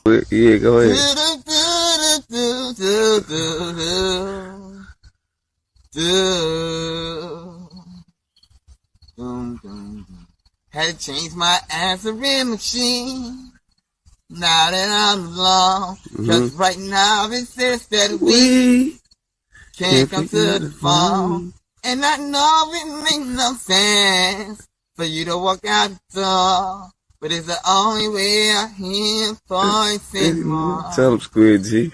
Yeah, go ahead. Had to change my answering machine. Now that I'm alone, cause right now it says that we can't come to the phone. And I know it makes no sense for you to walk out the door, but it's the only way I hear voice anymore. Tell him, Squid G.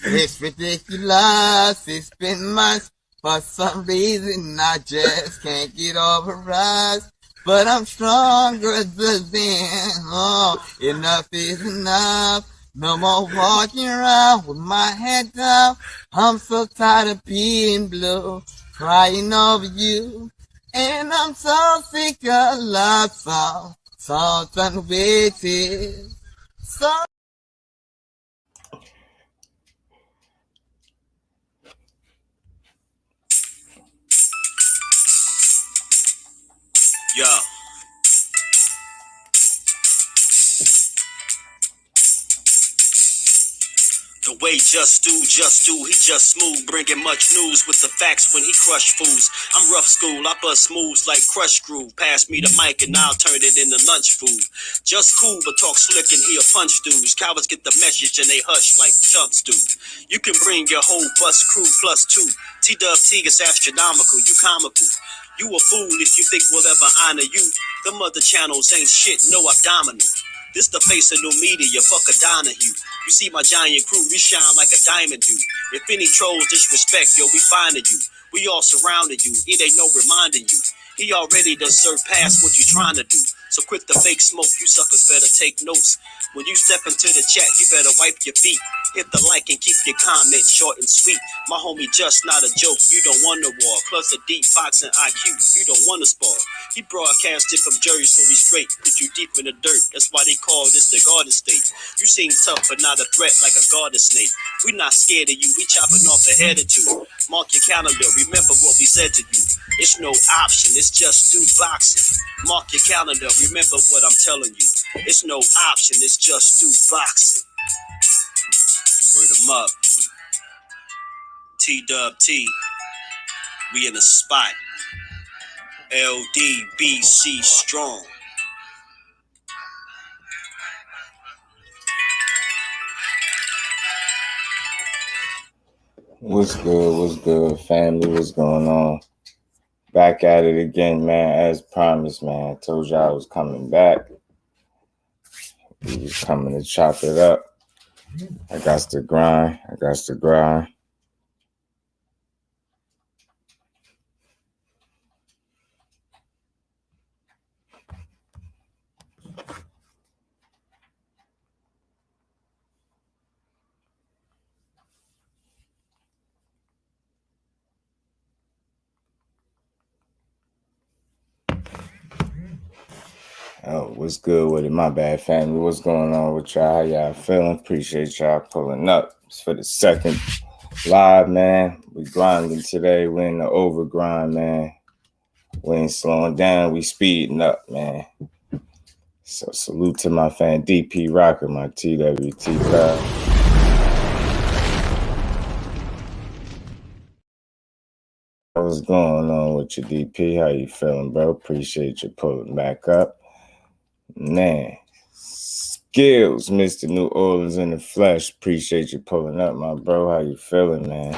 It's ridiculous, it's been months. For some reason I just can't get over us. But I'm stronger than oh, enough is enough. No more walking around with my head down. I'm so tired of being blue, crying over you. And I'm so sick of love songs unwaited. So Yo. The way just do, he just smooth, bringing much news with the facts when he crush fools. I'm rough school, I bust moves like crush groove. Pass me the mic and I'll turn it into lunch food. Just cool, but talk slick and he'll punch dudes. Cowards get the message and they hush like chumps do. You can bring your whole bus crew plus two. T-Dub-T is astronomical, you comical. You a fool if you think we'll ever honor you. Them other channels ain't shit, no abdominal. This the face of new media, fuck a Donahue. You see my giant crew, we shine like a diamond do. If any trolls disrespect, yo, we finding you. We all surrounded you, it ain't no reminding you. He already done surpassed what you trying to do. So quit the fake smoke, you suckers better take notes. When you step into the chat, you better wipe your feet. Hit the like and keep your comment short and sweet. My homie just not a joke, you don't want to war. Plus a deep boxing IQ, you don't want to spar. He broadcasted from Jersey, so we straight. Put you deep in the dirt, that's why they call this the Garden State. You seem tough, but not a threat like a garden snake. We not scared of you, we chopping off a head or two. Mark your calendar, remember what we said to you. It's no option, it's just do boxing. Mark your calendar, remember what I'm telling you. It's no option, it's just do boxing. Word 'em up. T-Dub-T. We in the spot. LDBC strong. What's good, family? What's going on? Back at it again, man. As promised, man. I told y'all I was coming back. We was coming to chop it up. I got to grind. Oh, what's good with it? My bad, family. What's going on with y'all? How y'all feeling? Appreciate y'all pulling up. It's for the second live, man. We grinding today. We in the overgrind, man. We ain't slowing down. We speeding up, man. So salute to my fan DP Rocker, my TWT pal. What's going on with you, DP? How you feeling, bro? Appreciate you pulling back up. Man, Skills, Mr. New Orleans in the flesh. Appreciate you pulling up, my bro. How you feeling, man?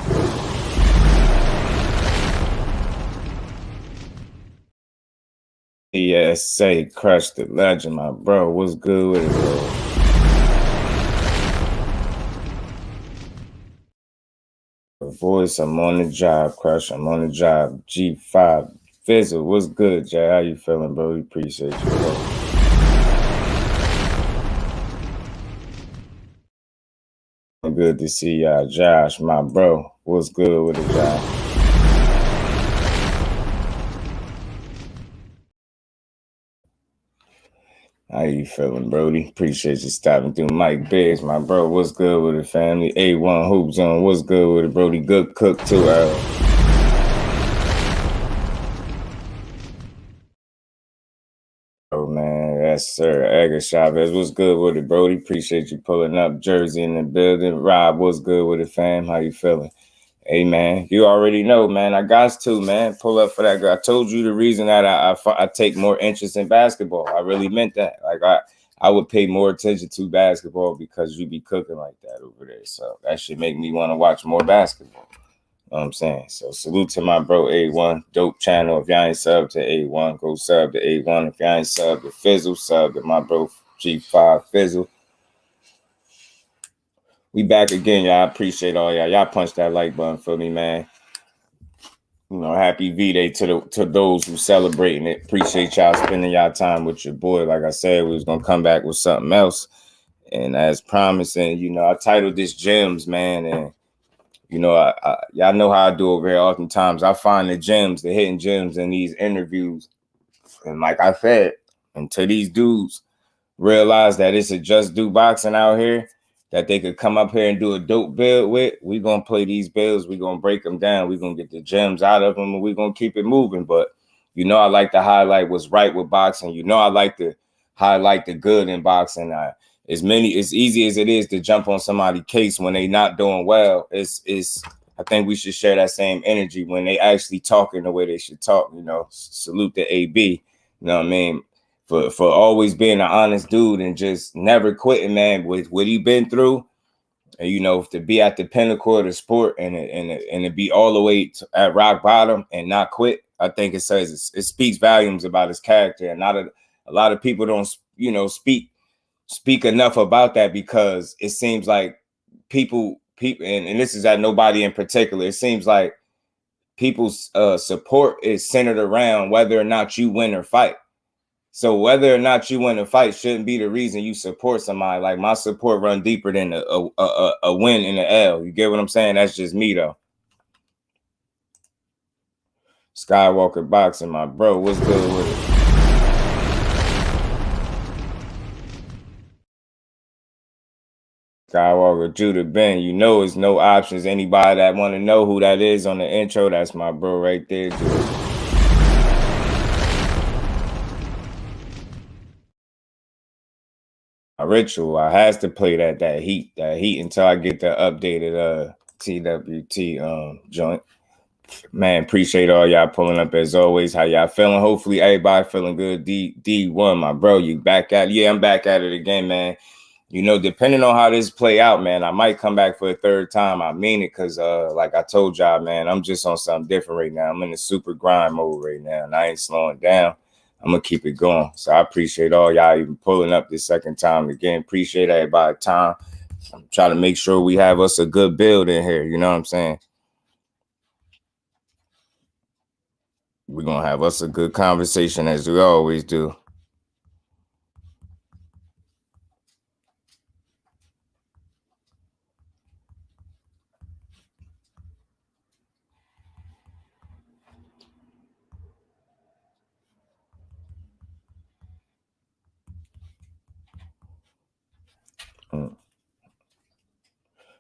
ESA, Crush the Legend, my bro. What's good with it, bro? Voice, I'm on the job, Crush. I'm on the job. G5, Fizzle, what's good, Jay? How you feeling, bro? We appreciate you, bro. Good to see y'all. Josh, my bro. What's good with it, Josh? How you feeling, Brody? Appreciate you stopping through. Mike Biggs, my bro. What's good with it, family? A1 Hoop Zone. What's good with it, Brody? Good cook, too. Oh, man, that's Yes, sir. Edgar Chavez, what's good with it, Brody? Appreciate you pulling up. Jersey in the building. Rob, what's good with it, fam? How you feeling? Hey, man, you already know, man. I got to, man. Pull up for that girl. I told you the reason that I take more interest in basketball. I really meant that. Like, I would pay more attention to basketball because you be cooking like that over there. So that should make me want to watch more basketball. You know what I'm saying? So salute to my bro A1, dope channel. If y'all ain't sub to A1, go sub to A1. If y'all ain't sub to Fizzle, sub to my bro G5 Fizzle. We back again, y'all. I appreciate all y'all. Y'all punch that like button for me, man. You know, happy V-Day to those who celebrating it. Appreciate y'all spending y'all time with your boy. Like I said, we was gonna come back with something else. And as promising, you know, I titled this Gems, man, and you know, y'all know how I do over here. Oftentimes, I find the gems, the hidden gems in these interviews. And like I said, until these dudes realize that it's a Just Do Boxing out here, that they could come up here and do a dope build with, we going to play these builds. We going to break them down. We going to get the gems out of them, and we going to keep it moving. But, you know, I like to highlight what's right with boxing. You know, I like to highlight the good in boxing. As easy as it is to jump on somebody's case when they not doing well, I think we should share that same energy when they actually talking the way they should talk. You know, salute to AB. You know what I mean? For always being an honest dude and just never quitting, man, with what he been through. And, you know, to be at the pinnacle of the sport and to be all the way at rock bottom and not quit, I think it speaks volumes about his character. And a lot of people don't, you know, speak enough about that, because it seems like people and this is at nobody in particular, it seems like people's support is centered around whether or not you win or fight. So whether or not you win a fight shouldn't be the reason you support somebody. Like, my support run deeper than a win in the L. You get what I'm saying? That's just me, though. Skywalker Boxing, my bro, what's good with it? Skywalker Judah Ben, you know it's no options. Anybody that want to know who that is on the intro, that's my bro right there, Judah. A ritual, I has to play that heat until I get the updated TWT joint. Man, appreciate all y'all pulling up as always. How y'all feeling? Hopefully everybody feeling good. D1, my bro, you back at it? Yeah, I'm back at it again, man. You know, depending on how this play out, man, I might come back for a third time. I mean it, because like I told y'all, man, I'm just on something different right now. I'm in the super grind mode right now, and I ain't slowing down. I'm going to keep it going. So I appreciate all y'all even pulling up this second time. Again, appreciate everybody's time. I'm trying to make sure we have us a good build in here. You know what I'm saying? We're going to have us a good conversation, as we always do.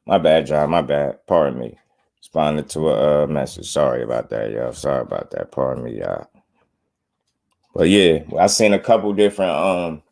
My bad, John. My bad. Pardon me. Responded to a message. Sorry about that, y'all. Sorry about that. Pardon me, y'all. But yeah, I seen a couple different,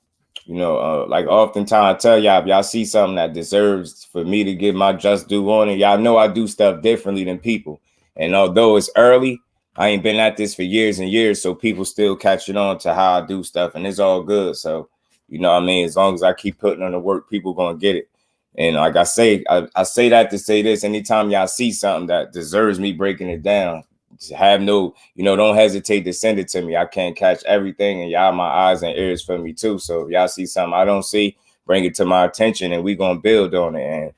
like oftentimes I tell y'all, if y'all see something that deserves for me to give my just due on it, y'all know I do stuff differently than people. And although it's early, I ain't been at this for years and years, so people still catching on to how I do stuff, and it's all good. So, you know what I mean? As long as I keep putting on the work, people gonna get it. And like I say, I say that to say this: anytime y'all see something that deserves me breaking it down, don't hesitate to send it to me. I can't catch everything, and y'all my eyes and ears for me too. So if y'all see something I don't see, bring it to my attention, and we gonna build on it. And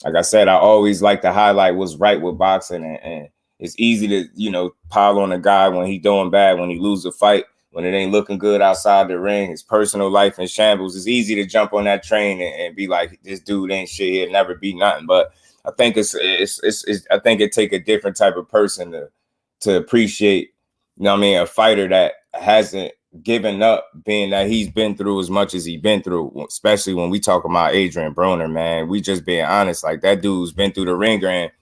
like I said, I always like to highlight what's right with boxing, and it's easy to, pile on a guy when he doing bad, when he lose a fight, when it ain't looking good outside the ring, his personal life in shambles. It's easy to jump on that train and be like, this dude ain't shit, he'll never be nothing. But I think I think it take a different type of person to appreciate, a fighter that hasn't given up, being that he's been through as much as he's been through, especially when we talk about Adrian Broner, man. We just being honest, like that dude's been through the ringer. And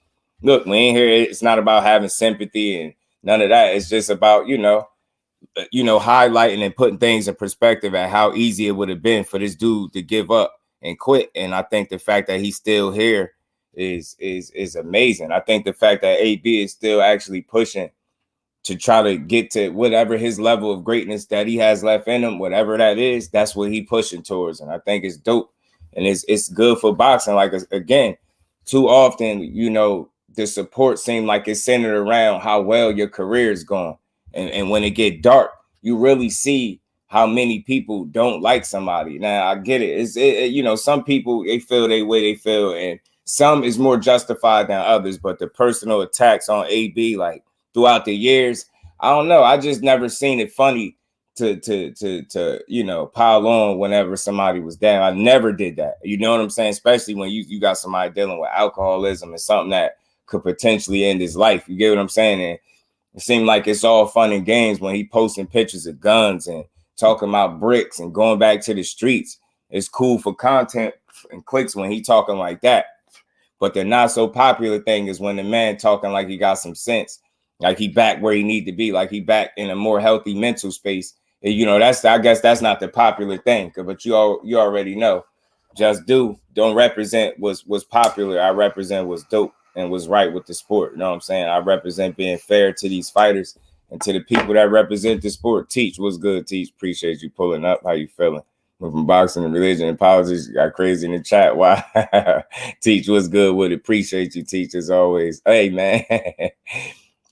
look, we ain't here. It's not about having sympathy and none of that. It's just about, you know, highlighting and putting things in perspective at how easy it would have been for this dude to give up and quit. And I think the fact that he's still here is amazing. I think the fact that AB is still actually pushing to try to get to whatever his level of greatness that he has left in him, whatever that is, that's what he pushing towards. And I think it's dope. And it's good for boxing. Like, again, too often, you know, the support seems like it's centered around how well your career is going. And when it get dark, you really see how many people don't like somebody. Now, I get it. You know, some people, they feel the way they feel, and some is more justified than others. But the personal attacks on AB, like, throughout the years, I don't know. I just never seen it funny to you know, pile on whenever somebody was down. I never did that. You know what I'm saying? Especially when you got somebody dealing with alcoholism and something that could potentially end his life. You get what I'm saying? And it seemed like it's all fun and games when he posting pictures of guns and talking about bricks and going back to the streets. It's cool for content and clicks when he talking like that. But the not so popular thing is when the man talking like he got some sense, like he back where he need to be, like he back in a more healthy mental space. And, you know, I guess that's not the popular thing. But you already know, don't represent what's popular. I represent what's dope and what's right with the sport. You know what I'm saying? I represent being fair to these fighters and to the people that represent the sport. Teach, what's good, Teach? Appreciate you pulling up. How you feeling? From boxing and religion and politics, got crazy in the chat. Why? Teach, what's good with it? Appreciate you, Teach, as always. Hey, man.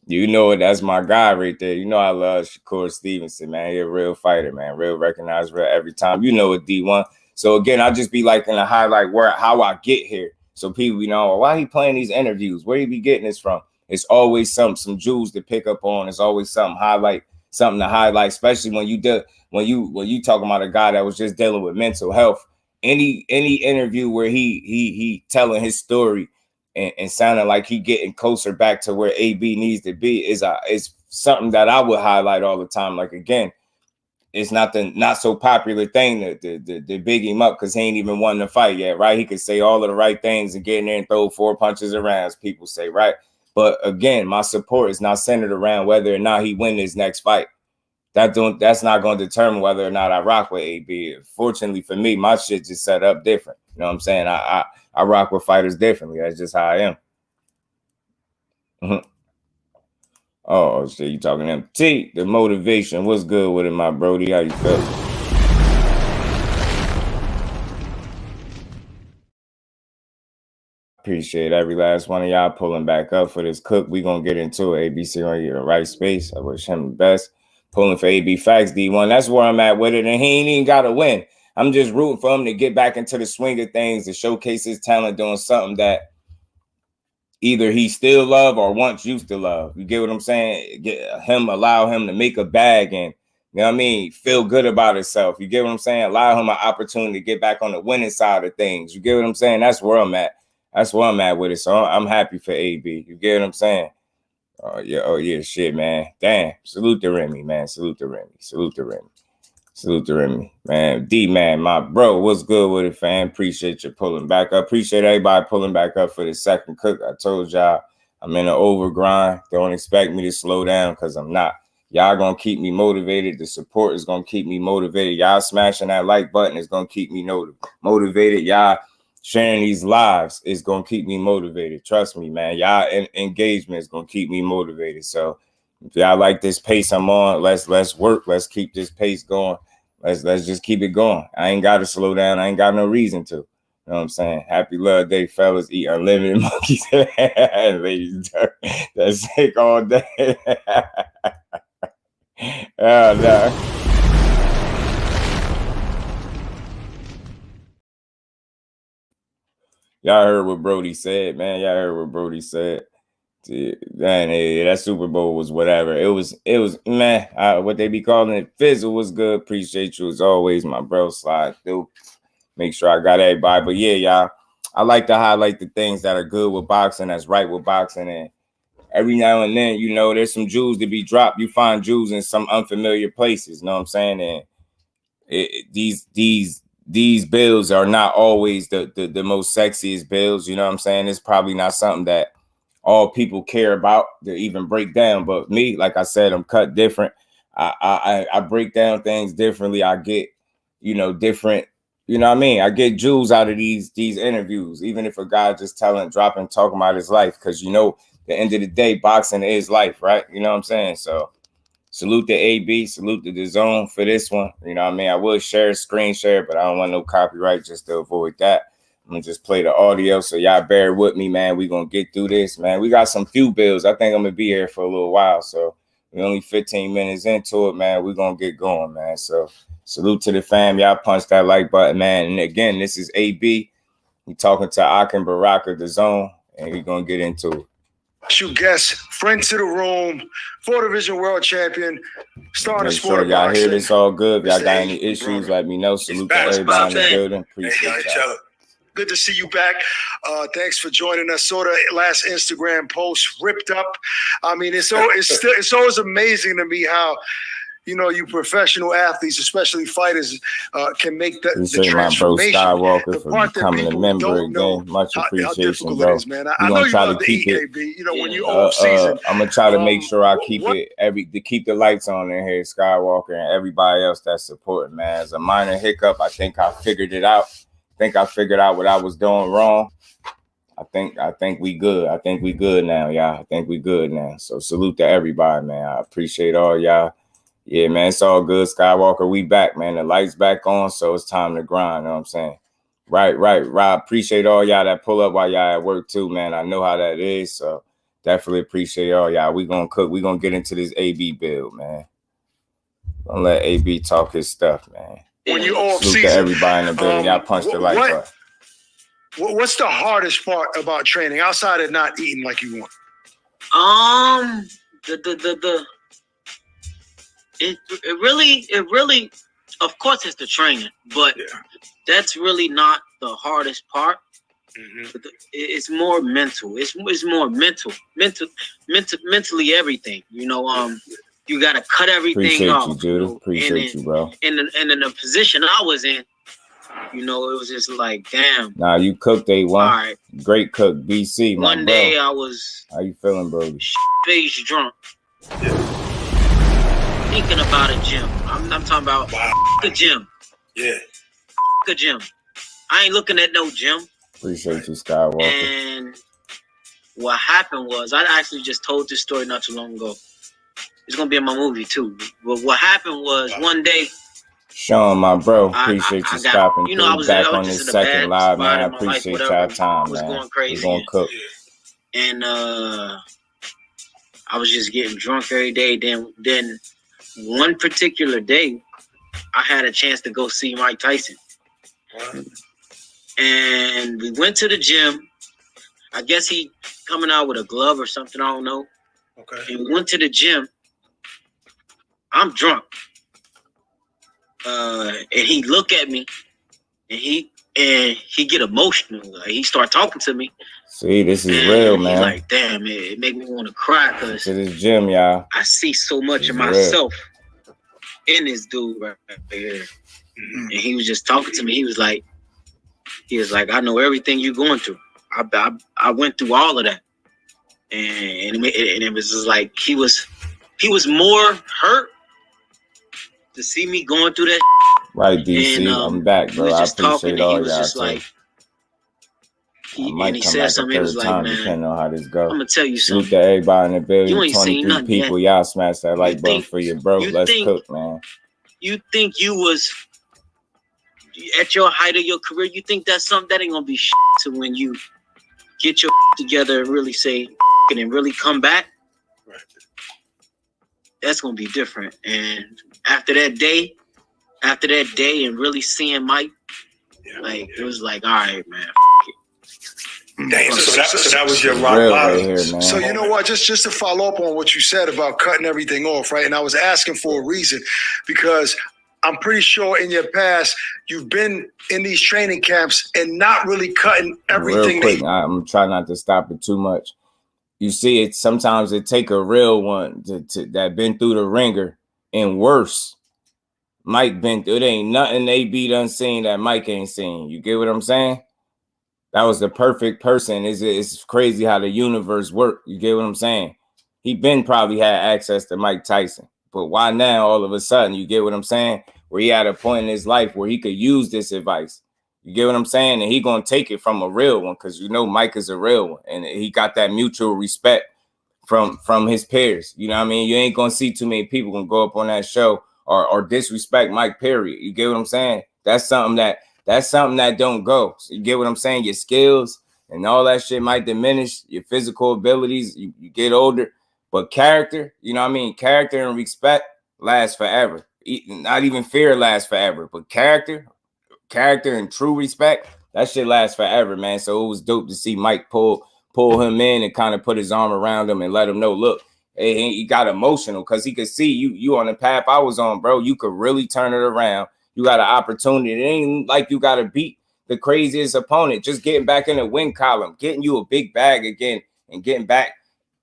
You know it. That's my guy right there. You know I love Shakur Stevenson, man. He's a real fighter, man. Real recognized, real every time. You know it, D1. So again, I just be like in a highlight how I get here, so people, you know, why he playing these interviews? Where he be getting this from? It's always some jewels to pick up on. It's always something to highlight, especially when you talking about a guy that was just dealing with mental health. Any interview where he telling his story and sounding like he getting closer back to where AB needs to be is something that I would highlight all the time. Like, again, it's not the not so popular thing to big him up because he ain't even won the fight yet, right? He could say all of the right things and get in there and throw 4 punches around, as people say, right? But again, my support is not centered around whether or not he win his next fight. That's not going to determine whether or not I rock with AB. Fortunately for me, my shit just set up different. You know what I'm saying? I rock with fighters differently. That's just how I am. Mm-hmm. Oh, shit, you talking to him. T, the motivation. What's good with it, my brody? How you feel? Appreciate every last one of y'all pulling back up for this cook. We going to get into it. ABC on the right space. I wish him the best. Pulling for AB Facts, D1. That's where I'm at with it. And he ain't even got to win. I'm just rooting for him to get back into the swing of things, to showcase his talent doing something that either he still love or once used to love. You get what I'm saying? Allow him to make a bag and, you know what I mean, feel good about himself. You get what I'm saying? Allow him an opportunity to get back on the winning side of things. You get what I'm saying? That's where I'm at. That's where I'm at with it. So I'm happy for AB. You get what I'm saying? Oh yeah, shit, man. Damn. Salute to Remy, man. Salute to Remy, man. D, man, my bro, what's good with it, fam? Appreciate you pulling back up. Appreciate everybody pulling back up for the second cook. I told y'all I'm in an overgrind. Don't expect me to slow down because I'm not. Y'all gonna keep me motivated. The support is gonna keep me motivated. Y'all smashing that like button is gonna keep me motivated. Y'all sharing these lives is gonna keep me motivated. Trust me, man. Y'all engagement is gonna keep me motivated. So if y'all like this pace I'm on, let's work. Let's keep this pace going. Let's just keep it going. I ain't got to slow down. I ain't got no reason to. You know what I'm saying? Happy Love Day, fellas. Eat unlimited monkeys. Ladies, that's sick all day. Oh, no. Y'all heard what Brody said, man. Y'all heard what Brody said. Man, that Super Bowl was whatever. It was man. What they be calling it, fizzle was good. Appreciate you as always, my bro. Slide through. Make sure I got everybody. But yeah, y'all, I like to highlight the things that are good with boxing, that's right with boxing, and every now and then, you know, there's some jewels to be dropped. You find jewels in some unfamiliar places. You know what I'm saying? And these bills are not always the most sexiest bills. You know what I'm saying? It's probably not something that all people care about to even break down. But me, like I said, I'm cut different. I break down things differently. I get, different, what I mean? I get jewels out of these interviews, even if a guy just talking about his life. Because, the end of the day, boxing is life, right? You know what I'm saying? So salute to AB, salute to DAZN for this one. You know what I mean? I will screen share, but I don't want no copyright just to avoid that. I'm going to just play the audio, so y'all bear with me, man. We're going to get through this, man. We got some few bills. I think I'm going to be here for a little while, so we're only 15 minutes into it, man. We're going to get going, man. So salute to the fam. Y'all punch that like button, man. And again, this is AB. We talking to Edgar Berlanga, DAZN, and we're going to get into it. You guest, friend to the room, 4 division world champion, starting Make the sport sure of y'all boxing. hear this all good. If y'all got any Brother. issues, let me know. Salute to It's everybody in the back. building. Appreciate y'all. Good to see you back. Thanks for joining us. Saw the last Instagram post ripped up. I mean, it's always amazing to me how, you professional athletes, especially fighters, can make the transformation. My bro Skywalker The for part that becoming a people member don't know again. Much how appreciation, difficult bro. it is, man. I We're know gonna you try love to to eat, keep it. AB. When you off season. I'm gonna try to make sure I keep to keep the lights on in here, Skywalker, and everybody else that's supporting, man. As a minor hiccup, I think I figured it out. I figured out what I was doing wrong. I think we good. I think we good now, y'all. I think we good now. So salute to everybody, man. I appreciate all y'all. Yeah, man, it's all good. Skywalker, we back, man. The lights back on, so it's time to grind. You know what I'm saying? Right. Rob, appreciate all y'all that pull up while y'all at work too, man. I know how that is, so definitely appreciate all y'all. We gonna cook. We gonna get into this AB build, man. Gonna let AB talk his stuff, man. When you off salute season, to everybody in the building. Y'all punch the like button. What's the hardest part about training outside of not eating like you want? It really, of course, it's the training, but that's really not the hardest part. Mm-hmm. It's more mental. It's more mentally everything. You got to cut everything off. Appreciate you, Judah. Appreciate you, bro. And in the position I was in, it was just like, damn. Nah, you cooked A1. All right. Great cook, BC. One day I was. How you feeling, Brody? Face drunk. Thinking about a gym. I'm talking about the gym. Yeah. The gym. I ain't looking at no gym. Appreciate you, Skywalker. And what happened was, I actually just told this story not too long ago. It's gonna be in my movie too. But what happened was one day. Sean, my bro, appreciate you stopping. I was back on this second live, man. I appreciate y'all time, man. Going crazy. We're gonna cook. And I was just getting drunk every day. Then one particular day, I had a chance to go see Mike Tyson. And we went to the gym. I guess he coming out with a glove or something, I don't know. Okay. And we went to the gym. I'm drunk. And he look at me and he get emotional. Like, he start talking to me. See, this is real, man. He's like, damn, it make me want to cry because to this gym, y'all. I see so much of myself in this dude right here. Mm-hmm. And he was just talking to me. He was like, I know everything you're going through. I went through all of that. And it was just like he was more hurt to see me going through that. Right, DC. And, I'm back, bro. I appreciate all y'all. Like, he said something. He was like, man, depending on how this goes. I'm gonna tell you something. Salute to everybody in the building. You ain't 23 people. Y'all smash that like button for your bro. Let's cook, man. You think you was at your height of your career? You think that's something that ain't gonna be to when you get your together and really say and really come back? Right. That's gonna be different. And after that day and really seeing Mike, it was like, all right, man. Damn, so that was your rock bottom. Right here, man. So you know what? Just to follow up on what you said about cutting everything off, right? And I was asking for a reason because I'm pretty sure in your past you've been in these training camps and not really cutting everything. Real quick, I'm trying not to stop it too much. You see, it sometimes it take a real one that been through the ringer and worse. Mike been through. It ain't nothing AB done seen that Mike ain't seen. You get what I'm saying? That was the perfect person. It's crazy how the universe worked. You get what I'm saying? He been probably had access to Mike Tyson, But why now all of a sudden? You get what I'm saying? Where he at a point in his life where he could use this advice. You get what I'm saying? And he gonna take it from a real one, because you know Mike is a real one, and he got that mutual respect from his peers. You know what I mean? You ain't gonna see too many people gonna go up on that show or disrespect Mike, period. You get what I'm saying? That's something that don't go. So you get what I'm saying? Your skills and all that shit might diminish, your physical abilities, you get older, but character, you know what I mean? Character and respect lasts forever. Not even fear lasts forever, but character and true respect, that shit lasts forever, man. So it was dope to see Mike pull him in and kind of put his arm around him and let him know, look, hey, he got emotional because he could see you on the path I was on, bro. You could really turn it around. You got an opportunity. It ain't like you got to beat the craziest opponent. Just getting back in the win column, getting you a big bag again, and getting back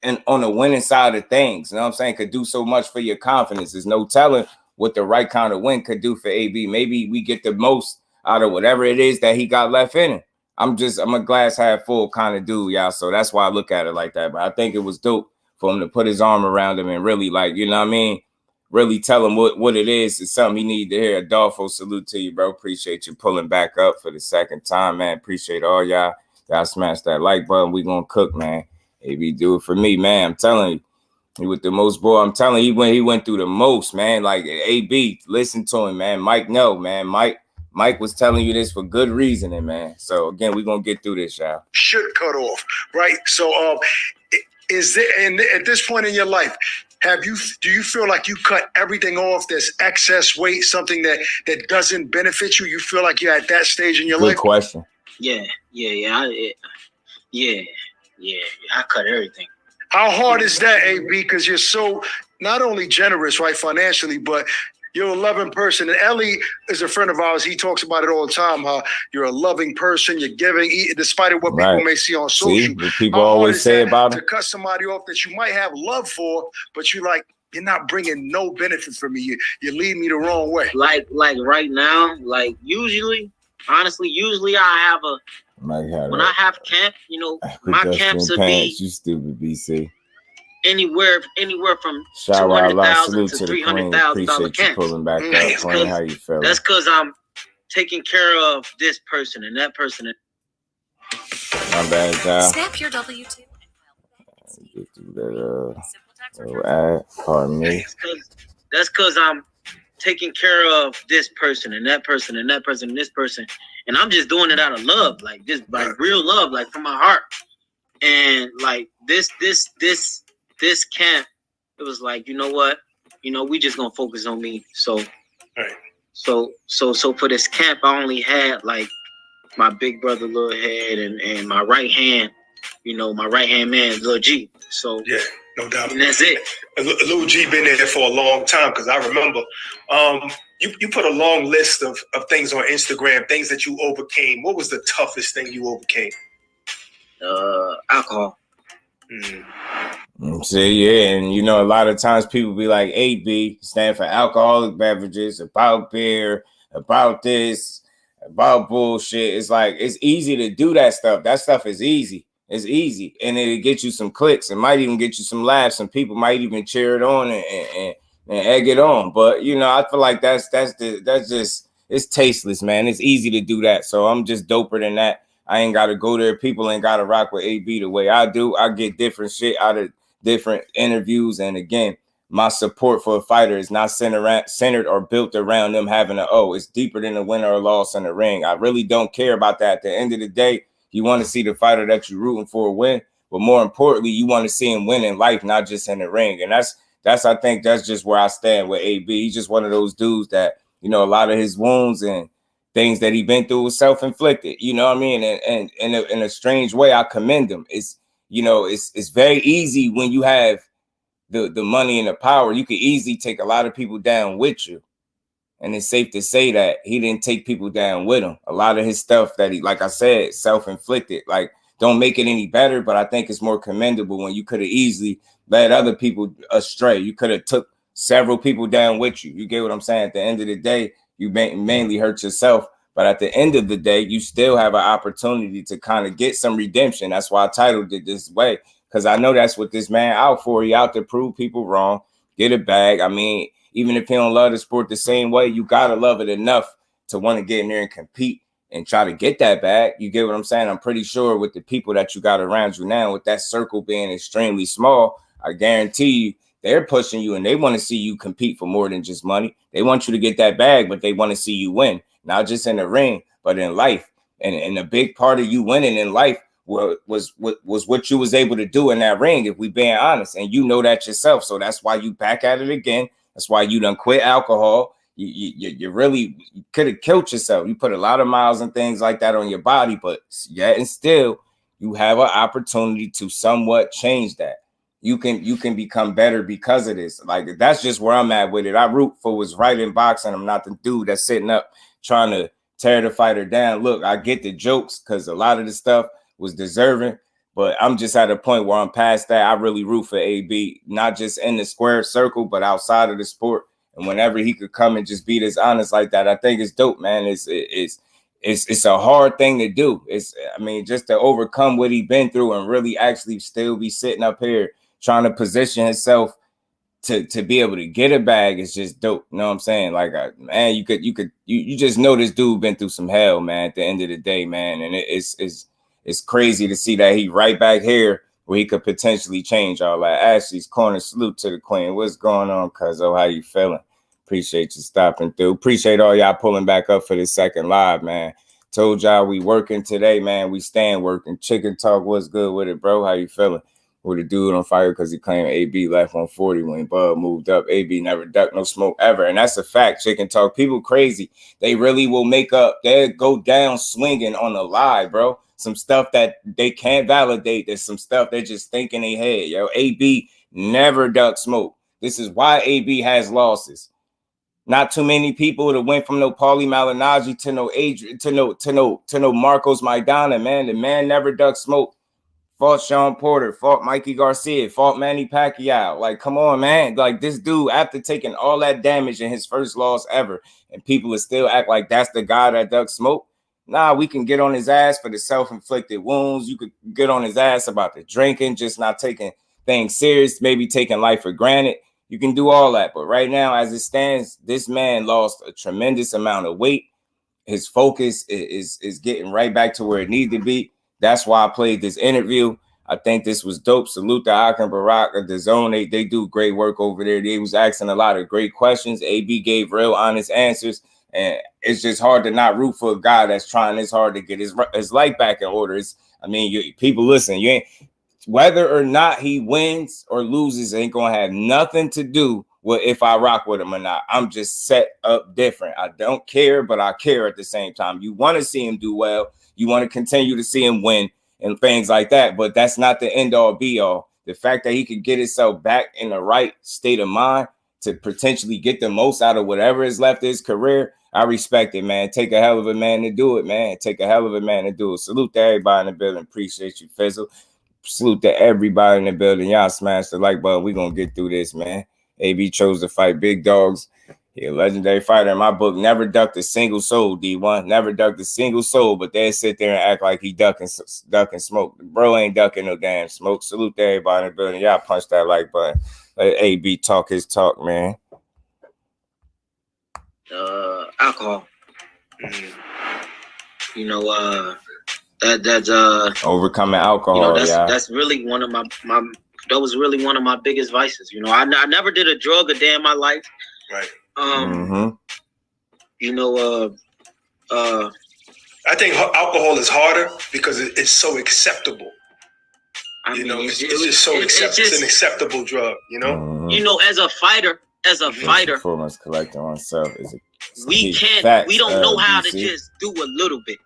and on the winning side of things. You know what I'm saying? Could do so much for your confidence. There's no telling what the right kind of win could do for AB. Maybe we get the most out of whatever it is that he got left in him. I'm a glass half full kind of dude, y'all. So that's why I look at it like that. But I think it was dope for him to put his arm around him and really, like, you know what I mean? Really tell him what it is. It's something he need to hear. Adolfo, salute to you, bro. Appreciate you pulling back up for the second time, man. Appreciate all y'all. Y'all smash that like button. We gonna cook, man. AB, do it for me, man. I'm telling you. He with the most, boy. I'm telling you, he went through the most, man. Like, AB, listen to him, man. Mike, no, man. Mike was telling you this for good reasoning, man. So again, we're gonna get through this, y'all. Should cut off, right? So is there, and at this point in your life, do you feel like you cut everything off that's excess weight, something that doesn't benefit you? You feel like you're at that stage in your life? Good question. Yeah. I cut everything. How hard is that, AB? Because you're so not only generous, right, financially, but you're a loving person. And Ellie is a friend of ours. He talks about it all the time, how you're a loving person, you're giving, despite what people may see on social. See, what people always say about to cut somebody off that you might have love for, but you're not bringing no benefit for me. You lead me the wrong way. Like right now, like honestly, I have when I have camp, you know, my camps would be, you stupid BC. Anywhere from $200,000 to $300,000 camps. Pulling back up, how you feel. That's because I'm taking care of this person and that person. My bad, guy. Snap your W-2. Get through that ad. Pardon me. That's because I'm taking care of this person and that person and that person and this person, and I'm just doing it out of love, like just like real love, like from my heart. And like this camp, it was like, you know what, we just gonna focus on me. So, right. So for this camp, I only had like my big brother Lil Head and my right hand, my right hand man Lil G. So yeah, no doubt. And that's it. Lil G been there for a long time, because I remember you put a long list of things on Instagram, things that you overcame. What was the toughest thing you overcame? Alcohol. See, yeah, and a lot of times people be like, AB stand for alcoholic beverages, about beer, about this, about bullshit. It's like, it's easy to do that stuff. That stuff is easy. It's easy, and it'll get you some clicks. It might even get you some laughs. Some people might even cheer it on and egg it on. But I feel like that's just, it's tasteless, man. It's easy to do that. So I'm just doper than that. I ain't got to go there. People ain't got to rock with AB the way I do. I get different shit out of different interviews. And again, my support for a fighter is not centered or built around them having it's deeper than a win or a loss in the ring. I really don't care about that. At the end of the day, you want to see the fighter that you're rooting for win, but more importantly, you want to see him win in life, not just in the ring. And I think that's just where I stand with AB. He's just one of those dudes that, a lot of his wounds and things that he been through was self-inflicted, you know what I mean? And in a strange way, I commend him. It's very easy when you have the money and the power. You could easily take a lot of people down with you. And it's safe to say that he didn't take people down with him. A lot of his stuff that he, like I said, self-inflicted, like, don't make it any better, but I think it's more commendable when you could have easily led other people astray. You could have took several people down with you. You get what I'm saying? At the end of the day, you mainly hurt yourself. But at the end of the day, you still have an opportunity to kind of get some redemption. That's why I titled it this way, because I know that's what this man out for. He out to prove people wrong, get a bag. I mean, even if you don't love the sport the same way, you gotta love it enough to want to get in there and compete and try to get that bag. You get what I'm saying? I'm pretty sure with the people that you got around you now, with that circle being extremely small, I guarantee you they're pushing you and they want to see you compete for more than just money. They want you to get that bag, but they want to see you win, not just in the ring, but in life. And a big part of you winning in life was what you was able to do in that ring, if we being honest. And you know that yourself. So that's why you back at it again. That's why you done quit alcohol. You really could have killed yourself. You put a lot of miles and things like that on your body, but yet and still you have an opportunity to somewhat change that. You can become better because of this. Like, that's just where I'm at with it. I root for what's right in boxing. I'm not the dude that's sitting up trying to tear the fighter down. Look, I get the jokes because a lot of the stuff was deserving, but I'm just at a point where I'm past that. I really root for AB, not just in the square circle, but outside of the sport. And whenever he could come and just be this honest like that, I think it's dope, man. It's a hard thing to do. I mean, just to overcome what he's been through and really actually still be sitting up here trying to position himself to be able to get a bag is just dope. You know what I'm saying? Like, man, you just know this dude been through some hell, man, at the end of the day, man. And it's crazy to see that he right back here where he could potentially change all that. Ashley's corner, salute to the queen. What's going on, cuzzo? How you feeling? Appreciate you stopping through. Appreciate all y'all pulling back up for this second live, man. Told y'all we working today, man. We staying working. Chicken Talk, what's good with it, bro? How you feeling? With a dude on fire because he claimed AB left on 40 when Bud moved up. AB never ducked no smoke ever. And that's a fact. Chicken Talk. People crazy. They really will make up. They'll go down swinging on a lie, bro. Some stuff that they can't validate. There's some stuff they just think in their head. Yo, AB never ducked smoke. This is why AB has losses. Not too many people that went from no Paulie Malignaggi to no Adrian to no Marcos Maidana, man. The man never ducked smoke. Fought Sean Porter, fought Mikey Garcia, fought Manny Pacquiao. Like, come on, man. Like, this dude, after taking all that damage in his first loss ever, and people will still act like that's the guy that ducked smoke. Nah, we can get on his ass for the self-inflicted wounds. You could get on his ass about the drinking, just not taking things serious, maybe taking life for granted. You can do all that. But right now, as it stands, this man lost a tremendous amount of weight. His focus is getting right back to where it needed to be. That's why I played this interview. I think this was dope. Salute to Edgar Berlanga, DAZN. They do great work over there. They was asking a lot of great questions. AB gave real honest answers. And it's just hard to not root for a guy that's trying this hard to get his life back in order. People listen, you ain't, whether or not he wins or loses ain't going to have nothing to do with if I rock with him or not. I'm just set up different. I don't care, but I care at the same time. You want to see him do well. You want to continue to see him win and things like that. But that's not the end all be all. The fact that he could get himself back in the right state of mind to potentially get the most out of whatever is left of his career, I respect it, man. Take a hell of a man to do it, man. Take a hell of a man to do it. Salute to everybody in the building. Appreciate you, Fizzle. Salute to everybody in the building. Y'all smash the like button. We're going to get through this, man. AB chose to fight big dogs. He a legendary fighter in my book. Never ducked a single soul, D1. Never ducked a single soul, but they sit there and act like he ducking smoke. Bro ain't ducking no damn smoke. Salute to everybody in the building. Y'all punch that like button. Let AB talk his talk, man. Alcohol. You know, that's overcoming alcohol. That's really one of my that was really one of my biggest vices. You know, I never did a drug a day in my life. Right. You know, I think alcohol is harder because it's so acceptable. It's just so acceptable. It's an acceptable drug, you know? You know, as a fighter, performance collecting oneself is we don't know how to just do a little bit.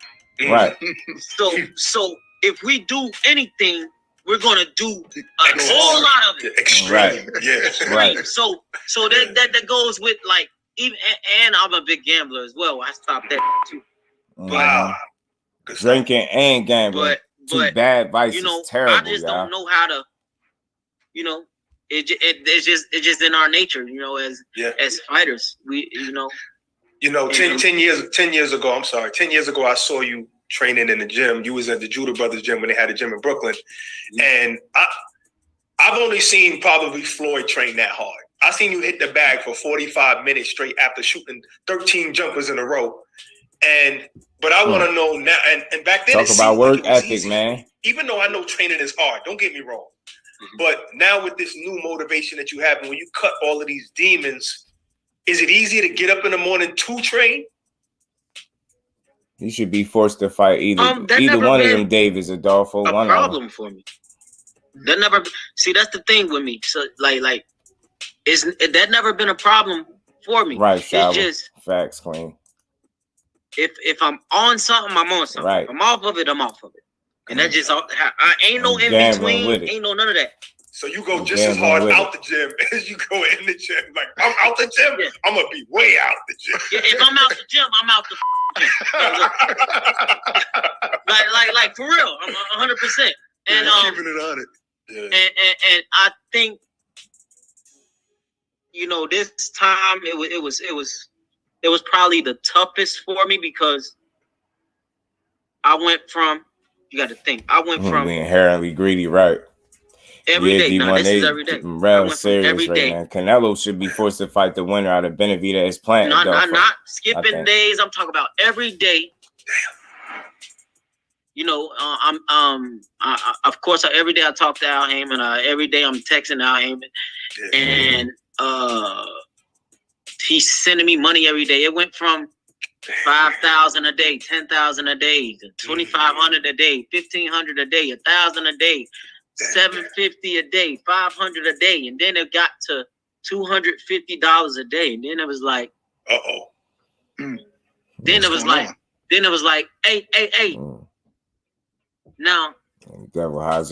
Right. So if we do anything, we're gonna do a whole lot of it. Extreme. Right. Yeah. Right. So that goes with, like, even, and I'm a big gambler as well. I stopped that too. Wow. Drinking and gambling. Two bad vices. You know, terrible, I just don't know how to. You know, it's just in our nature. You know, as fighters, we 10 years ago. I'm sorry. 10 years ago, I saw you training in the gym. You was at the Judah Brothers gym when they had a gym in Brooklyn, and I've only seen probably Floyd train that hard. I seen you hit the bag for 45 minutes straight after shooting 13 jumpers in a row. But I want to know now, and back then talk about work ethic, man. Even though I know training is hard, don't get me wrong. But now with this new motivation that you have, and when you cut all of these demons, is it easier to get up in the morning to train? You should be forced to fight either one of them, Davis, Adolfo. A problem for me. That never. See, that's the thing with me. So, like, that never been a problem for me. Right, It's just facts, Queen. If I'm on something, I'm on something. Right. If I'm off of it, I'm off of it. And that's just I ain't no in between. Ain't no none of that. So you go just as hard out the gym as you go in the gym. Like, I'm out the gym, yeah. I'm gonna be way out the gym. Yeah, if I'm out the gym, I'm out the gym. like for real, I'm 100%. And keeping it on it. Yeah. And I think, this time it was probably the toughest for me because I went from, you got to think, from inherently greedy, right? Every day. No, this is every day. Real serious every day. Man. Canelo should be forced to fight the winner out of Benavidez Plant. Not skipping days. I'm talking about every day. Of course, every day I talk to Al Heyman. Every day I'm texting Al Heyman, and he's sending me money every day. It went from 5,000 a day, 10,000 a day, 2,500 a day, 1,500 a day, 1,000 a day. 750 a day, 500 a day, and then it got to $250 a day, and then it was like, Then it was like, hey. Now,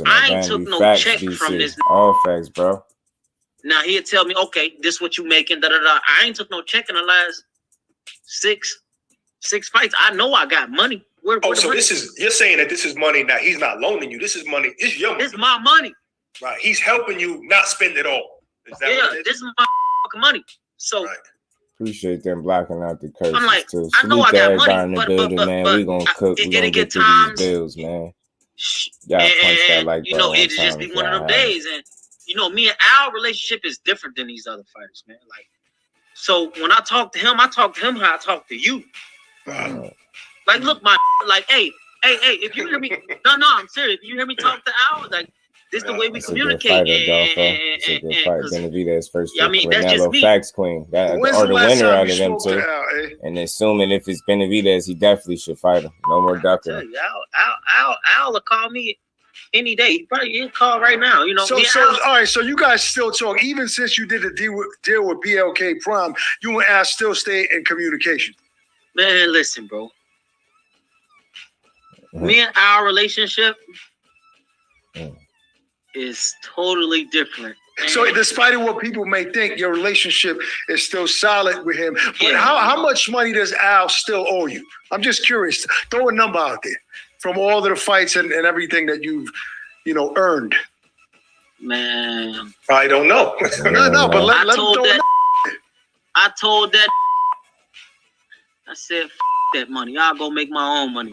I ain't took no check from this. All facts, bro. Now he'd tell me, okay, this what you making, da da da. I ain't took no check in the last six fights. I know I got money. So you're saying that this is money now. He's not loaning you. This is money. It's your money. This is my money. Right. He's helping you not spend it all. Is that what it is? This is my money. So appreciate them blocking out the curses. I'm like, too. I know I got money, in the building, man. We gonna cook. We gonna get through these bills, man. Y'all punch that like that. It just be one of them days, and me and Al relationship is different than these other fighters, man. Like, so when I talk to him how I talk to you. Like, look, hey, if you hear me, no, I'm serious. If you hear me talk to Al, like, this is the way we communicate. It's a good fight. Benavidez first. I mean, that's just me. Facts, Queen. Or the winner out of them two. And assuming if it's Benavidez, he definitely should fight him. No more ducking. Al will call me any day. He'll call right now. So all right. So you guys still talk, even since you did a deal with BLK Prime. You and Al still stay in communication. Man, listen, bro. Me and our relationship is totally different. So despite what people may think, your relationship is still solid with him. But how much money does Al still owe you? I'm just curious. Throw a number out there from all of the fights and everything that you've, earned. Man. I don't know. No, but let him throw it. I told that. I said, that money. I'll go make my own money.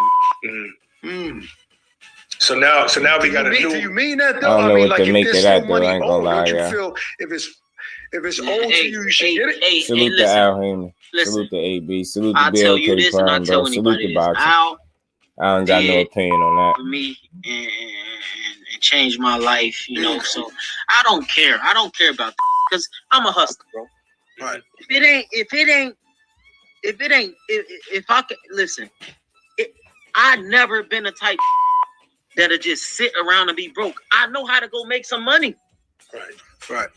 So now we got to do. Do you mean that though? I mean, like, if there's no money owed, don't you feel if it's owed to you, you should get it? Salute to Al Heyman. Salute to AB. Salute to BLK Prime, bro. Salute to boxing. I don't got no opinion on that. For me and change my life, So I don't care. I don't care about that because I'm a hustler, bro. Right. If I could listen, I've never been a type that'll just sit around and be broke. I know how to go make some money. Right.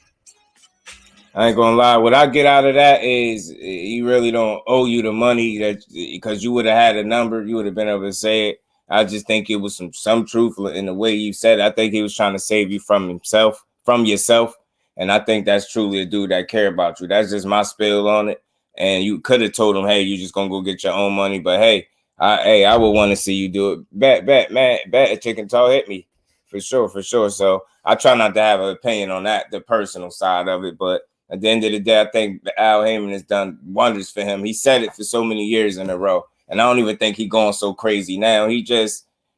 I ain't gonna lie. What I get out of that is he really don't owe you the money because you would have had a number, you would have been able to say it. I just think it was some truth in the way you said it. I think he was trying to save you from yourself. And I think that's truly a dude that care about you. That's just my spill on it. And you could have told him, hey, you just gonna go get your own money. But hey, I would want to see you do it. Bet, chicken tall hit me. For sure. So I try not to have an opinion on that, the personal side of it. But at the end of the day, I think Al Heyman has done wonders for him. He said it for so many years in a row. And I don't even think he's going so crazy now. He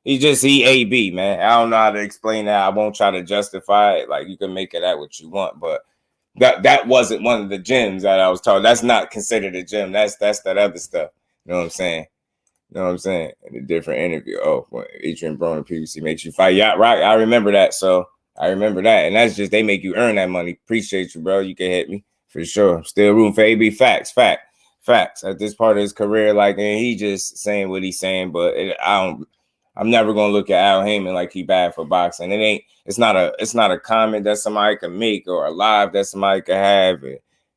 AB, man. I don't know how to explain that. I won't try to justify it. Like, you can make it out what you want. But That wasn't one of the gyms that I was taught. That's not considered a gym. That's that other stuff. You know what I'm saying? You know what I'm saying? In a different interview. Oh, when Adrian Broner PVC makes you fight. Yeah, right. I remember that. So I remember that. And that's just, they make you earn that money. Appreciate you, bro. You can hit me for sure. Still room for AB. Facts. At this part of his career, like, and he just saying what he's saying, but I'm never gonna look at Al Heyman like he bad for boxing. It's not a comment that somebody can make or a live that somebody can have.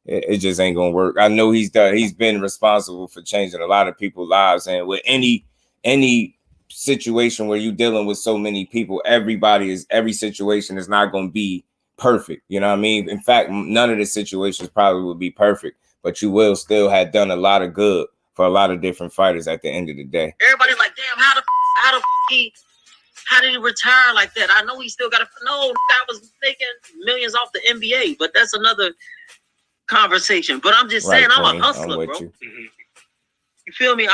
It just ain't gonna work. I know he's been responsible for changing a lot of people's lives, and with any situation where you're dealing with so many people, every situation is not gonna be perfect. You know what I mean? In fact, none of the situations probably would be perfect, but you will still have done a lot of good for a lot of different fighters at the end of the day. Everybody's like, damn, how did he retire like that? I know he still got no, I was making millions off the NBA, but that's another conversation. But I'm just saying, I'm a hustler, bro. You feel me?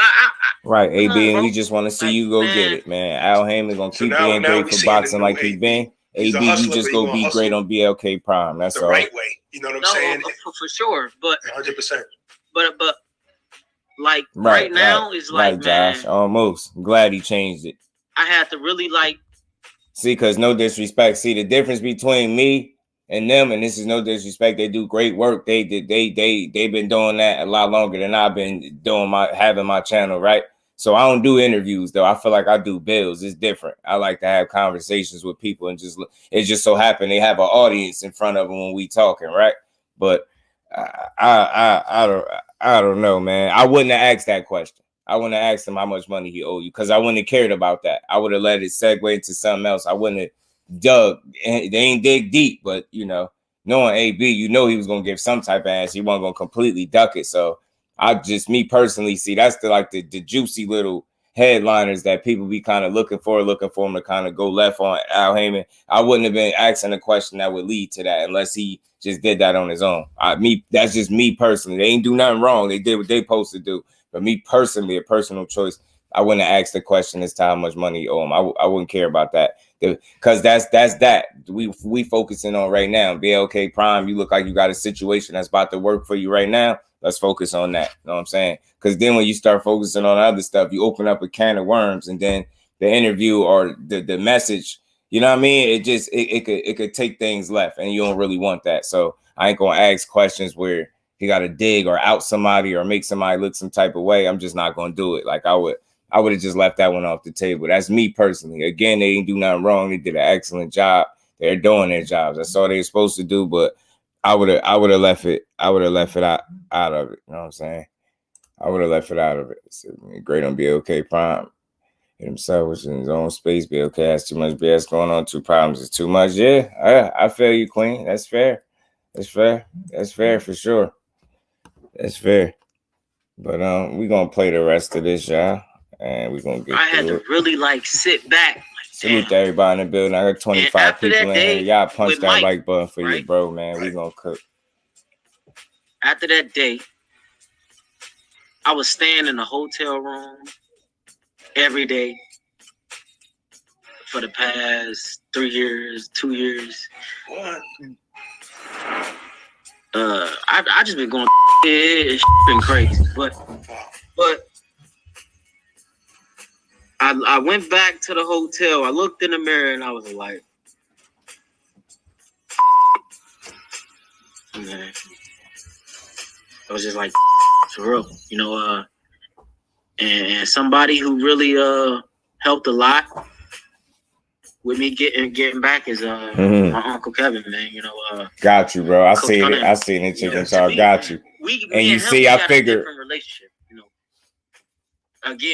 Right, AB, and we just want to see you go get it, man. Al Heyman gonna keep being great for boxing like he been. AB, you just go be great on BLK Prime. That's all. The right way. You know what I'm saying? For sure. But 100%. But like right now is like, man, Josh, almost. I'm glad he changed it. I had to really like see, because no disrespect. See, the difference between me and them, and this is no disrespect, they do great work. They've been doing that a lot longer than I've been doing having my channel, right? So I don't do interviews though. I feel like I do bills. It's different. I like to have conversations with people, and it just so happened they have an audience in front of them when we talking, right? But I don't know, man. I wouldn't have asked that question. I wouldn't have asked him how much money he owed you, because I wouldn't have cared about that. I would have let it segue into something else. I wouldn't have dug. They ain't dig deep, but knowing AB, he was gonna give some type of answer. He wasn't gonna completely duck it. So me personally, see, that's the juicy little headliners that people be kind of looking for him to kind of go left on Al Heyman. I wouldn't have been asking a question that would lead to that unless he just did that on his own. That's just me personally. They ain't do nothing wrong. They did what they supposed to do. But me personally, a personal choice, I wouldn't have asked the question as to how much money you owe him. I wouldn't care about that, because that's that. We focusing on right now. BLK Prime, you look like you got a situation that's about to work for you right now. Let's focus on that. You know what I'm saying? Because then when you start focusing on other stuff, you open up a can of worms, and then the interview or the message, you know what I mean? It could take things left, and you don't really want that. So I ain't gonna ask questions where he got to dig or out somebody or make somebody look some type of way. I'm just not gonna do it. Like I would have just left that one off the table. That's me personally. Again, they didn't do nothing wrong. They did an excellent job. They're doing their jobs. That's all they're supposed to do. But I would have left it out of it. You know what I'm saying? I would have left it out of it. So, great on BLK Prime. Himself was in his own space. BLK has too much BS going on. 2 problems is too much. Yeah, I feel you, Queen. That's fair. That's fair for sure. That's fair. But we're gonna play the rest of this, y'all. And we're gonna get I had to really sit back. Salute to everybody in the building. I got 25 people in here. Y'all punch that like button for you, bro, man. We gonna cook. After that day, I was staying in a hotel room every day for the past 3 years, 2 years. What? I just been going. It's been crazy, but I went back to the hotel. I looked in the mirror and I was like, man. I was just like, for real, and somebody who really helped a lot with me getting back is my Uncle Kevin, man. Got you, bro. I seen it, chicken talk. Got you. I figured. Relationship,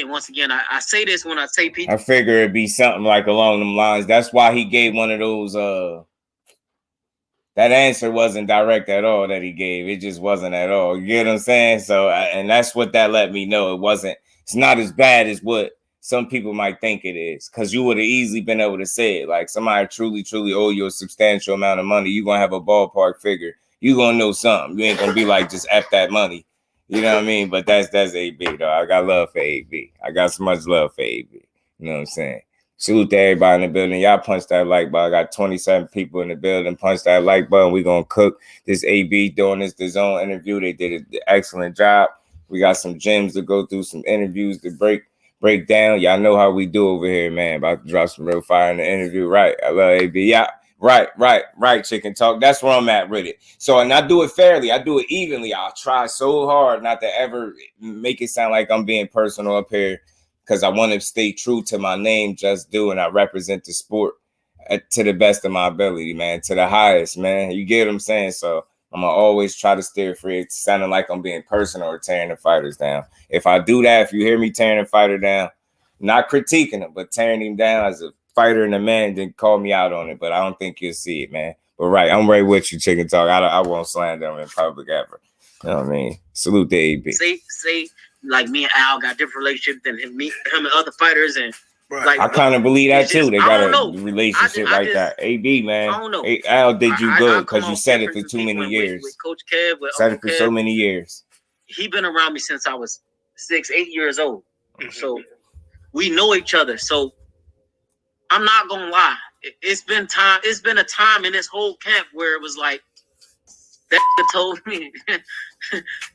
Once again, I say this when I say people. I figure it'd be something like along them lines. That's why he gave one of those. That answer wasn't direct at all that he gave. It just wasn't at all. You get what I'm saying? So, and that's what that let me know. It's not as bad as what some people might think it is, because you would have easily been able to say it. Like, somebody truly owe you a substantial amount of money. You're going to have a ballpark figure. You're going to know something. You ain't going to be like, just F that money. You know what I mean? But that's AB, though. I got love for AB. I got so much love for AB. You know what I'm saying? Salute to everybody in the building. Y'all punch that like button. I got 27 people in the building. Punch that like button. We're going to cook this AB doing this DAZN interview. They did an excellent job. We got some gems to go through, some interviews to break down. Y'all know how we do over here, man. About to drop some real fire in the interview. Right. I love AB. Yeah. Right. Chicken talk. That's where I'm at with it. So, and I do it fairly. I do it evenly. I'll try so hard not to ever make it sound like I'm being personal up here, because I want to stay true to my name, Just Do, and I represent the sport to the best of my ability, man, to the highest, man. You get what I'm saying? So I'm going to always try to steer free. It's sounding like I'm being personal or tearing the fighters down. If I do that, if you hear me tearing a fighter down, not critiquing him, but tearing him down as a fighter and a man, then call me out on it. But I don't think you'll see it, man. But right, I'm right with you, Chicken Talk. I won't slander him in public ever. You know what I mean? Salute to AB. See, like me and Al got different relationships than him and other fighters, and right. like I kind of believe that too. They got a relationship I like that. AB, man. I don't know. Al did you good because you said it for too many years. With Coach Kev, with said it for so many years. He been around me since I was 6, 8 years old. So we know each other. So I'm not gonna lie. It's been time. It's been a time in this whole camp where it was like that told me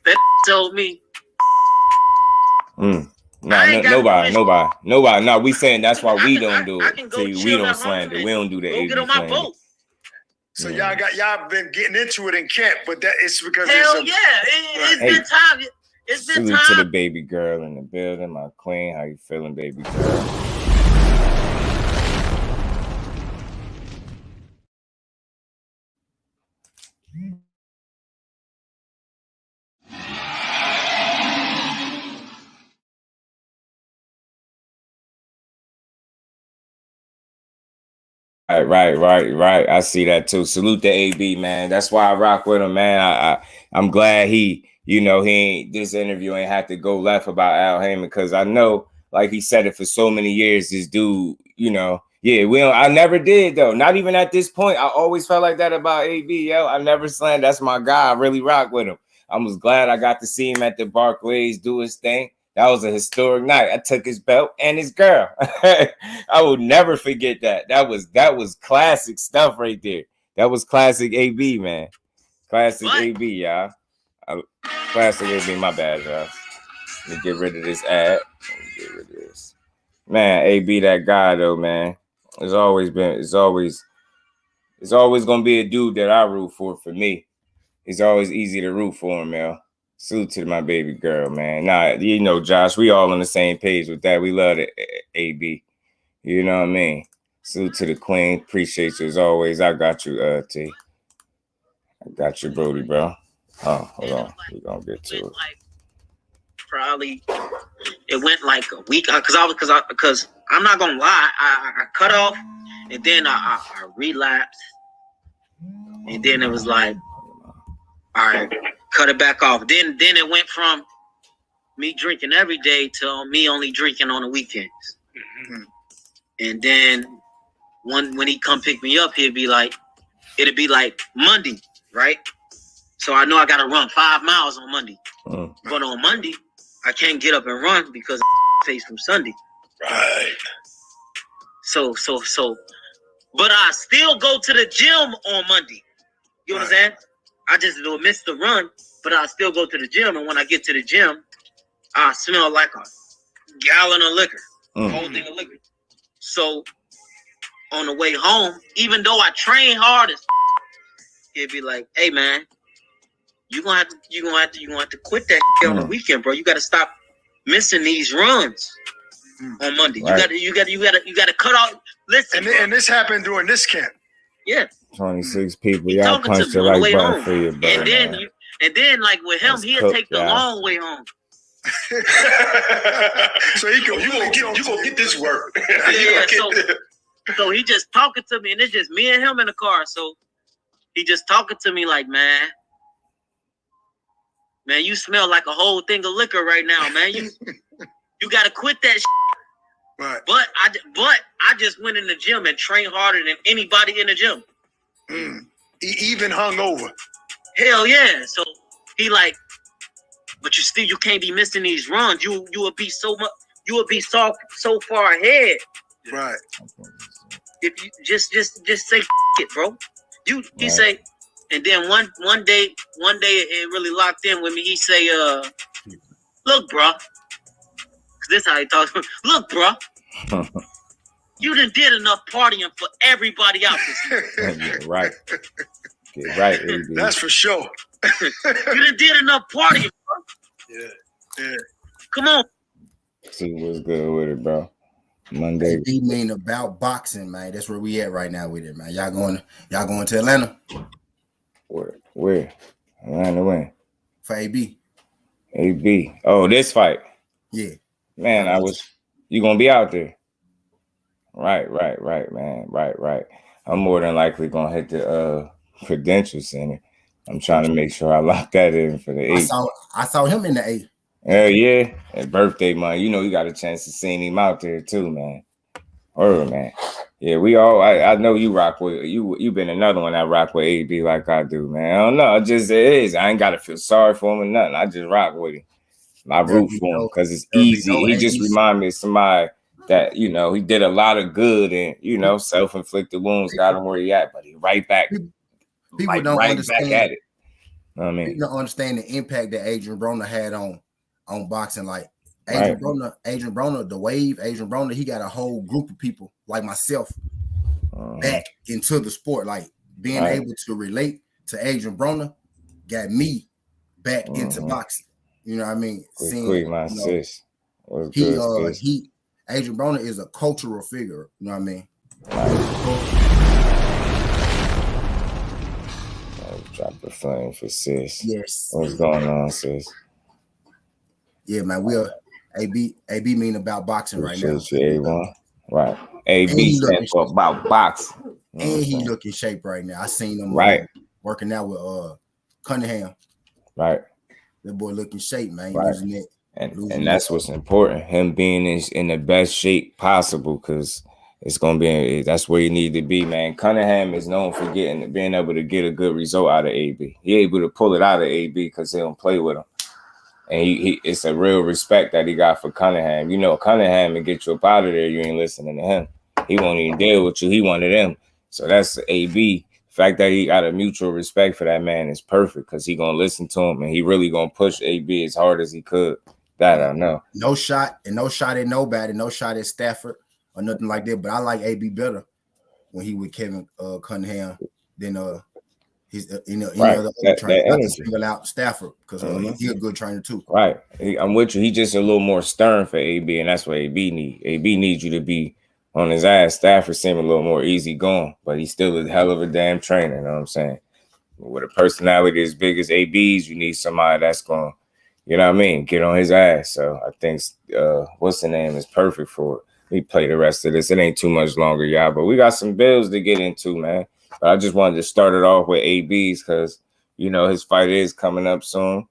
that told me. Nobody. No, we saying that's why we don't do it. See, we don't slander. We don't do the AB slander. So y'all been getting into it in camp, but that it's because it's been time. It's been salute time. To the baby girl in the building, my queen. How you feeling, baby girl? Right. I see that too. Salute to AB, man. That's why I rock with him, man. I'm glad he ain't, this interview ain't have to go left about Al Heyman, because I know, like he said it for so many years, this dude, I never did though. Not even at this point. I always felt like that about AB, yo. I never slammed. That's my guy. I really rock with him. I was glad I got to see him at the Barclays do his thing. That was a historic night. I took his belt and his girl. I will never forget that. That was classic stuff right there. That was classic AB, man. Classic AB, y'all. Classic AB. My bad, y'all. Let me get rid of this ad. Get rid of this. Man, AB, that guy though, man. It's always gonna be a dude that I root for me. It's always easy to root for him, man. Salute to my baby girl, man. Nah, Josh, we all on the same page with that. We love it, AB. You know what I mean? Salute to the queen. Appreciate you as always. I got you, T. I got you, Brody, bro. Oh, hold on. We're going to get to it. Probably, it went like a week. Because I'm not going to lie. I cut off, and then I relapsed. And then it was like, all right, cut it back off. Then it went from me drinking every day to me only drinking on the weekends. Mm-hmm. And then when he come pick me up, it'd be like Monday, right? So I know I gotta run 5 miles on Monday. But on Monday, I can't get up and run because I face from Sunday. Right. So but I still go to the gym on Monday. You understand? I just don't miss the run, but I still go to the gym. And when I get to the gym, I smell like a gallon of liquor, a whole thing of liquor. So on the way home, even though I train hard, it'd be like, "Hey man, you gonna have to quit that on the weekend, bro. You got to stop missing these runs on Monday. Right. You got to cut off. Listen, and this happened during this camp. Yeah, 26 people. Y'all punched it like button for you, bro. And then like with him, he'll take the long way home. So you gonna get this work. So he just talking to me, and it's just me and him in the car. So he just talking to me like, man, you smell like a whole thing of liquor right now, man. You got to quit that shit. Right. But I just went in the gym and trained harder than anybody in the gym. He even hung over. Hell yeah. So he like, but you can't be missing these runs. You will be so far ahead Right. If you just say it, bro. He say, and then one day it really locked in with me. He say, look, bro. This how he talks. Look, bro. You done did enough partying for everybody out this year. Right. Get right, AB. That's for sure. You done did enough partying, bro. Yeah. Come on. See what's good with it, bro. Monday. He mean about boxing, man. That's where we at right now with it, man. Y'all going to Atlanta? Where? Atlanta when? For AB. AB. Oh, this fight. Yeah. Man, you gonna be out there. Right, man. Right. I'm more than likely gonna hit the Prudential Center. I'm trying to make sure I lock that in for the 8th. I saw him in the 8th. Yeah. And birthday month. You know, you got a chance to see him out there too, man. Man. Yeah, we all I know you rock with you been another one that rock with AB like I do, man. I don't know. It is. I ain't gotta feel sorry for him or nothing. I just rock with him. I root for him because it's easy. He just remind me of somebody that, you know, he did a lot of good and, you know, self-inflicted wounds got him where he at, but he right back. People don't understand back at it. You know what I mean? People don't understand the impact that Adrian Broner had on boxing. Like Adrian Broner, the Wave, Adrian Broner, he got a whole group of people like myself back into the sport. Like being able to relate to Adrian Broner got me back into boxing. You know what I mean? Sis. Adrian Broner is a cultural figure. You know what I mean? Drop the flame for sis. Yes. What's going on, sis? Yeah, man. We're AB mean about boxing right now. A1. Right. AB stands for about boxing. And he look in shape right now. I seen him working out with Cunningham. Right. That boy look in shape, man. Right. And that's what's important. Him being in the best shape possible, because it's gonna be that's where you need to be, man. Cunningham is known for being able to get a good result out of AB. He able to pull it out of AB because he don't play with him. And he it's a real respect that he got for Cunningham. You know, Cunningham and get you up out of there, you ain't listening to him. He won't even deal with you. He wanted him. So that's AB. The fact that he got a mutual respect for that man is perfect because he gonna listen to him and he really gonna push AB as hard as he could. That I know. No shot at nobody, no shot at Stafford or nothing like that. But I like AB better when he with Kevin Cunningham than his other trainer. Not to single out Stafford because he's a good trainer too. Right. I'm with you. He just a little more stern for AB, and that's what AB need. AB needs you to be on his ass. Stafford seemed a little more easygoing, but he's still a hell of a damn trainer. You know what I'm saying? With a personality as big as AB's, you need somebody that's going, you know what I mean, get on his ass. So I think what's the name is perfect for it. We play the rest of this. It ain't too much longer, y'all, but we got some bills to get into, man. But I just wanted to start it off with AB's because, you know, his fight is coming up soon.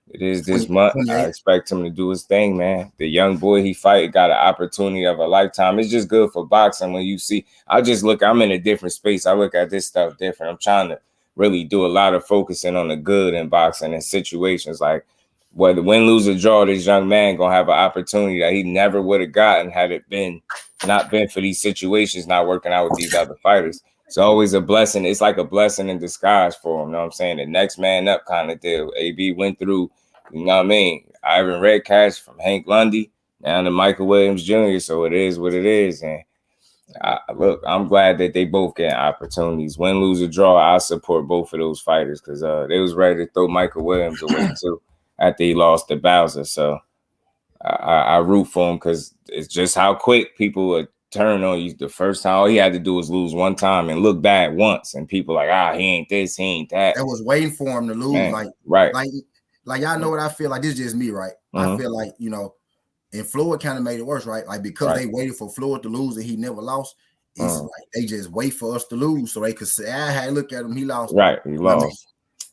It is this month. I expect him to do his thing, man. The young boy he fight got an opportunity of a lifetime. It's just good for boxing when you see. I'm in a different space. I look at this stuff different. I'm trying to really do a lot of focusing on the good in boxing and situations like whether win, lose, or draw, this young man gonna have an opportunity that he never would have gotten had it not been for these situations not working out with these other fighters. It's always a blessing. It's like a blessing in disguise for him. You know what I'm saying? The next man up kind of deal. AB went through, you know what I mean? Ivan Redcash from Hank Lundy down to Michael Williams Jr. So it is what it is. And I'm glad that they both get opportunities. Win, lose, or draw, I support both of those fighters because they was ready to throw Michael Williams away too after he lost to Bowser. So I root for him because it's just how quick people would turn on you the first time. All he had to do was lose one time and look bad once. And people like, he ain't this, he ain't that. That was waiting for him to lose. Man, Like y'all know what I feel like. This is just me, right? I feel like, you know, and Floyd kind of made it worse, right? Like because they waited for Floyd to lose and he never lost. It's like they just wait for us to lose so they could say, hey, look at him, he lost. Right, he lost. I mean,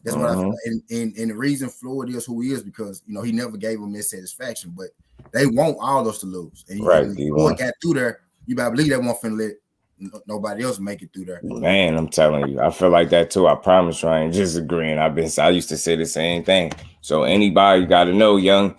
that's what I feel. And the reason Floyd is who he is because, you know, he never gave them this satisfaction, but they want all of us to lose. And Floyd got through there. You better believe they won't finna let nobody else make it through there. Man, I'm telling you, I feel like that too. I promise you, I ain't disagreeing. I used to say the same thing. So anybody got to know, young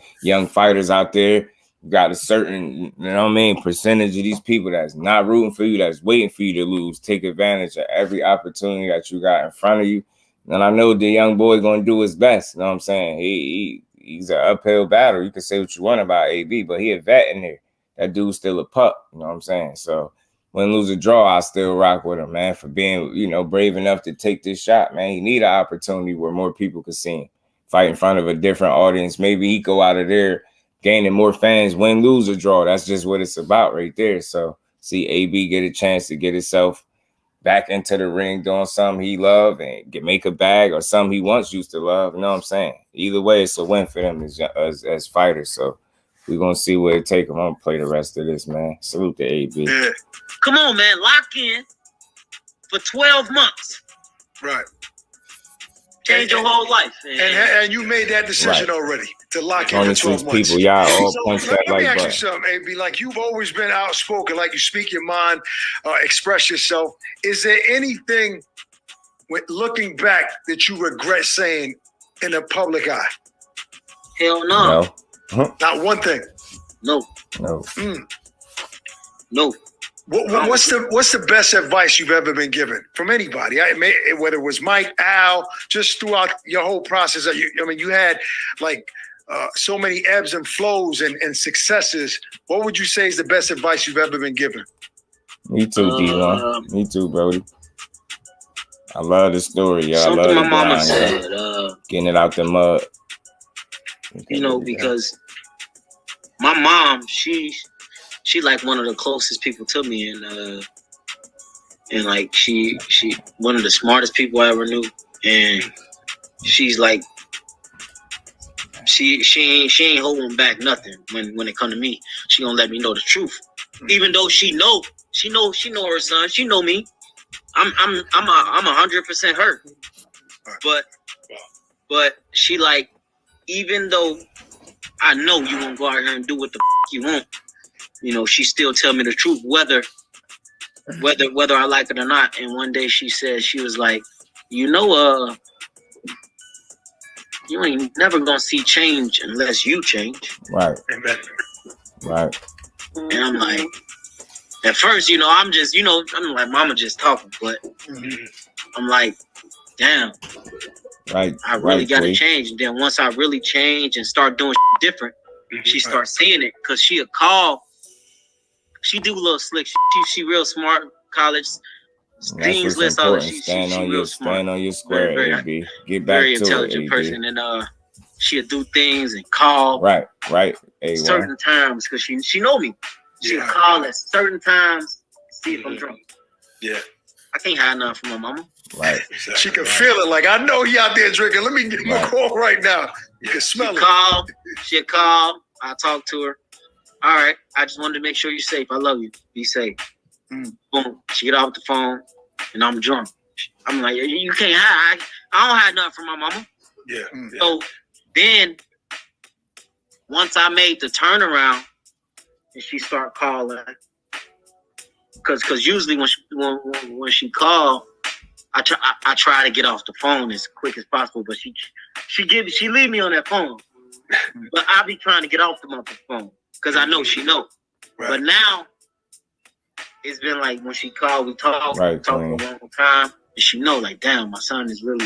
fighters out there, You got a certain, you know what I mean, percentage of these people that's not rooting for you, that's waiting for you to lose. Take advantage of every opportunity that you got in front of you. And I know the young boy gonna do his best. You know what I'm saying? He's an uphill battle. You can say what you want about AB, but he a vet in there. That dude's still a pup. You know what I'm saying? So win, lose, or draw, I still rock with him, man, for being, you know, brave enough to take this shot, man. He need an opportunity where more people could see him fight in front of a different audience. Maybe he go out of there gaining more fans, win, lose, or draw. That's just what it's about right there. So see AB get a chance to get himself back into the ring doing something he love and make a bag or something he once used to love. You know what I'm saying? Either way, it's a win for them as fighters. So we're going to see where it take them. I'm going to play the rest of this, man. Salute to AB. Yeah. Come on, man. Lock in for 12 months. Right. Change your whole life. And you made that decision already to lock in for 12 months. People, y'all all punch that let me like ask button. you something, AB. Like, you've always been outspoken, like you speak your mind, express yourself. Is there anything, looking back, that you regret saying in the public eye? Hell no. Not one thing. No. No. No. What's the best advice you've ever been given from anybody? Whether it was Mike, Al, just throughout your whole process. You had like so many ebbs and flows and successes. What would you say is the best advice you've ever been given? Me too, D1. Me too, Brody. I love the story, y'all. Something my mama said. Getting it out the mud. You know, because my mom, she like one of the closest people to me, and like she one of the smartest people I ever knew, and she's like she ain't holding back nothing when it come to me. She gonna let me know the truth, even though she know her son, she know me. I'm 100% hurt, but she like, even though I know you gonna go out here and do what the you want, you know, she still tell me the truth, whether I like it or not. And one day she said, she was like, you know, you ain't never gonna see change unless you change. Right. Amen. Right. And I'm like, at first, you know, I'm like, mama just talking, but I'm like, damn. Right. I really gotta change. And then once I really change and start doing different, she starts seeing it, because she'll call. She do a little slick. She real smart. College dreams list. All that. Stand on your square, AB. Get back very to intelligent it, person, and she'll do things and call. Right. Certain times, because she know me. She'll call at certain times, see if I'm drunk. Yeah. I can't hide nothing from my mama. Right. She can feel it. Like, I know he out there drinking. Let me give him a call right now. You can smell it. She'll call. I'll talk to her. All right. I just wanted to make sure you're safe. I love you. Be safe. Boom. She get off the phone, and I'm drunk. I'm like, you can't hide. I don't hide nothing from my mama. Yeah. So then, once I made the turnaround, and she started calling, because usually when she called, I try to get off the phone as quick as possible, but she leave me on that phone. But I be trying to get off the phone because I know she know. Right. But now it's been like, when she called, we talk for a long time, and she know, like, damn, my son is really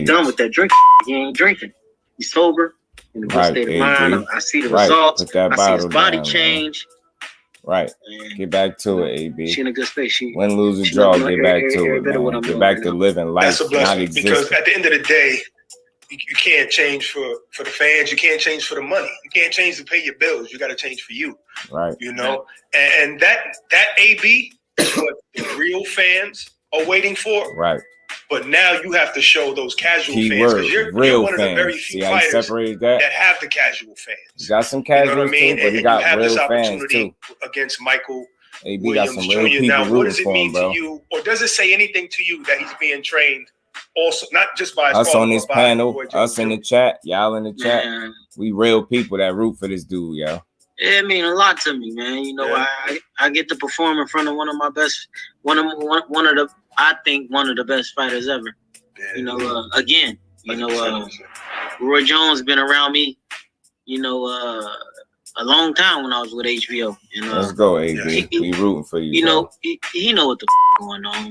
done with that drinking. He ain't drinking. He's sober in a good state of mind. I see the results. I see his body change. Right. Get back to it, AB. She in a good space. Win, lose, or draw, get back to it, man. Get back to living life. That's a blessing, because at the end of the day, you can't change for the fans. You can't change for the money. You can't change to pay your bills. You got to change for you. Right. You know, and that AB is what the real fans are waiting for. Right. But now you have to show those casual fans, because you're one of the very few fighters that have the casual fans. You got some casual, you know what I mean? Too, but you got have real this fans opportunity too. Against Michael AB Williams got some real Jr. People now, what does it mean to you, or does it say anything to you that he's being trained? Also, not just by us on this panel, us in the chat, y'all in the chat. Man. We real people that root for this dude, yo. It mean a lot to me, man. You know, I get to perform in front of one of the best fighters ever. Yeah. You know, again, you know, Roy Jones been around me, a long time when I was with HBO. And, let's go, AB. We rooting for you. You know, he know what the going on.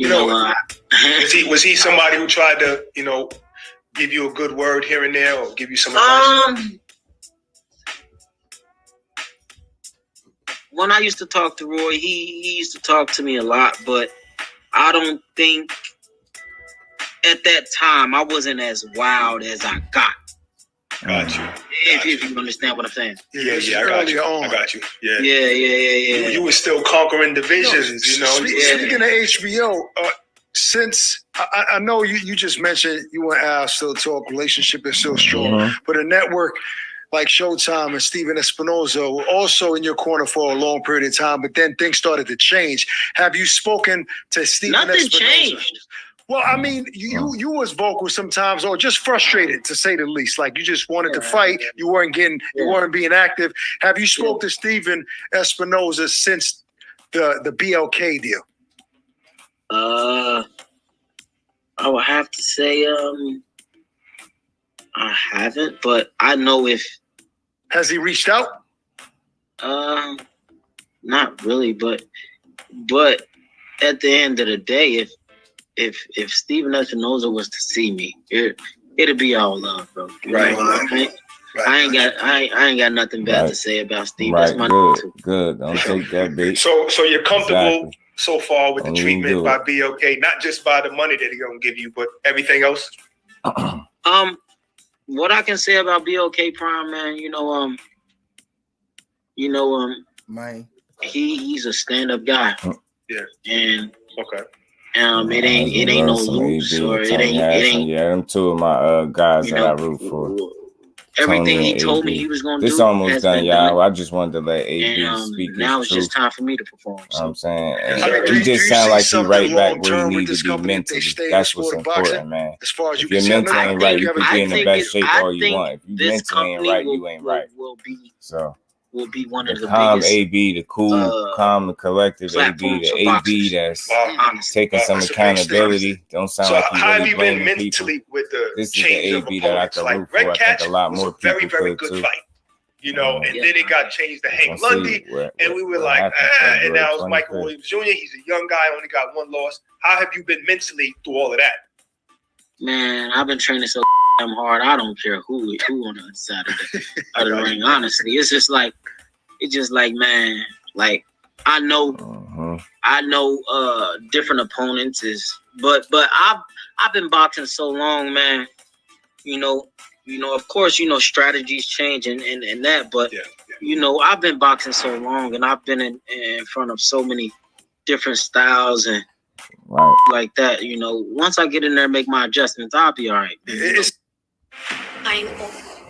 And was he somebody who tried to give you a good word here and there, or give you some advice? When I used to talk to Roy, he used to talk to me a lot, but I don't think at that time I wasn't as wild as I got. Got you. If you understand what I'm saying. Yeah, I got you. I got you. Yeah. You were still conquering divisions, Speaking of HBO, since I know you just mentioned you and Al still talk, relationship is still strong, but a network like Showtime and Steven Espinoza were also in your corner for a long period of time, but then things started to change. Have you spoken to Steven Espinoza? Nothing changed. Well, I mean, you was vocal sometimes, or just frustrated, to say the least. Like you just wanted to fight, you weren't being active. Have you spoke to Steven Espinoza since the BLK deal? I would have to say I haven't, but I know if. Has he reached out? Not really, but at the end of the day, if Steven Espinoza was to see me, it'd be all love, bro. Right. I ain't got nothing bad to say about Steven. Right. That's my good. Don't take that bait. So you're comfortable so far with the treatment by BLK, not just by the money that he's gonna give you, but everything else? What I can say about BLK Prime, man, he's a stand-up guy. Yeah. And okay. It ain't no loops or it ain't. Yeah, them two of my guys that I root for. Everything he told me he was gonna do. This almost done, y'all. I just wanted to let AB speak. Now it's just time for me to perform. So. I'm saying, he just sound like he right back where he need to be mentally. That's what's important, man. As far as if your mental ain't right, you can be in the best shape all you want. If you mentally ain't right, you ain't right. Will be one of the calm biggest, AB, the cool, calm and collective AB, the AB that's taking some accountability. Don't sound like you really blaming mentally people. With the this is the AB that I can root for. I think a lot more people very good too. Fight. And then it got changed to Hank Lundy, and we were like, and now it's Michael Williams Jr. He's a young guy, only got one loss. How have you been mentally through all of that? Man, I've been training so hard. I don't care who on the other side of the ring. Honestly, it's just like, man, like I know different opponents but I've been boxing so long, man. Of course, strategies change and that, but I've been boxing so long, and I've been in front of so many different styles and. Right. Like that, once I get in there and make my adjustments, I'll be all right.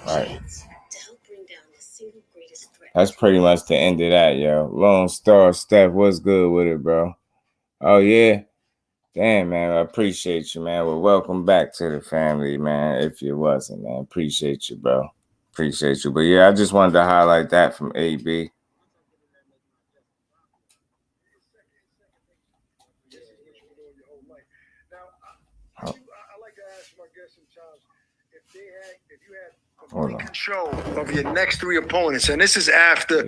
Right. That's pretty much the end of that, yo. Lone Star Steph, what's good with it, bro? Oh, yeah? Damn, man, I appreciate you, man. Well, welcome back to the family, man, if you wasn't, man. Appreciate you, bro. Appreciate you. But, yeah, I just wanted to highlight that from AB. Control of your next three opponents, and this is after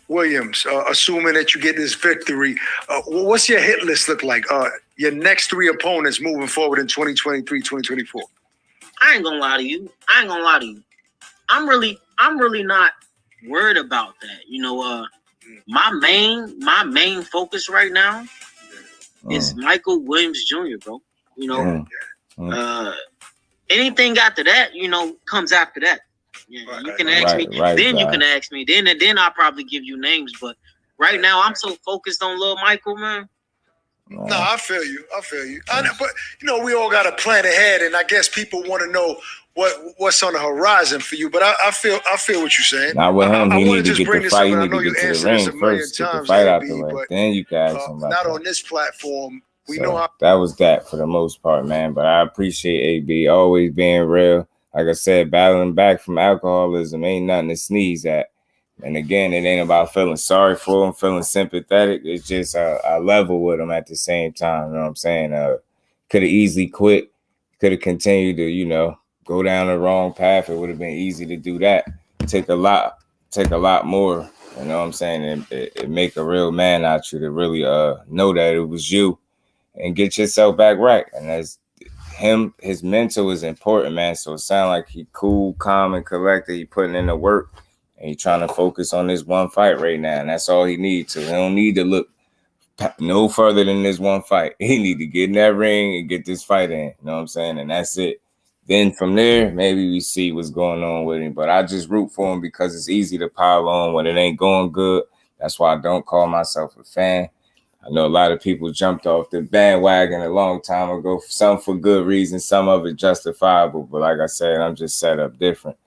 Williams, assuming that you get this victory. What's your hit list look like? Your next three opponents moving forward in 2023, 2024. I ain't gonna lie to you. I'm really not worried about that. My main focus right now is Michael Williams Jr., bro. Anything after that, comes after that. You can ask me. Then you can ask me. Then I'll probably give you names. But right now, I'm so focused on Lil Michael, man. No, I feel you. But we all got to plan ahead, and I guess people want to know what's on the horizon for you. But I feel what you're saying. Not with him. He need to get the fight. He need to get to the ring first. Get the fight out the way. Then you can ask him about not that. On this platform. We So, know how that was that for the most part, man. But I appreciate AB always being real. Like I said, battling back from alcoholism ain't nothing to sneeze at. And again, it ain't about feeling sorry for him, feeling sympathetic. It's just I level with him at the same time. You know what I'm saying? Could have easily quit. Could have continued to, go down the wrong path. It would have been easy to do that. Take a lot more. You know what I'm saying? It make a real man out you to really know that it was you and get yourself back right. And that's him. His mental is important, man. So it sounds like he cool, calm, and collected. He putting in the work, and he trying to focus on this one fight right now. And that's all he needs to. He don't need to look no further than this one fight. He need to get in that ring and get this fight in. You know what I'm saying? And that's it. Then from there, maybe we see what's going on with him. But I just root for him because it's easy to pile on when it ain't going good. That's why I don't call myself a fan. I know a lot of people jumped off the bandwagon a long time ago, some for good reasons, some of it justifiable. But like I said, I'm just set up different.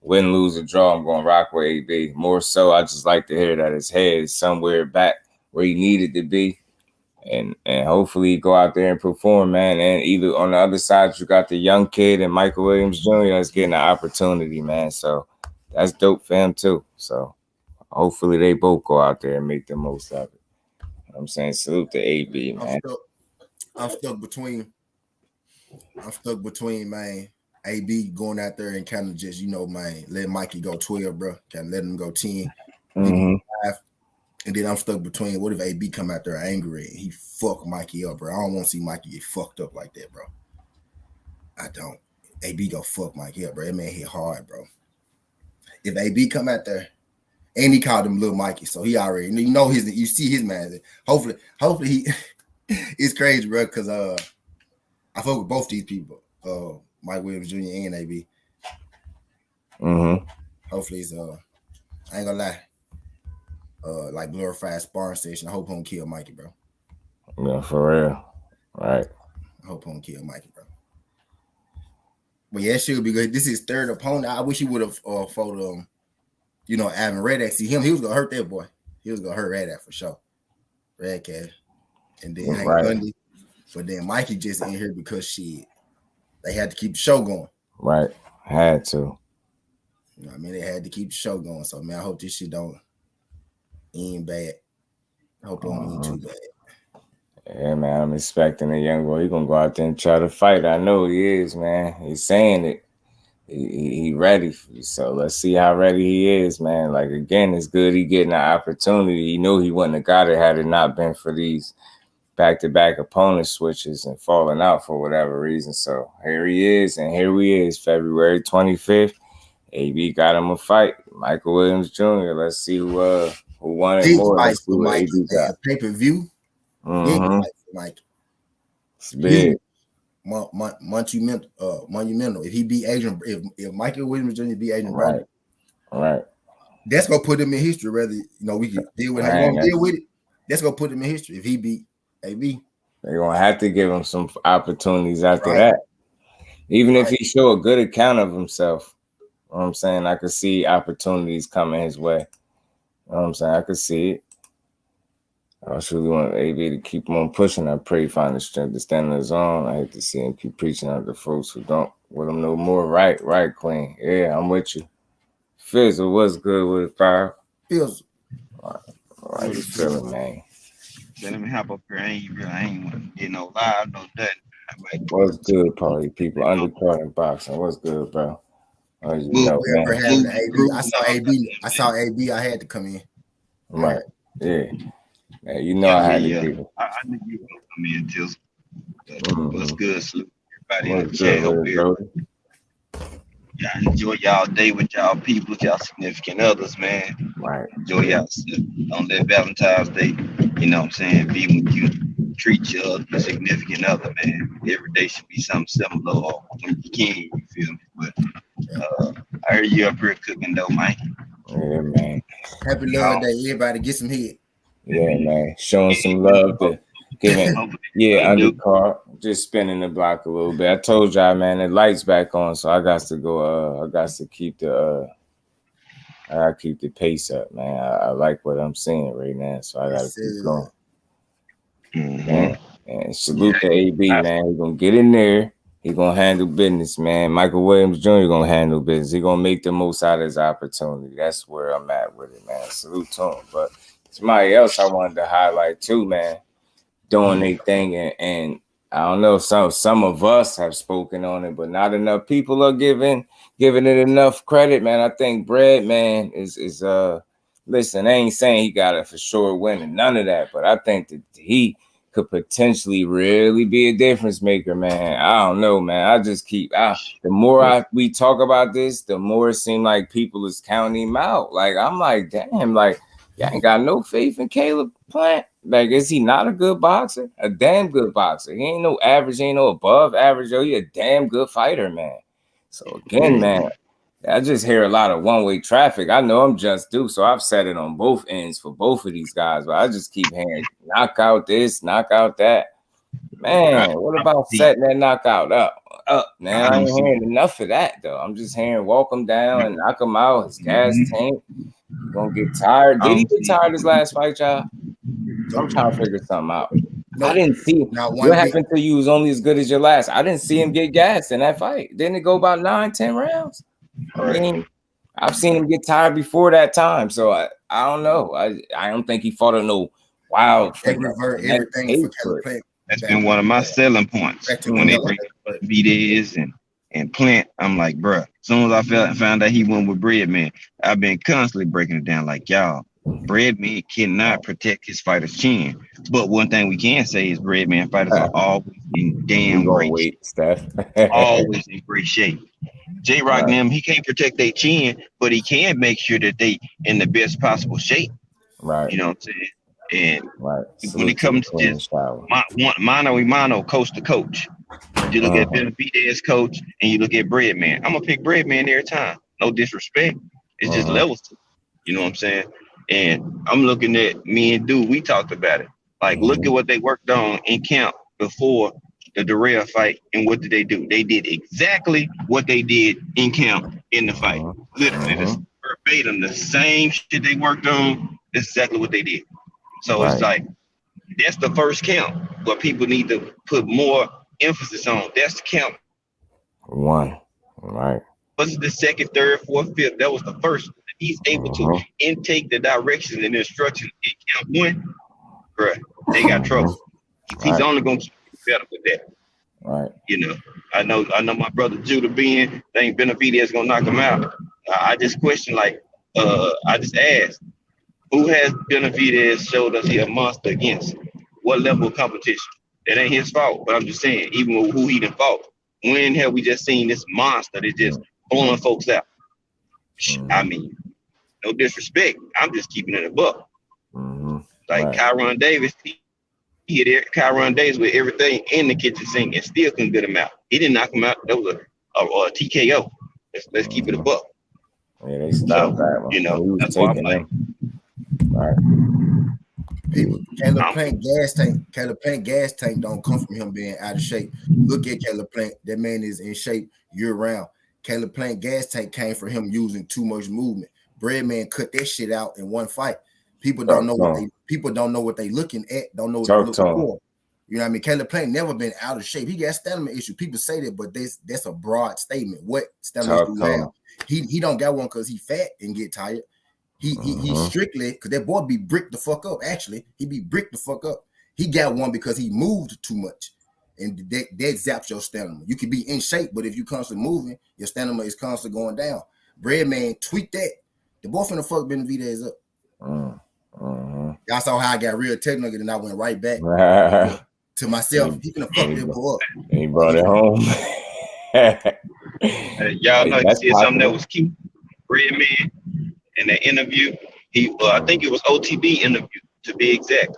Win, lose, or draw, I'm going to rock with AB. More so, I just like to hear that his head is somewhere back where he needed to be. And hopefully go out there and perform, man. And either on the other side, you got the young kid and Michael Williams Jr. that's getting an opportunity, man. So that's dope for him too. So hopefully they both go out there and make the most of it. You know what I'm saying? Salute to AB, man. I'm stuck between, man. AB going out there and kind of just, man, let Mikey go 12, bro. Kind of let him go 10. Mm-hmm. 5. And then I'm stuck between, what if AB come out there angry and he fuck Mikey up, bro? I don't want to see Mikey get fucked up like that, bro. I don't. AB go fuck Mikey up, bro. That man hit hard, bro. If AB come out there, and he called him Little Mikey, so he already, you see his man. Hopefully he, it's crazy, bro, because I fuck with both these people, Mike Williams Jr. and AB. Mm-hmm. Hopefully it's, I ain't gonna lie. Like glorified sparring session. I hope he don't kill Mikey, bro. Yeah, for real. Right. I hope he don't kill Mikey, bro. But yeah, it should be good. This is his third opponent. I wish he would have fought Alvin Redak. See him, he was gonna hurt that boy. He was gonna hurt Redak for sure. Redcat. And then Hank Bundy. But then Mikey just in here because they had to keep the show going. Right. Had to. You know what I mean? They had to keep the show going. So man, I hope this shit don't end bad. I hope it don't end too bad. Yeah, man, I'm expecting a young boy. He's going to go out there and try to fight. I know he is, man. He's saying it. He ready. So let's see how ready he is, man. Like, again, it's good he getting an opportunity. He knew he wouldn't have got it had it not been for these back-to-back opponent switches and falling out for whatever reason. So here he is, and here we is, February 25th. AB got him a fight. Michael Williams Jr. Let's see who won it more. Let's see what AB got. Pay-per-view. Mm-hmm. Like it's big. Monumental. If he beat Adrian, if Michael Williams Jr. beat Adrian, right, that's gonna put him in history. Whether we can deal with how you want to deal with it, that's gonna put him in history. If he beat AB, they're gonna have to give him some opportunities after that. Even if he show a good account of himself, you know what I'm saying, I could see opportunities coming his way. You know what I'm saying? I could see it. I really want AB to keep on pushing. I pray he find the strength to stand on his own. I hate to see him keep preaching out to folks who don't want him no more. Right, Queen. Yeah, I'm with you. Fizzle, what's good with it, Fire? Fizzle. All right, you feeling, man? Let me hop up here. I ain't get no live, no nothing. What's good, party people? Undercard and boxing. What's good, bro? Oh, you know, man. I saw AB. I had to come in. Right. Yeah. Man, you know I had to give it. I knew you were come in, Tiz. What's good, salute everybody in the chat. Y'all enjoy y'all day with y'all people, y'all significant others, man. Right. Enjoy y'all on that Valentine's Day. You know what I'm saying? Be when you treat your significant other, man. Every day should be something similar or when you can, you feel me? But I heard you up here cooking though, Mike. Yeah, man. Happy Love Day, everybody get some head. Yeah, man. Showing some love to giving undercard. Just spinning the block a little bit. I told y'all, man, the light's back on, so I got to go. I got to keep the pace up, man. I like what I'm seeing right now, so I gotta keep going. Man, and salute to AB, man. He's gonna get in there. He's gonna handle business, man. Michael Williams Jr. gonna handle business. He's gonna make the most out of his opportunity. That's where I'm at with it, man. Salute to him. But somebody else I wanted to highlight too, man, doing their thing, and I don't know. Some of us have spoken on it, but not enough people are giving it enough credit, man. I think Bread Man is listen, I ain't saying he got it for sure winning, none of that, but I think that he could potentially really be a difference maker, man. I don't know, man. I just keep the more we talk about this, the more it seems like people is counting him out. Like I'm like, damn, like y'all ain't got no faith in Caleb Plant. Like, is he not a good boxer? A damn good boxer. He ain't no average, ain't no above average. Yo, he a damn good fighter, man. So again, man, I just hear a lot of one-way traffic. I know I'm just due, so I've said it on both ends for both of these guys, but I just keep hearing knock out this, knock out that. Man, what about setting that knockout up? Man, I ain't hearing enough of that, though. I'm just hearing walk him down and knock him out. His gas tank. He's gonna get tired. Did he get tired his last fight, y'all? I'm trying to figure something out. I didn't see what happened to you was only as good as your last. I didn't see him get gassed in that fight. Didn't it go about 9-10 rounds? I mean, I've seen him get tired before that time, so I don't know. I don't think he fought a no wild. Everything for Caleb Plant. That's been one of my selling points when they bring Videz and Plant. I'm like, bro. As soon as I found out he went with Bread Man, I've been constantly breaking it down. Like, y'all, Bread Man cannot protect his fighter's chin. But one thing we can say is Bread Man fighters are always in damn great shape. Always in great shape. J-Rock them, he can't protect their chin, but he can make sure that they in the best possible shape. Right. You know what I'm saying? And when it comes to just mano coach to coach, you look at Benavidez coach and you look at Bread Man. I'm gonna pick Bread Man every time. No disrespect. It's just levels to it. You know what I'm saying? And I'm looking at me and Dude, we talked about it. Like, look at what they worked on in camp before the Darrell fight, and what did they do? They did exactly what they did in camp in the fight. Literally, it's verbatim, the same shit they worked on. That's exactly what they did. So it's like, that's the first count, but people need to put more emphasis on. That's the count. One, right. Was the second, third, fourth, fifth? That was the first. He's able to intake the directions and instructions in count one, bro. They got trouble. He's only going to keep better with that. Right. You know, I know my brother Judah being, think Benavidez gonna knock him out. I just question, like, I just asked, who has Benavidez showed us he a monster against? What level of competition? That ain't his fault, but I'm just saying, even with who he done fought, when have we just seen this monster that's just blowing folks out? I mean, no disrespect, I'm just keeping it a buck. Like Kyron Davis, he hit Kyron Davis with everything in the kitchen sink and still couldn't get him out. He didn't knock him out. That was a TKO. Let's keep it a buck. Yeah, they stopped that one. You know, that's why I'm like, people, Caleb Plant gas tank don't come from him being out of shape. Look at Caleb Plant. That man is in shape year round. Caleb Plant gas tank came from him using too much movement. Bread Man cut that shit out in one fight. People don't know what they looking at, don't know what they're looking for. You know what I mean? Caleb Plant never been out of shape. He got stamina issue. People say that, but that's a broad statement. What stamina do you have? He don't got one because he fat and get tired. He strictly because that boy be bricked the fuck up. Actually, he be bricked the fuck up. He got one because he moved too much, and that zaps your stamina. You can be in shape, but if you constantly moving, your stamina is constantly going down. Bread Man tweak that. The boy finna fuck Benavidez up. Y'all saw how I got real technical, and I went right back to myself. He finna fuck that boy up. He brought it home. Y'all know he said something that was cute. Bread Man in that interview, I think it was OTB interview to be exact.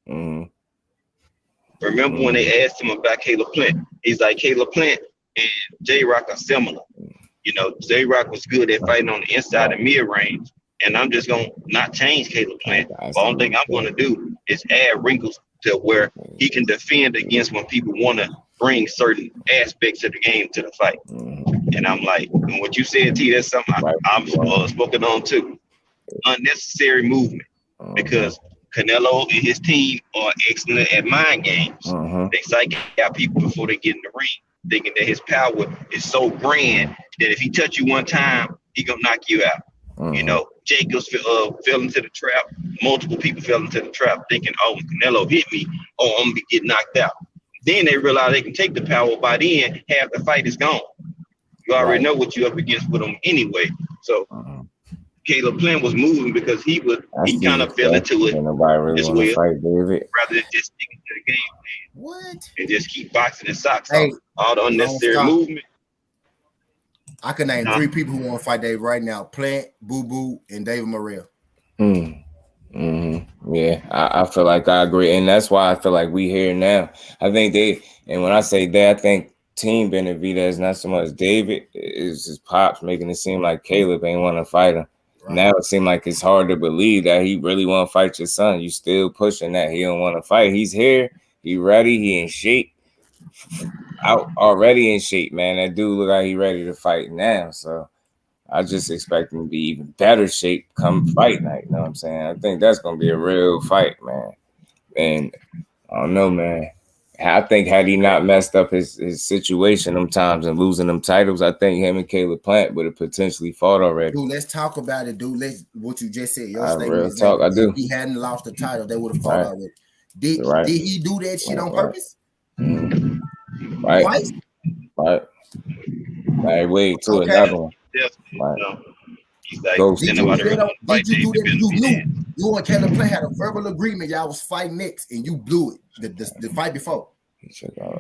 Remember when they asked him about Caleb Plant? He's like, Caleb Plant and J-Rock are similar. You know, J-Rock was good at fighting on the inside and mid-range, and I'm just going to not change Caleb Plant. The only thing I'm going to do is add wrinkles to where he can defend against when people want to bring certain aspects of the game to the fight. And I'm like, and what you said, T, that's something I'm spoken on too. Unnecessary movement, because Canelo and his team are excellent at mind games. They psych out people before they get in the ring, thinking that his power is so grand that if he touch you one time, he gonna knock you out. You know, Jacobs fell into the trap. Multiple people fell into the trap thinking, oh, when Canelo hit me, I'm gonna get knocked out. Then they realize they can take the power. By then, half the fight is gone. You already know what you're up against with them anyway. So Caleb Plant was moving because he kind of fell into it. Nobody really want to fight David. Rather than just sticking to the game plan. What? And just keep boxing his socks off. All the unnecessary movement. I can name 3 people who want to fight Dave right now: Plant, Boo Boo, and David Morrell. Yeah, I feel like I agree, and that's why I feel like we here now. I think and when I say that, I think Team Benavidez, not so much David, is his pops making it seem like Caleb ain't want to fight him. Right. Now it seems like it's hard to believe that he really want to fight your son. You still pushing that he don't want to fight. He's here, he ready, he in shape, out already in shape, man. That dude look like he ready to fight now. So I just expect him to be even better shape come fight night. You know what I'm saying? I think that's gonna be a real fight, man. And I don't know, man. I think had he not messed up his situation them times and losing them titles, I think him and Caleb Plant would have potentially fought already. Dude, let's talk about it, dude. What you just said. Your statement real is talk. I do. If he hadn't lost the title, they would have fought already. Did he do that shit on purpose? Right. Wait to another one. He's like, did you do that? You and Caleb Plant had a verbal agreement. Y'all was fighting next, and you blew it. The fight before. He checked out.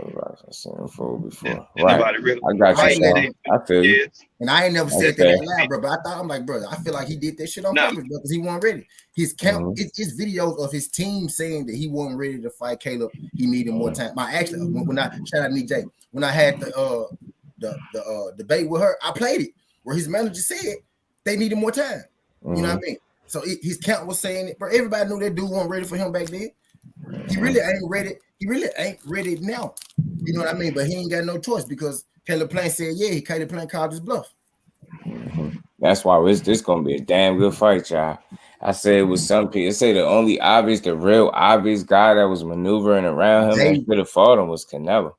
I seen him before. Right. Really I got you. I feel you. And I ain't never said that loud, bro. But I thought, I'm like, bro, I feel like he did that shit on purpose because he wasn't ready. His videos of his team saying that he wasn't ready to fight Caleb. He needed more time. When I shout out Nick J, when I had the debate with her, I played it where his manager said they needed more time. You know what I mean? So his camp was saying it, but everybody knew that dude wasn't ready for him back then. He really ain't ready. He really ain't ready now. You know what I mean? But he ain't got no choice because Caleb Plant said, Caleb Plant called his bluff. That's why this gonna be a damn good fight, y'all. I said with some people, say the real obvious guy that was maneuvering around him and could have fought him was Canelo.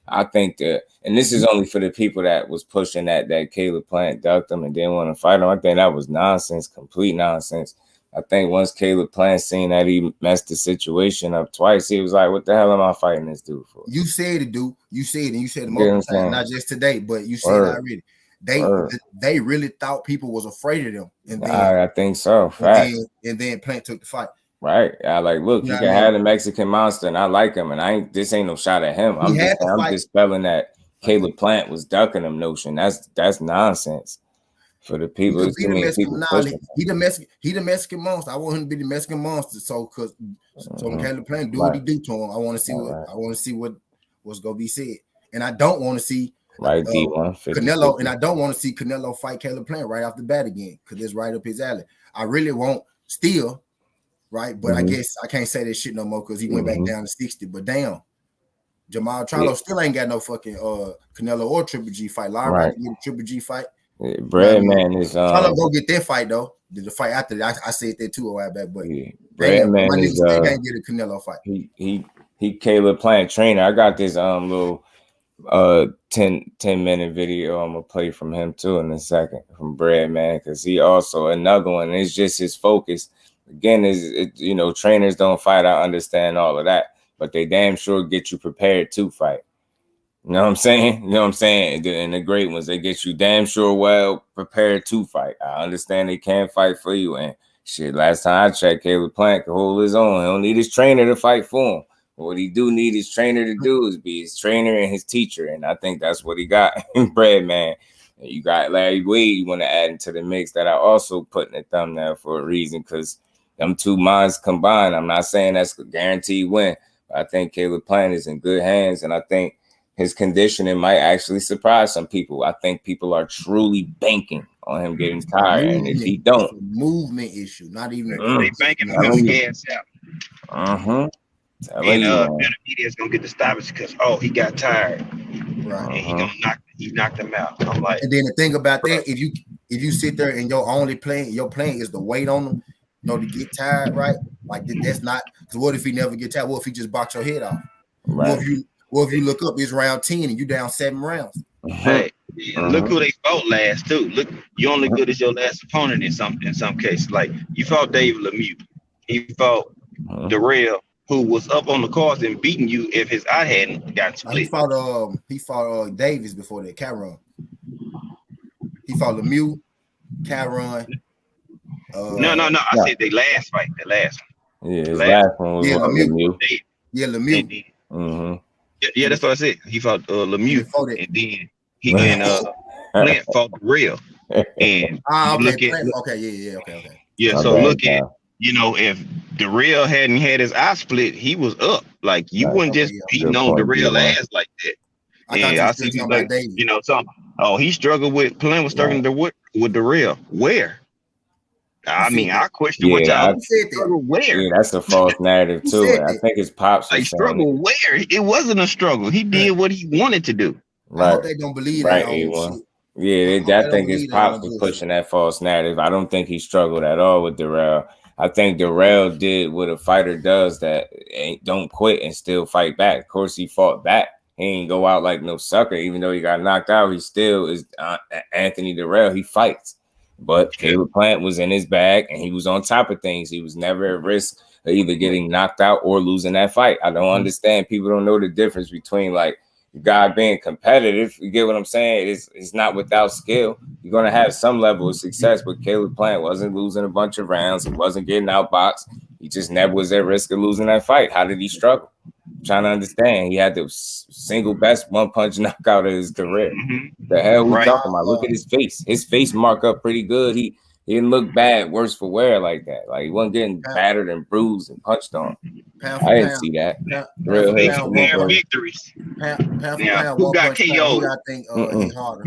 I think that, and this is only for the people that was pushing that Caleb Plant ducked him and didn't want to fight him. I think that was nonsense, complete nonsense. I think once Caleb Plant seen that he messed the situation up twice, he was like, what the hell am I fighting this dude for? You said it, dude. You said it. You said it multiple times, not just today, but you said it already. They really thought people was afraid of them. And then, I think so. And then Plant took the fight. Right. I like, look, you can have the Mexican monster and I like him. And this ain't no shot at him. I'm just spelling that Caleb Plant was ducking him notion. That's nonsense. For the people, he the Mexican monster. I want him to be the Mexican monster. So when Caleb Plant do what he do to him, I want to see what's gonna be said. And I don't want to see Canelo, and I don't want to see Canelo fight Caleb Plant right off the bat again because it's right up his alley. I really won't steal, right? But I guess I can't say that shit no more because he went back down to 60. But damn, Jamal Charlo still ain't got no fucking Canelo or Triple G fight. Lara get a Triple G fight. Breadman is Charlo go get that fight though. The fight after that, I said that too a while back, but Breadman is can't get a Canelo fight. He Caleb Plant trainer. I got this little 10-minute video I'm gonna play from him too in a second from Breadman because he also another one. It's just his focus again is trainers don't fight. I understand all of that, but they damn sure get you prepared to fight. You know what I'm saying? And the great ones, they get you damn sure well prepared to fight. I understand they can't fight for you. And shit, last time I checked, Caleb Plant could hold his own. He don't need his trainer to fight for him. But what he do need his trainer to do is be his trainer and his teacher. And I think that's what he got in Breadman. And you got Larry Wade you want to add into the mix that I also put in the thumbnail for a reason because them two minds combined. I'm not saying that's a guaranteed win. But I think Caleb Plant is in good hands. And I think his conditioning might actually surprise some people. I think people are truly banking on him getting tired, and if he don't, it's a movement issue, not even they banking on his gas out. Benavidez gonna get the stoppage because he got tired, right? And he knocked him out. I'm like, and then the thing about that, if you sit there and your plan is the weight on him, to get tired, right? Like that's not. Because what if he never get tired? What if he just box your head off? Right. If you look up, it's round 10 and you down 7 rounds. Hey, look who they fought last too. Look, you only good as your last opponent in some cases. Like you fought David Lemieux, he fought Darrell who was up on the cards and beating you if his eye hadn't got split. He fought Davis before that. Cameron. He fought Lemieux, Cameron. No. I said the last fight. The last one. Yeah, his last one was Lemieux. Yeah, Lemieux. Mm-hmm. Yeah, that's what I said. He fought Lemieux, and then he and Plant fought Real. And okay. Yeah, so look at, if the Real hadn't had his eye split, he was up. Like you wouldn't just beating on the Real ass like that. I see you like, something. Oh, he struggled with Plant was struggling with the Real. Where? I mean, I question what y'all struggle where. Yeah, that's a false narrative too. I think his pops. Like struggle where? It wasn't a struggle. He did what he wanted to do. Right. I hope they don't believe that. Right, yeah, I think his pops was pushing that false narrative. I don't think he struggled at all with Darrell. I think Darrell did what a fighter does, that don't quit and still fight back. Of course, he fought back. He ain't go out like no sucker. Even though he got knocked out, he still is Anthony Darrell. He fights. But Caleb Plant was in his bag, and he was on top of things. He was never at risk of either getting knocked out or losing that fight. I don't understand. People don't know the difference between, like, the guy being competitive. You get what I'm saying? It's not without skill. You're going to have some level of success, but Caleb Plant wasn't losing a bunch of rounds. He wasn't getting outboxed. He just never was at risk of losing that fight. How did he struggle? I'm trying to understand. He had the single best one-punch knockout of his career. The hell we talking about? Look at his face. His face mark up pretty good. He didn't look bad, worse for wear like that. Like, he wasn't getting battered and bruised and punched on. I didn't see that. Real victories. Who got KO'd? I think he's harder.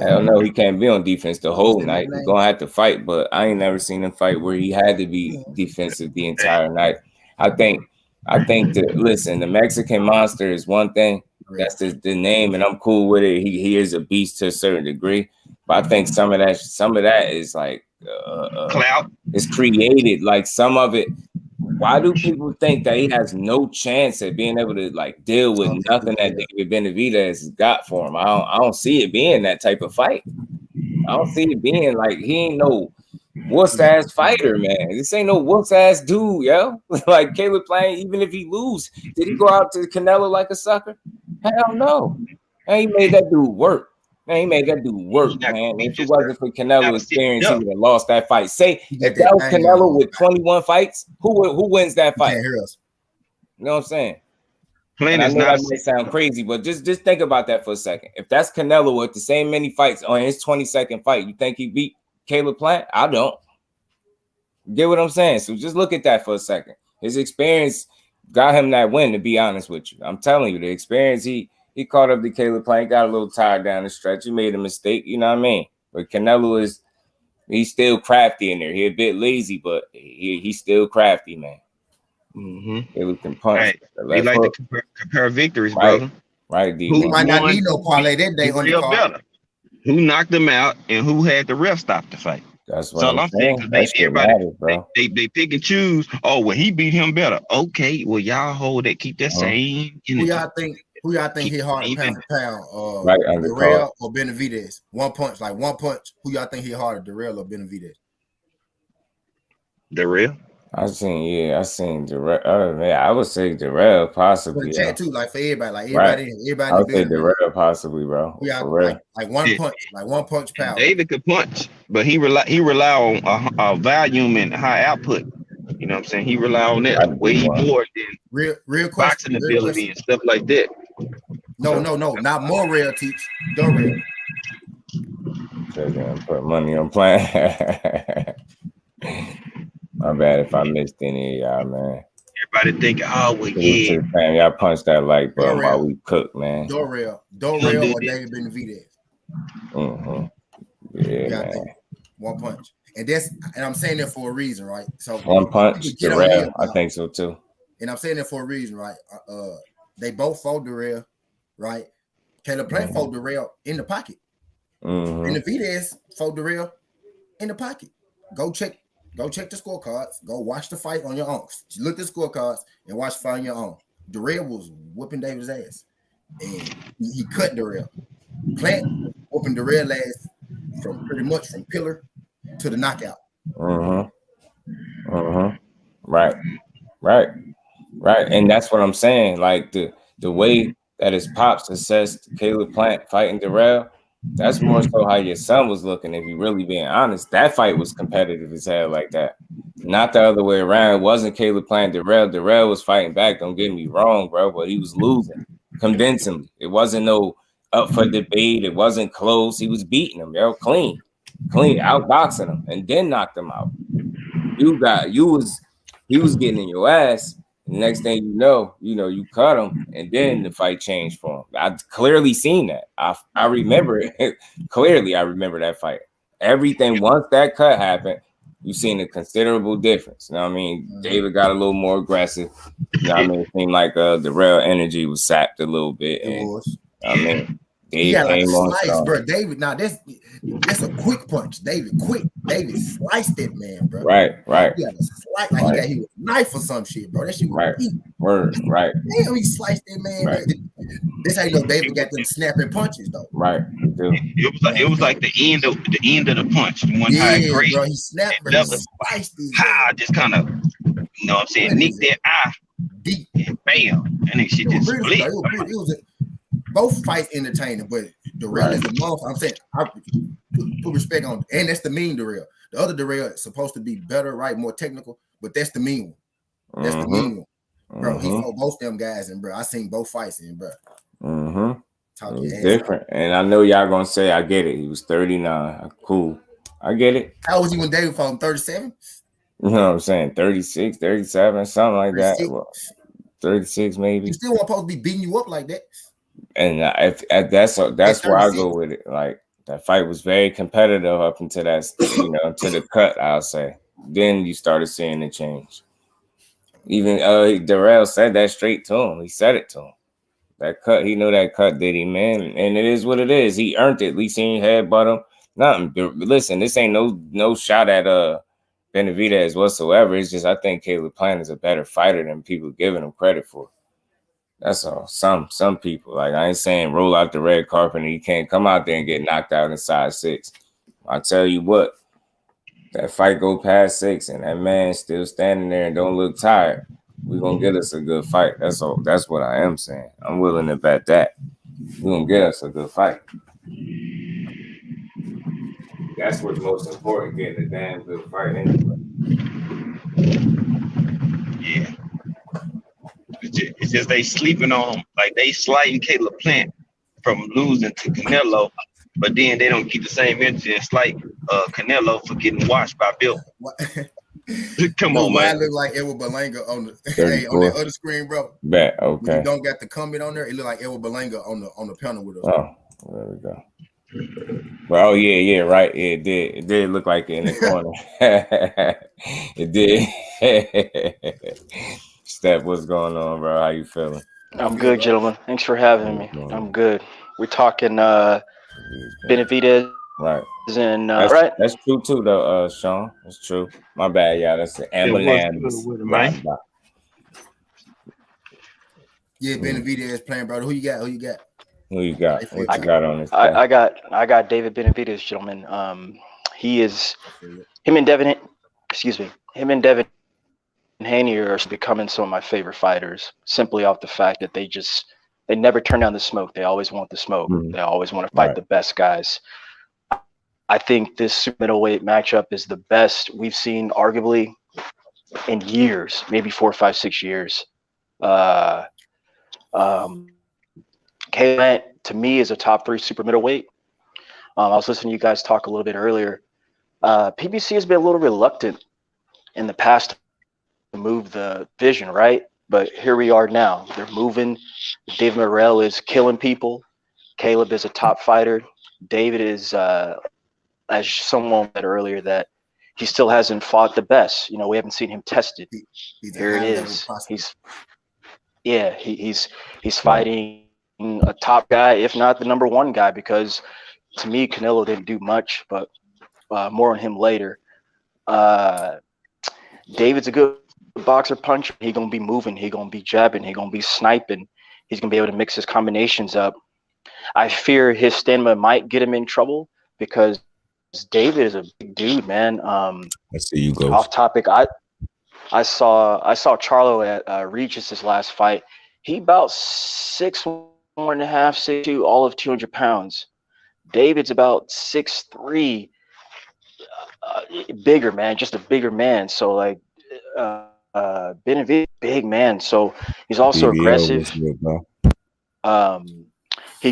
Hell no, he can't be on defense the whole night. He's gonna have to fight, but I ain't never seen him fight where he had to be defensive the entire night. I think that, listen, the Mexican Monster is one thing. That's the name, and I'm cool with it. He is a beast to a certain degree, but I think some of that is like clout. It's created. Like, some of it. Why do people think that he has no chance at being able to, like, deal with nothing that David Benavidez has got for him? I don't see it being that type of fight. I don't see it being like, he ain't no wuss ass fighter, man. This ain't no wuss ass dude, yo. Like, Caleb Plant, even if he lose, did he go out to Canelo like a sucker? Hell no. And he made that dude work. Man, he made that dude work, man. If it wasn't for Canelo's experience, he would have lost that fight. Say, if that was Canelo with 21 fights, who wins that fight? Can't hear us. You know what I'm saying? And I know that might sound crazy, but just think about that for a second. If that's Canelo with the same many fights on his 22nd fight, you think he beat Caleb Plant? I don't. Get what I'm saying? So just look at that for a second. His experience got him that win, to be honest with you. I'm telling you, the experience, he caught up to Caleb Plant, got a little tired down the stretch. He made a mistake, you know what I mean? But Canelo he's still crafty in there. He's a bit lazy, but he's still crafty, man. Caleb can punch. Right. They like to compare victories, brother. Right, D. Who might not need no parlay that day on the card. Who knocked him out and who had the ref stop the fight? That's what I'm saying. They pick and choose. Oh, well, he beat him better. Okay, well, y'all hold that. Keep that same. Who y'all think hit harder pound for pound? Right under Darrell or Benavidez? One punch. Who y'all think hit harder, Darrell or Benavidez? Darrell. I seen Darrell. Man, I would say Darrell possibly. Chat too, like for everybody, everybody. I would say Darrell possibly, bro. Yeah, like one punch power. David could punch, but he rely on volume and high output. You know what I'm saying? He rely on that way more than real boxing ability and stuff like that. No, not more real. Teach Darrell. So gonna put money on playing. My bad if I missed any of y'all, man. Everybody think, oh, well, yeah. Man, y'all punch that like button while we cook, man. Darrell or David Benavidez. Yeah, man. One punch. And I'm saying that for a reason, right? So one punch, Darrell, I think so too. And I'm saying that for a reason, right? They both fought Darrell, right? Caleb Plant fought Darrell in the pocket. Benavidez fought Darrell in the pocket. Go check the scorecards. Go watch the fight on your own. Look at the scorecards and watch the fight on your own. Darrell was whooping David's ass, and he cut Darrell. Plant whooping Darrell's ass from pillar to the knockout. Right. Right, and that's what I'm saying. Like the way that his pops assessed Caleb Plant fighting Darrell, that's more so how your son was looking. If you really being honest, that fight was competitive as hell like that. Not the other way around. It wasn't Caleb Plant Darrell. Darrell was fighting back. Don't get me wrong, bro, but he was losing convincingly. It wasn't no up for debate. It wasn't close. He was beating him, yo, clean, outboxing him, and then knocked him out. He was getting in your ass. Next thing you know, you cut him, and then the fight changed for him. I clearly seen that. I remember it clearly. I remember that fight. Everything once that cut happened, you seen a considerable difference. You know what I mean? David got a little more aggressive. You know what I mean? It seemed like the real energy was sapped a little bit. It was. I mean, he got like a slice, bro. David, now that's a quick punch. David sliced that man, bro. Right. He got a slice, like he got a knife or some shit, bro. That shit was right. Right. Damn, he sliced that man. Right. This how you know David got them snapping punches though. Right. It was like the end of the punch. The one high grade. Bro, he snapped, bro. He sliced these. Just kind of, you know what I'm saying, nick that eye deep and bam. And then shit just split. It was both fights entertaining, but Darrell is the most. I'm saying I put respect on, and that's the mean Darrell. The other Darrell is supposed to be better, right? More technical, but that's the mean one. That's the mean one, bro. He fought both them guys, and bro, I seen both fights, and bro. It was different, and I know y'all gonna say I get it. He was 39. Cool, I get it. How was he when David fought him? 37? You know what I'm saying? 36, 37, something like 36. That. Well, 36 maybe. You still weren't supposed to be beating you up like that. And that's where I go with it. Like that fight was very competitive up until that, to the cut. I'll say. Then you started seeing the change. Even Darrell said that straight to him. He said it to him. That cut, he knew that cut did him, man. And it is what it is. He earned it. At least he ain't headbutt him. Nothing. Listen, this ain't no shot at Benavidez whatsoever. It's just I think Caleb Plant is a better fighter than people giving him credit for. That's all. Some people, like I ain't saying roll out the red carpet and you can't come out there and get knocked out inside 6. I tell you what, that fight go past 6 and that man still standing there and don't look tired, we're gonna get us a good fight. That's all. That's what I am saying. I'm willing to bet that we're gonna get us a good fight. That's what's most important, getting a damn good fight anyway. Yeah. It's just they sleeping on him. Like they slighting Caleb Plant from losing to Canelo, but then they don't keep the same energy and slight Canelo for getting washed by Bill. Come on, man. I look like Edgar Berlanga on the on that other screen, bro. Bet, okay. When you don't got the comment on there, it look like Edgar Berlanga on the panel with us. Oh, there we go. Well, yeah, right. It did look like it in the corner. It did. Steph, what's going on, bro? How you feeling? I'm good, gentlemen. Thanks for having me. I'm good. We're talking Benavidez, right? And right. That's true too, though, Sean. That's true. My bad, y'all. That's the ambulance. Right. Yeah, Benavidez playing, brother. Who you got? What you got on this? I got David Benavidez, gentlemen. Him and Devin Haney are becoming some of my favorite fighters, simply off the fact that they never turn down the smoke. They always want the smoke. They always want to fight the best guys. I think this super middleweight matchup is the best we've seen arguably in years, maybe 4, 5, 6 years. Caleb, to me, is a top 3 super middleweight. I was listening to you guys talk a little bit earlier. PBC has been a little reluctant in the past to move the division, right? But here we are now. They're moving. Dave Morrell is killing people. Caleb is a top fighter. David is, as someone said earlier, that he still hasn't fought the best. We haven't seen him tested. Here it is. He's fighting a top guy, if not the number 1 guy, because to me, Canelo didn't do much, but more on him later. David's a good boxer puncher. He's going to be moving. He's going to be jabbing. He's going to be sniping. He's going to be able to mix his combinations up. I fear his stamina might get him in trouble because David is a big dude, man. I see you go. Off topic, I saw Charlo at Regis his last fight. He about 6'1.5", 6'2", all of 200 pounds. David's about 6'3", bigger man, just a bigger man. So like, Benavidez, big man. So he's also aggressive. He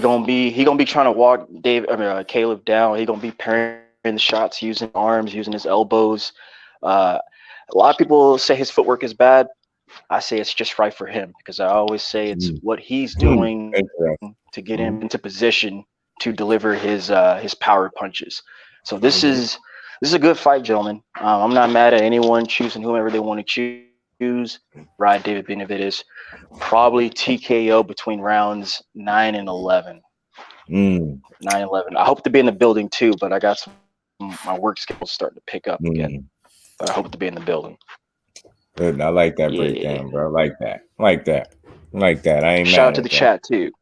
gonna be trying to walk Caleb down. He gonna be parrying the shots, using arms, using his elbows. A lot of people say his footwork is bad. I say it's just right for him, because I always say it's what he's doing to get him into position to deliver his power punches. So this is a good fight, gentlemen. I'm not mad at anyone choosing whomever they want to choose. Ride David Benavidez. Probably TKO between rounds 9 and 11. 9-11. I hope to be in the building too, but I got my work schedule starting to pick up again. But I hope to be in the building. Good. I like that breakdown, bro. I like that. I ain't shout mad out to the chat too.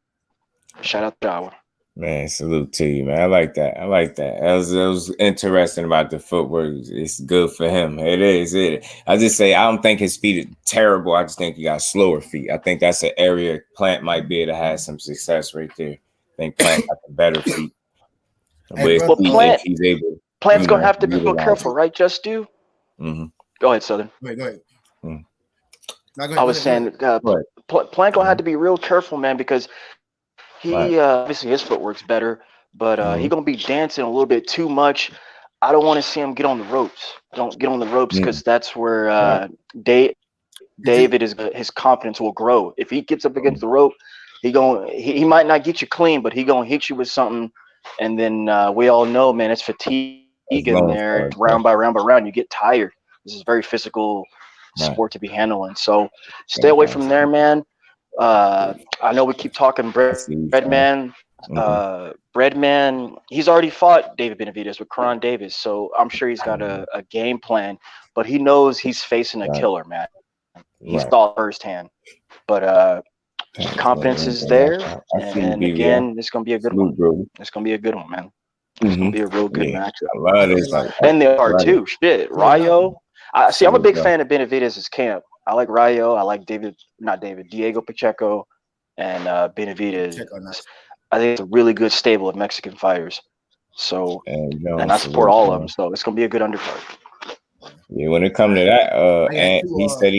Shout out to Jawa. Man, salute to you, man. I like that. It was interesting about the footwork. It's good for him. It is. I just say I don't think his feet are terrible. I just think he got slower feet. I think that's an area Plant might be able to have some success right there. I think Plant got the better feet. Plant's gonna have to be real careful, right? JusDue. Go ahead, Southern. Go ahead. I was saying, Plant gonna have to be real careful, man, because he obviously his footwork's better, but he gonna be dancing a little bit too much. I don't want to see him get on the ropes. Don't get on the ropes, because that's where David his confidence will grow. If he gets up against the rope, he might not get you clean, but he gonna hit you with something, and then we all know, man, it's fatigue in there. Round by round, you get tired. This is a very physical sport to be handling. So stay away from there, man. I know we keep talking Breadman. Breadman, he's already fought David Benavidez with Karan Davis, so I'm sure he's got a game plan, but he knows he's facing a killer, man. He saw firsthand. But confidence is there, and again, it's gonna be a good one. It's gonna be a good one, man. It's gonna be a real good matchup. And they are too. Shit, Rayo. I'm a big fan of Benavidez's camp. I like Rayo. I like Diego Pacheco, and Benavidez. I think it's a really good stable of Mexican fighters. So, and I support all of them. So it's gonna be a good undercard. Yeah, when it comes to that, and he said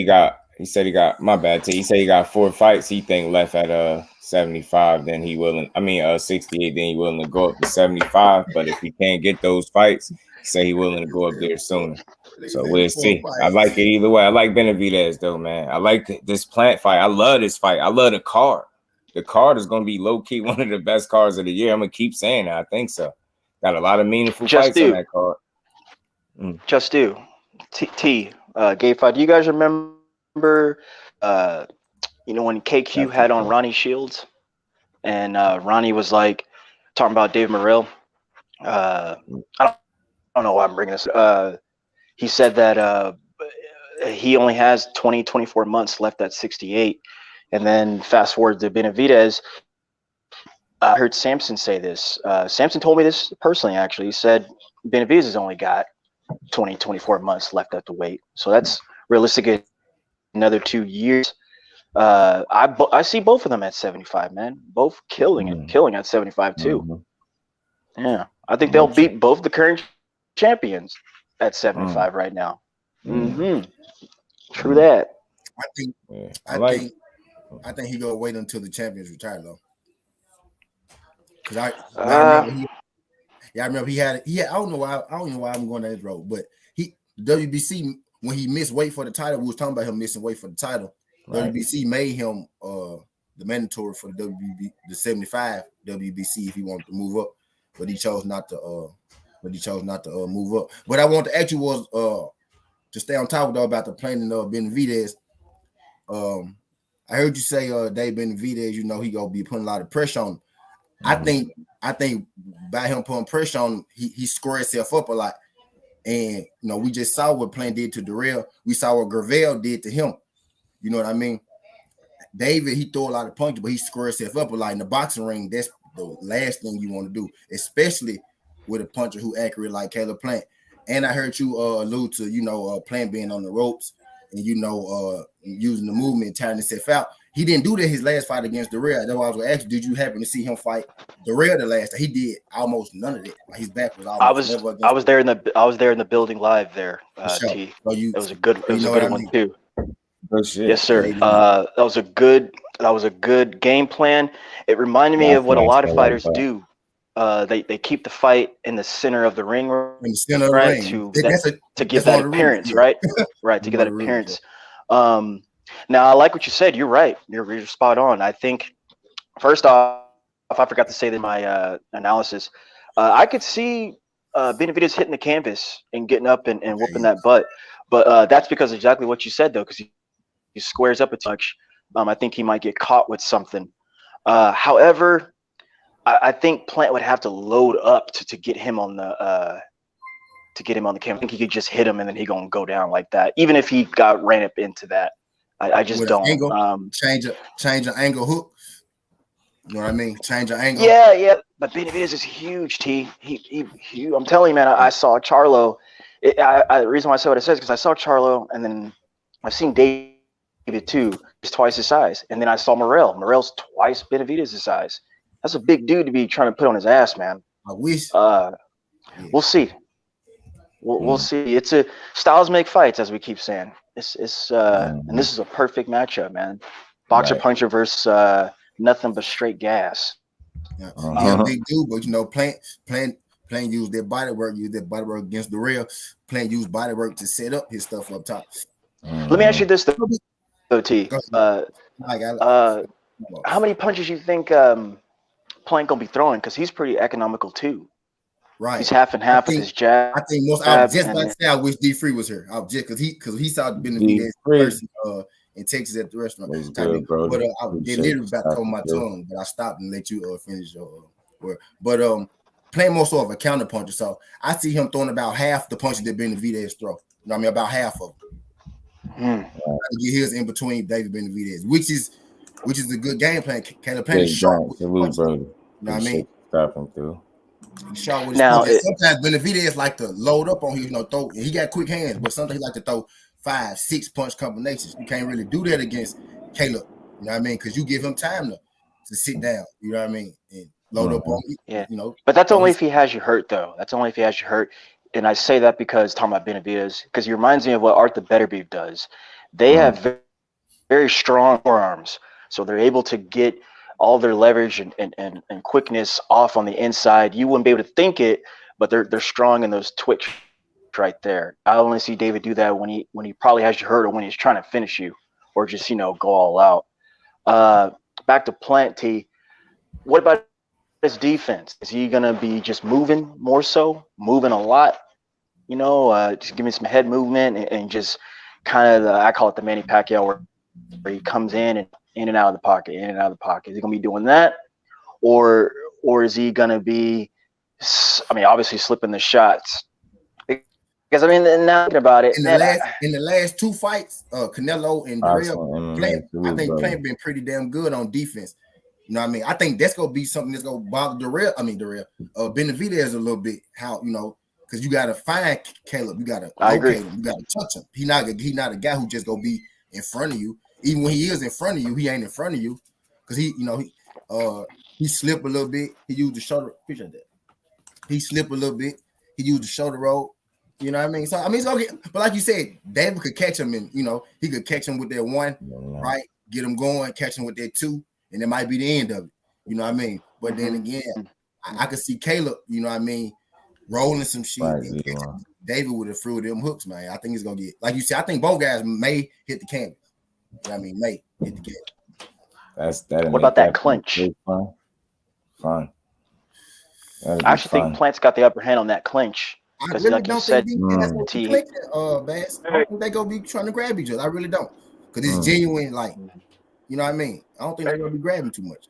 he got my bad. He said he got 4 fights. He think left at 75. Then he willing. 68. Then he willing to go up to 75. But if he can't get those fights, he say he willing to go up there sooner. So we'll see. I like it either way. I like Benavidez though, man. I like this Plant fight. I love this fight. I love the card. The card is going to be low key one of the best cards of the year. I'm gonna keep saying that. I think so. Got a lot of meaningful fights on that card. JusDue. Gay fight. Do you guys remember? When KQ had on Ronnie Shields, and Ronnie was like talking about Dave Morrell. I don't know why I'm bringing this. He said that he only has 24 months left at 68. And then fast forward to Benavidez. I heard Samson say this. Samson told me this personally, actually. He said Benavidez has only got 24 months left at the weight. So that's realistic. Another 2 years. I see both of them at 75, man. Both killing at 75 too. Yeah, I think they'll beat both the current champions at 75 right now. True that. I think he gonna wait until the champions retire though. Cause I remember he had I don't know why I'm going down this road, but WBC when he missed weight for the title, we was talking about him missing weight for the title. Right. WBC made him the mandatory for the 75 WBC if he wanted to move up, but he chose not to. Move up. But I want to ask you was to stay on top about the planning of Benavidez. I heard you say Dave Benavidez, he gonna be putting a lot of pressure on him. I think by him putting pressure on him, he squared himself up a lot. And we just saw what Plant did to Darrell. We saw what Gravel did to him. You know what I mean? David, he threw a lot of punches, but he squared himself up a lot in the boxing ring. That's the last thing you want to do, especially with a puncher who accurate like Caleb Plant. And I heard you allude to, Plant being on the ropes using the movement and tiring himself out. He didn't do that his last fight against Darrell. That's why I was going to ask you, did you happen to see him fight Darrell the last time? He did almost none of it. Like his back was almost never against I was there in the building live there, sure. T. So it was a good one too. Shit. Yes, sir. That was a good game plan. It reminded me of what a lot of fighters do. They keep the fight in the center of the ring, in the center of the ring. To give that appearance, right? Right, to give that appearance. Now, I like what you said. You're right. You're spot on. I think, first off, I forgot to say that in my analysis, I could see Benavidez hitting the canvas and getting up and whooping that butt. But that's because exactly what you said, though, because he squares up a touch. I think he might get caught with something. However, I think Plant would have to load up to get him on the camera. I think he could just hit him and then he's gonna go down like that. Even if he ran up into that, I just with don't. Angle, change an angle hook. You know what I mean? Change an angle. Yeah. But Benavidez is huge, T. He I'm telling you, man. I saw Charlo. The reason why I said what I said is because I saw Charlo, and then I've seen David too. He's twice his size, and then I saw Morrell. Morrell's twice Benavidez' size. That's a big dude to be trying to put on his ass, man. I wish. We'll see. We'll see. It's styles make fights, as we keep saying. And this is a perfect matchup, man. Boxer puncher versus nothing but straight gas. Yeah, he's a big dude, but Plant used their body work, against the rail. Plant used body work to set up his stuff up top. Let me ask you this, though, T. How many punches you think Plant gonna be throwing? Because he's pretty economical too. Right, he's half and half with his jab. I think most. I was just about to say I wish D3 was here. I was just because he saw Benavidez person in Texas at the restaurant. Good, bro. But they literally about to hold my tongue, but I stopped and let you finish your word. But Plant more so of a counter puncher, so I see him throwing about half the punches that Benavidez throw. You know what I mean? About half of them. Get his in between David Benavidez, which is a good game plan. Caleb Plant is sharp with the punches. You know what I mean? Stop him through. Now, sometimes Benavidez like to load up on him, throw. He got quick hands, but sometimes he like to throw 5-6 punch combinations. You can't really do that against Caleb. You know what I mean? Because you give him time to sit down. You know what I mean? And load up on you. Yeah. But that's only if he has you hurt, though. That's only if he has you hurt. And I say that because talking about Benavidez, because he reminds me of what Arthur Betterbeef does. They have very, very strong forearms, so they're able to get all their leverage and quickness off on the inside. You wouldn't be able to think it, but they're strong in those twitch right there. I only see David do that when he probably has you hurt or when he's trying to finish you or just go all out. Back to Plant T. What about his defense? Is he gonna be just moving more so, moving a lot? Just give me some head movement and just kind of I call it the Manny Pacquiao where he comes in and out of the pocket, in and out of the pocket. Is he gonna be doing that, or is he gonna be? Obviously slipping the shots. Because now thinking about it, in the last two fights, Canelo and Darrell, I think Plant been pretty damn good on defense. You know what I mean? I think that's gonna be something that's gonna bother Benavidez a little bit. How because you gotta find Caleb, you gotta locate him, you gotta touch him. He not a guy who just gonna be in front of you. Even when he is in front of you, he ain't in front of you because he slipped a little bit. He used the shoulder. Picture that. He slipped a little bit. He used the shoulder roll. You know what I mean? So it's okay. But like you said, David could catch him, and he could catch him with that one, right? Get him going, catch him with that two, and it might be the end of it. You know what I mean? But then again, I could see Caleb. You know what I mean? Rolling some shit. And David would have threw them hooks, man. I think it's gonna get like you said. I think both guys may hit the canvas. You know what I mean? May hit the canvas. What about that clinch? Fun. I actually think Plant's got the upper hand on that clinch. I really don't think that's what he clicking, Bass. I don't think they're gonna be trying to grab each other. I really don't, because it's genuine. Like, you know what I mean? I don't think they're gonna be grabbing too much.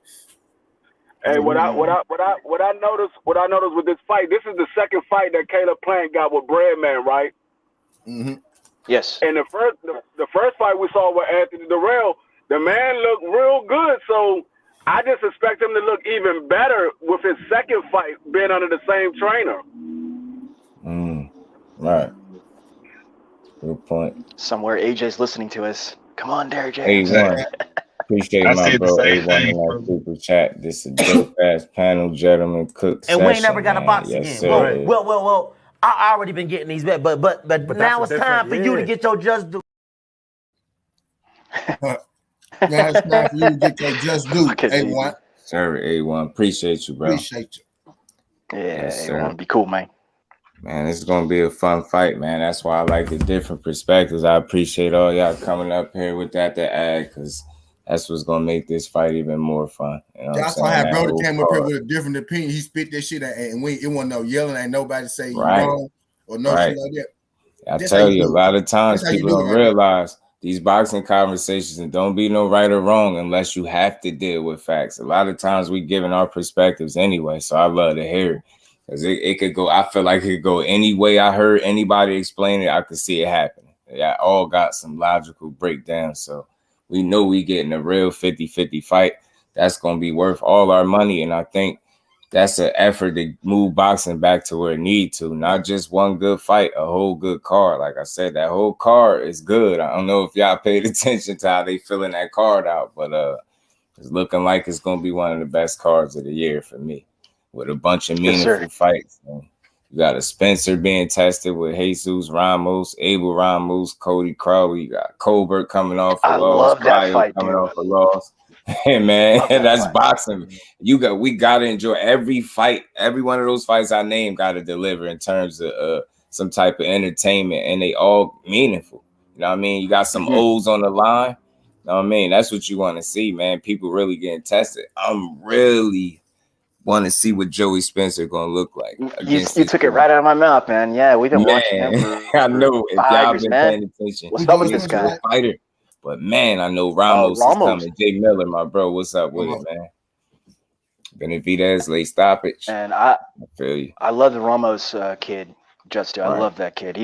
Hey, what I noticed with this fight, this is the second fight that Caleb Plant got with Breadman, right? Mm-hmm. Yes. And the first fight we saw with Anthony Darrell, the man looked real good. So I just expect him to look even better with his second fight being under the same trainer. Right. Good point. Somewhere AJ's listening to us. Come on, Derrick James. A1. Appreciate my bro A1 in that super chat. This is a dope ass panel, gentlemen. Cook And we ain't never got man. a box Yes, again. sir. Well. I already been getting these back, but now it's time for you to get your just due. Now it's time for you to get your just due, A1. Sir, A1. Appreciate you, bro. Appreciate you. Yeah, Yes, A1. Be cool, man. Man, it's gonna be a fun fight, man. That's why I like the different perspectives. I appreciate all y'all coming up here with that to add, because that's what's gonna make this fight even more fun. You know I saw how brother came up here with a different opinion. He spit that shit, and it wasn't no yelling. Ain't nobody say you wrong or no shit like that. I tell you, a lot of times people don't realize these boxing conversations, and don't be no right or wrong unless you have to deal with facts. A lot of times we giving our perspectives anyway, so I love to hear it. Because it could go, I feel like it could go any way I heard anybody explain it, I could see it happening. Yeah, all got some logical breakdown. So we know we getting a real 50-50 fight. That's going to be worth all our money. And I think that's an effort to move boxing back to where it need to. Not just one good fight, a whole good card. Like I said, that whole card is good. I don't know if y'all paid attention to how they filling that card out, but it's looking like it's going to be one of the best cards of the year for me, with a bunch of meaningful fights. You got a Spencer being tested with Jesus Ramos, Abel Ramos, Cody Crowley. You got Colbert coming off a loss. Love that fight, coming off a loss. Hey, man, that's boxing. We got to enjoy every fight. Every one of those fights I named got to deliver in terms of some type of entertainment, and they all meaningful. You know what I mean? You got some O's on the line. You know what I mean? That's what you want to see, man. People really getting tested. I'm really want to see what Joey Spencer gonna look like. You took it right out of my mouth, man. Yeah, we've been watching him for I know if y'all been paying attention. What's up with this guy? A fighter, but man, I know Ramos is coming. Jay Miller, my bro, what's up with it, man? Benavidez late stoppage, and I feel you. I love the Ramos kid, JusDue. I love that kid.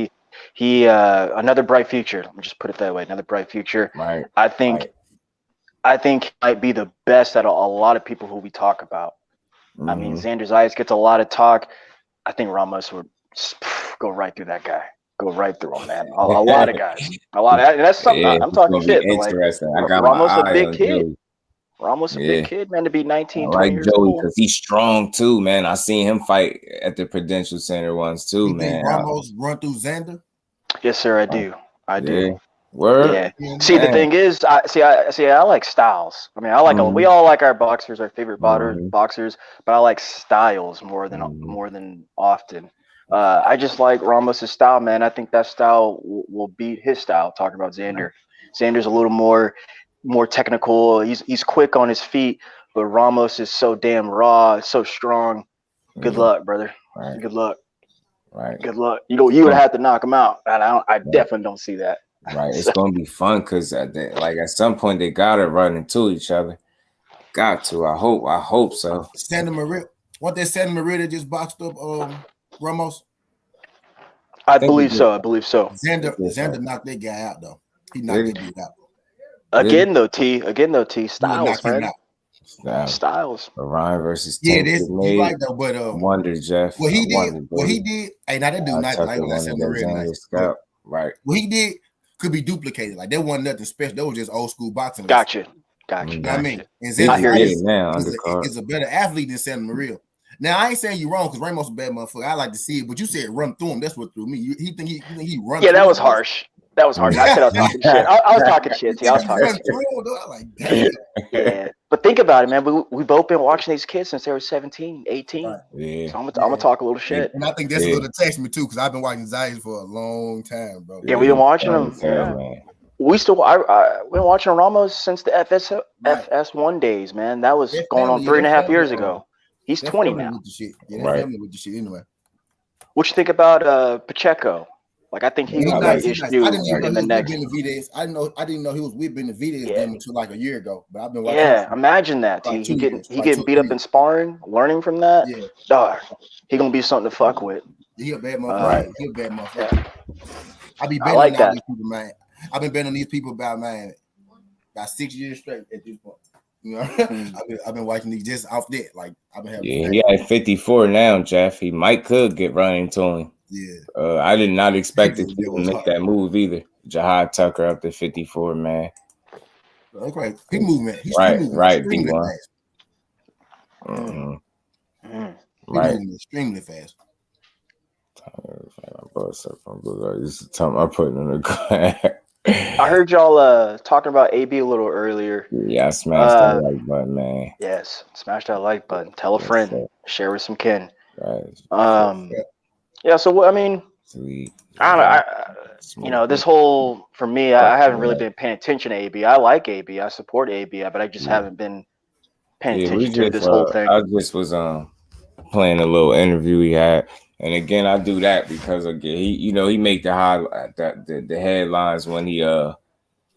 He another bright future. Let me just put it that way. Another bright future. Right. I think he might be the best out of a lot of people who we talk about. I mean, Xander Zayas gets a lot of talk. I think Ramos would go right through that guy. Go right through him, man. A lot of guys. And that's something. I'm talking shit. Interesting. Like, I got Ramos my a big kid. Joey. Ramos a big kid, man, to be 19, 20 like years Joey, old. because he's strong too, man. I seen him fight at the Prudential Center once too, You man. think Ramos run through Xander? Yes, sir, I do. I do. Word. Yeah. See, the thing is, I like styles. I mean, I like we all like our boxers, our favorite boxers, but I like styles more than often. I just like Ramos's style, man. I think that style will beat his style. Talking about Xander, Xander's a little more technical. He's quick on his feet, but Ramos is so damn raw, so strong. Good luck, brother. Right. Good luck. Right. Good luck. You would have to knock him out. And I definitely don't see that. Right. It's gonna be fun because at some point they gotta run into each other. Got to. I hope so. Santa Maria. What that Santa Maria that just boxed up Ramos? I believe so. Xander knocked that guy out though. He knocked that dude out. Again though, T. Styles, man. Styles. Ryan versus this you right though, but Wonder Jeff. What he did. Hey, now that dude not like Santa Maria. Right. What he did could be duplicated. Like that wasn't nothing special. That was just old school boxing. Gotcha. You know what I mean? And Xander is a better athlete than Santa Maria. Now I ain't saying you wrong because Ramos a bad motherfucker. I like to see it, but you said run through him. That's what threw me. You think he run? Yeah, that was harsh. That was harsh. I said I was talking shit. I was talking shit. T. I was talking shit. Like, damn. Yeah, but think about it, man. We both been watching these kids since they were 17, 18. Right. Yeah. So I'm gonna talk a little shit. And I think that's a little attachment too, because I've been watching Zayas for a long time, bro. Yeah, we've been watching them. Man. We've been watching Ramos since the FS1 days, man. That was going on 3.5 years ago. He's 20 now. With the shit. Yeah, right. With the shit anyway. What you think about Pacheco? Like, I think he got an issue in the next. I didn't know he was with Benavidez until like a year ago. But I've been watching. Yeah, imagine that. He getting beat up in sparring, learning from that. Yeah, dog, he gonna be something to fuck with. He a bad motherfucker. He a bad motherfucker. Yeah. I be betting like on that. these people, man. I've been betting on these people about 6 years straight at this point. You know, I've been watching these just off that. Like I've been having. Yeah, he at 54 now, Jeff. He could get running to him. Yeah. I did not expect to make that move either. Jahad Tucker up to 54, man. Okay, he moving. He's right, extremely B1. fast. Mm-hmm. He's moving extremely fast. This is time I put in the I heard y'all talking about AB a little earlier. Yeah, I smashed that like button, man. Yes, smash that like button. Tell a friend. Share with some kin. Right. Yeah. So I mean, I don't know. This whole for me, I haven't really been paying attention to AB. I like AB. I support AB, but I just haven't been paying attention to this whole thing. I just was playing a little interview he had, and again, I do that because again, he make the headlines when he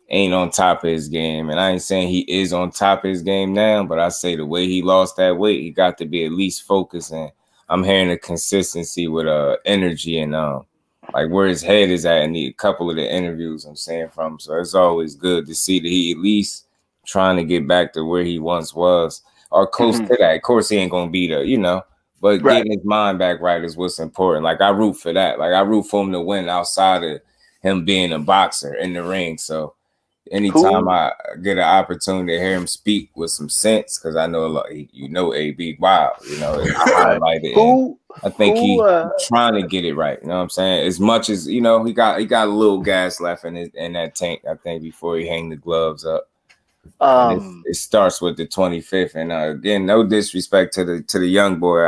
ain't on top of his game, and I ain't saying he is on top of his game now, but I say the way he lost that weight, he got to be at least focused, and I'm hearing the consistency with energy and like where his head is at in a couple of the interviews I'm saying from. So it's always good to see that he at least trying to get back to where he once was or close to that. Of course, he ain't gonna be there, but getting his mind back right is what's important. Like I root for that. Like I root for him to win outside of him being a boxer in the ring. So anytime I get an opportunity to hear him speak with some sense, because I know a lot, AB wild, I highlight it. I think he trying to get it right. You know what I'm saying? As much as he got a little gas left in that tank. I think before he hang the gloves up. It starts with the 25th, and again, no disrespect to the young boy.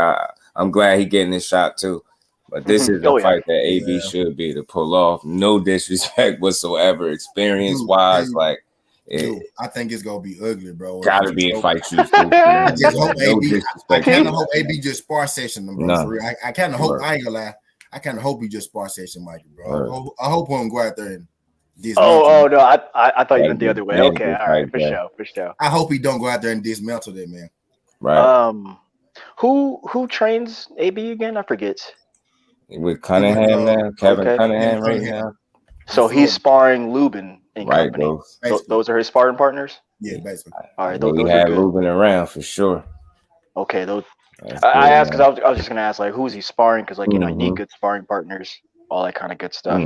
I'm glad he getting his shot too. But this is a fight that AB should be able to pull off. No disrespect whatsoever, experience-wise. I think it's gonna be ugly, bro. Gotta be a fight you. I just hope AB. I kind of hope AB just spar session them, bro. For real. I kind of hope. I ain't gonna lie. I kind of hope he just spar session Mikey, bro. I hope he don't go out there and. Oh no! I thought you meant the other way. Okay, all right, for sure. I hope he don't go out there and dismantle that man. Right. Who trains AB again? I forget. With Cunningham now, Kevin Cunningham right now. So he's sparring Lubin and company. Those are his sparring partners. Yeah, basically. All right, those had Lubin around for sure. Okay, those. I asked because I was just gonna ask like who's he sparring because you need good sparring partners, all that kind of good stuff.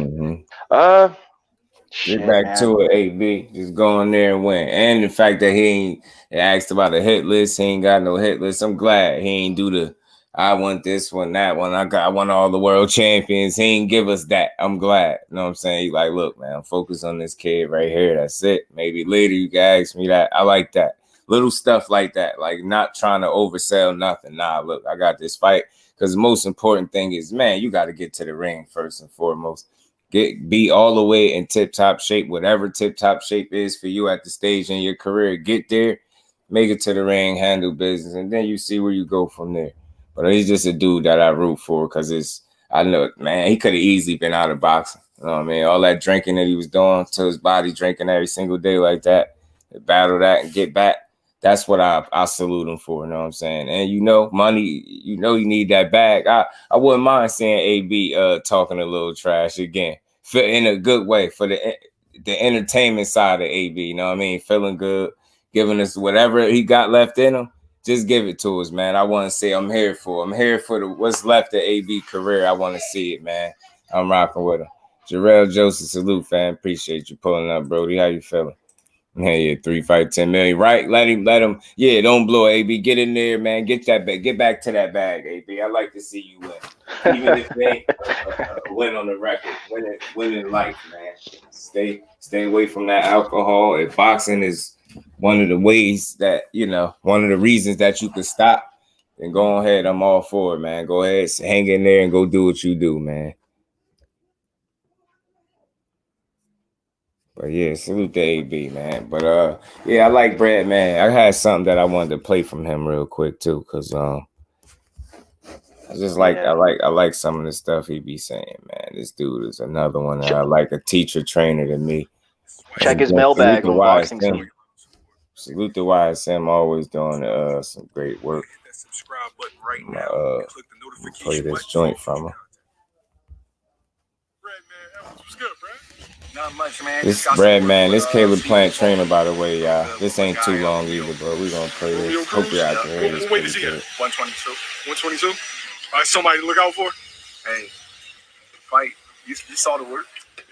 Get back to it, AB. Just go in there and win. And the fact that he ain't asked about a hit list, he ain't got no hit list. I'm glad he ain't do the I want this one, that one. I want all the world champions. He ain't give us that. I'm glad. You know what I'm saying? He like, look, man, I'm focused on this kid right here. That's it. Maybe later you can ask me that. I like that. Little stuff like that. Like not trying to oversell nothing. Nah, look, I got this fight. Because the most important thing is, man, you got to get to the ring first and foremost. Be all the way in tip-top shape, whatever tip-top shape is for you at the stage in your career. Get there, make it to the ring, handle business, and then you see where you go from there. But he's just a dude that I root for because I know, man, he could have easily been out of boxing. You know what I mean? All that drinking that he was doing to his body, drinking every single day like that, battle that and get back. That's what I salute him for. You know what I'm saying? And money, you need that bag. I wouldn't mind seeing AB talking a little trash again, in a good way for the entertainment side of AB. You know what I mean? Feeling good, giving us whatever he got left in him. Just give it to us, man. I want to say I'm here for what's left of AB career. I want to see it, man. I'm rocking with him. Jarrell Joseph, salute, fam. Appreciate you pulling up, Brody. How you feeling? Yeah, 3 fight, 10 million. Right? Let him. Yeah, don't blow, AB. Get in there, man. Get that bag. Get back to that bag, AB. I like to see you win. Even if they ain't a win on the record. Win in life, man. Stay away from that alcohol. If boxing is one of the ways that, one of the reasons that you could stop, then go ahead. I'm all for it, man. Go ahead, hang in there and go do what you do, man. But yeah, salute to AB, man. But I like Brad, man. I had something that I wanted to play from him real quick too, because I just like I like some of the stuff he be saying, man. This dude is another one that I like, a teacher trainer to me. Check his mailbag on Boxing. Salute to YSM, always doing some great work. Hit that subscribe button right now. And click the notification play this joint from him. What's good, Brad? Not much, man. This Brad, man, this Caleb Plant trainer, by the way, y'all. This ain't too long either, but we're gonna play this. Hope y'all can hear this. Wait to see it. 122. 122. All right, somebody to look out for. Hey, fight. You saw the work.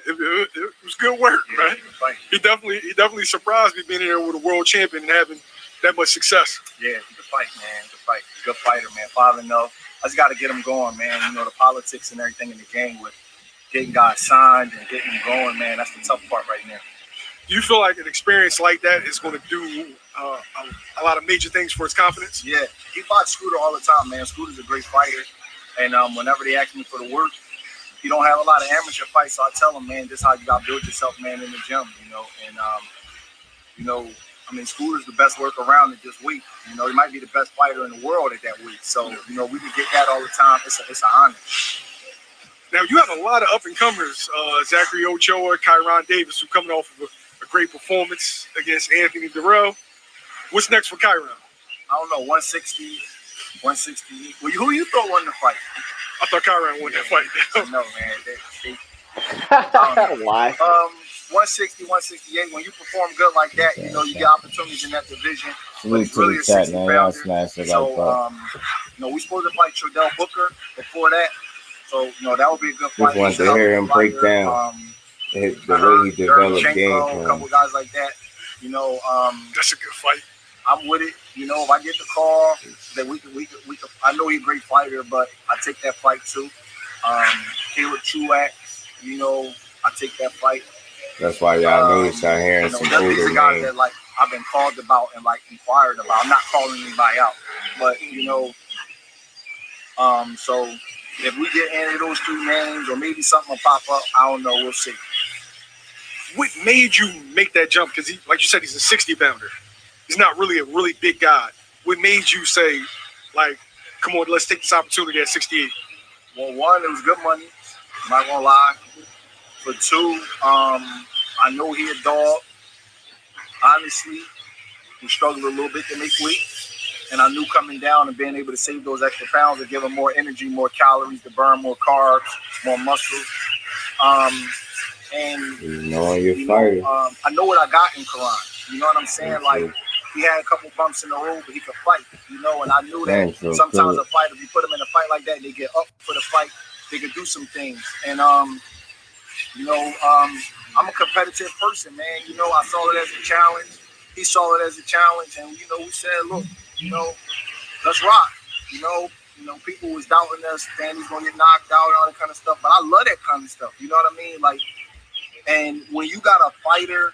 It was good work, man. He definitely surprised me being here with a world champion and having that much success. Yeah, he could fight, man. He could fight. Good fighter, man. 5-0. I just got to get him going, man. You know, the politics and everything in the game with getting guys signed and getting them going, man. That's the tough part right now. Do you feel like an experience like that is going to do a lot of major things for his confidence? Yeah, he fought Scooter all the time, man. Scooter's a great fighter. And whenever they ask me for the work, he don't have a lot of amateur fights, so I tell him, man, this is how you got to build yourself, man, in the gym, you know. And, you know, I mean, Scooter's the best work around at this weight. You know, he might be the best fighter in the world at that weight. So, you know, we can get that all the time. It's an honor. Now, you have a lot of up-and-comers, Zachary Ochoa, Kyron Davis, who coming off of a great performance against Anthony Durrell. What's next for Kyron? I don't know, 160, 160. Well, who you thought won the fight? I thought Kyron won that fight. No, man. Why? 160, 168. When you perform good like that, you know, you get opportunities in that division. But it's really a 60 pounder. So, you know, we supposed to fight Trudell Booker before that. So, you know, that would be a good fight. Just want to hear him break down the way he developed game plan. A couple guys like that. You know, that's a good fight. I'm with it. You know, if I get the call that we could. I know he's a great fighter, but I take that fight too. Caleb Truax, you know, I take that fight. That's why y'all notice out here you know, some older guys that like I've been called about and like inquired about. I'm not calling anybody out, but you know, so if we get any of those 3 names, or maybe something will pop up, I don't know. We'll see. What made you make that jump? Because he, like you said, he's a 60 pounder. He's not really a really big guy. What made you say, like, come on, let's take this opportunity at 68? Well, 1, it was good money. I'm not gonna lie. For 2, I know he a dog. Honestly, we struggled a little bit to make weight. And I knew coming down and being able to save those extra pounds would give him more energy, more calories to burn, more carbs, more muscle. And you know, I know what I got in Karan. You know what I'm saying? Like, he had a couple bumps in the road, but he could fight, you know, and I knew that sometimes a fighter, if you put them in a fight like that, they get up for the fight, they could do some things. And, you know, I'm a competitive person, man. You know, I saw it as a challenge. He saw it as a challenge. And, you know, we said, look, you know, let's rock. You know, people was doubting us, Danny's going to get knocked out and all that kind of stuff. But I love that kind of stuff. You know what I mean? Like, and when you got a fighter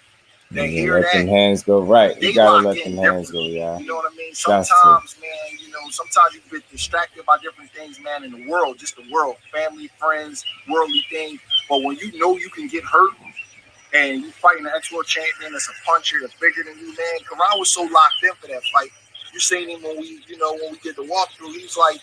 that hear let that, them hands go right. You gotta let them hands go, yeah. You know what I mean? Sometimes, man, you know, sometimes you get distracted by different things, man, in the world, just the world, family, friends, worldly things. But when you know you can get hurt and you fighting an ex-world champion that's a puncher that's bigger than you, man, Karan was so locked in for that fight. You seen him when we did the walkthrough, he was like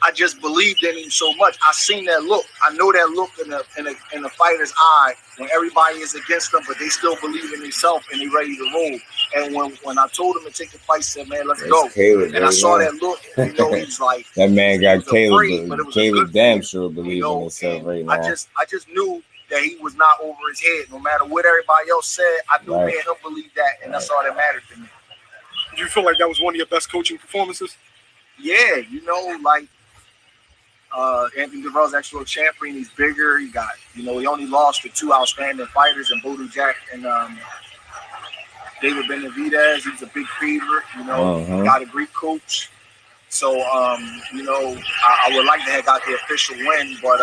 I just believed in him so much. I seen that look. I know that look in the fighter's eye when everybody is against them, but they still believe in themselves and they ready to roll. And when I told him to take the fight, I said, "Man, let's go." Caleb, and I saw that look. You know, he's like that man got Caleb. Afraid, Caleb damn sure believes in himself right now. I just knew that he was not over his head. No matter what everybody else said, I knew me and him believed that, and that's all that mattered to me. Do you feel like that was one of your best coaching performances? Yeah, you know, like Anthony Durrell's actual champion. He's bigger. He got, you know, he only lost to 2 outstanding fighters in Bodu Jack and David Benavidez. He's a big favorite. You know, got a great coach. So, you know, I would like to have got the official win, but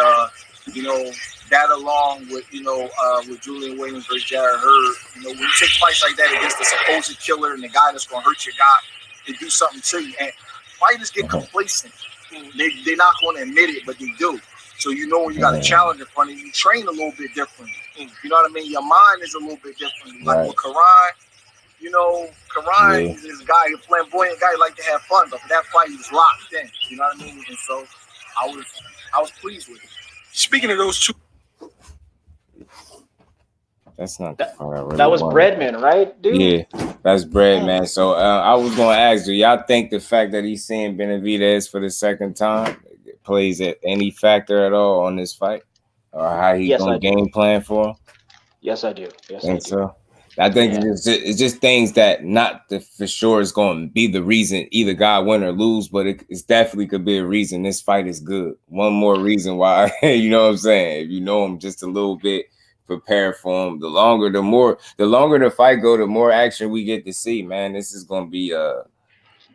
you know, that along with, you know, with Julian Williams versus Jared Hurd, you know, when you take fights like that against the supposed killer and the guy that's going to hurt your guy, they do something to you. And fighters get complacent. They're not going to admit it, but they do. So, you know, when you got a challenge in front of you, you train a little bit differently. You know what I mean? Your mind is a little bit different. Like with Karan, you know, Karan is this guy, a flamboyant guy, like to have fun, but for that fight, he was locked in. You know what I mean? And so I was pleased with it. Speaking of those two, that's not the part I really that was wanted. Breadman, right, dude? Yeah, that's Breadman. So I was going to ask, do y'all think the fact that he's seeing Benavidez for the second time plays any factor at all on this fight, or how he's going to game plan for him? Yes, I do. Yes, think I do. so. I think it's just things that for sure is going to be the reason either God win or lose, but it's definitely could be a reason this fight is good. One more reason why, you know what I'm saying? If you know him just a little bit, prepare for him. The longer the fight go, the more action we get to see, man. This is going to be, I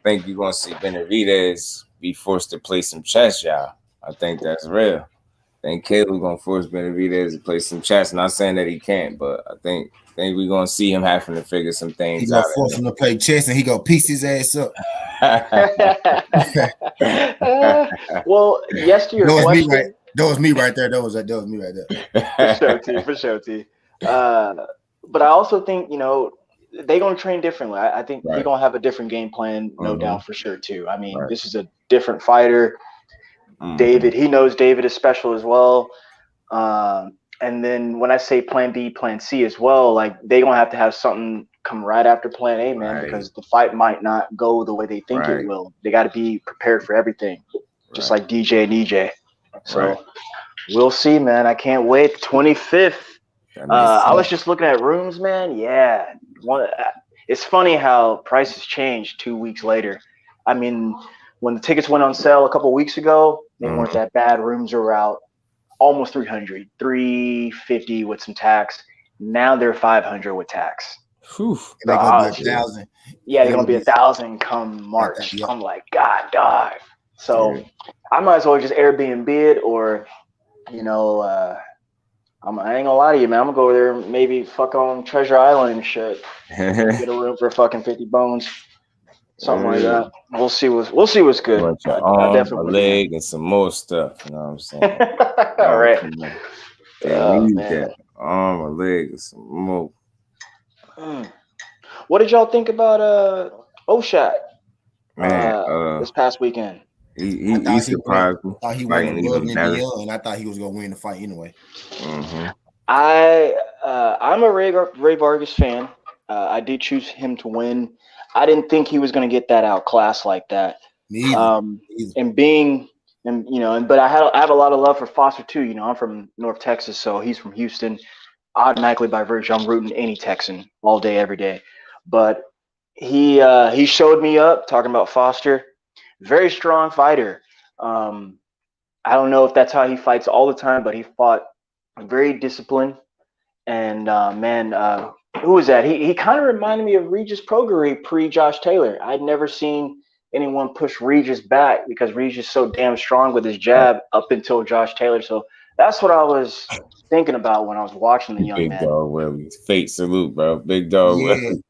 think you're going to see Benavidez be forced to play some chess, y'all. I think that's real. I think Caleb's going to force Benavidez to play some chess. Not saying that he can't, but I think we're going to see him having to figure some things out. He going to force him to play chess, and he going to piece his ass up. Well, yes to your question. That was me right there. That was me right there. For sure, T. But I also think, you know, they're going to train differently. I think they're going to have a different game plan, no doubt, for sure, too. I mean, this is a different fighter. David, he knows David is special as well. And then when I say plan B, plan C as well, like they're going to have something come right after plan A, man, because the fight might not go the way they think it will. They got to be prepared for everything, just like DJ and EJ. So we'll see, man. I can't wait. 25th. I was just looking at rooms, man. Yeah. It's funny how prices changed 2 weeks later. I mean, when the tickets went on sale a couple of weeks ago, they weren't that bad. Rooms are out almost 300, 350 with some tax. Now they're 500 with tax. They're gonna be 1,000. Yeah, they're gonna be 1,000 come March. I'm like, God, dog. So I might as well just Airbnb it, or you know, I ain't gonna lie to you, man. I'm gonna go over there, maybe fuck on Treasure Island and shit. Get a room for fucking 50 bones, something like that. We'll see what's good. I definitely a leg and some more stuff. You know what I'm saying? All right. That arm, a leg, and some more. What did y'all think about Oshad? Man, this past weekend. He surprised me. I thought he wasn't above Indiana, and I thought he was gonna win the fight anyway. I'm a Ray Vargas fan. I did choose him to win. I didn't think he was going to get that outclassed like that. Me either. But I have a lot of love for Foster too. You know, I'm from North Texas, so he's from Houston. Automatically, by virtue, I'm rooting any Texan all day, every day. But he showed me up talking about Foster. Very strong fighter. I don't know if that's how he fights all the time, but he fought very disciplined. And who was that? He kind of reminded me of Regis Prograis pre-Josh Taylor. I'd never seen anyone push Regis back because Regis is so damn strong with his jab up until Josh Taylor. So that's what I was thinking about when I was watching the young Big man. dog Willie. Fake salute, bro. Big dog Willie.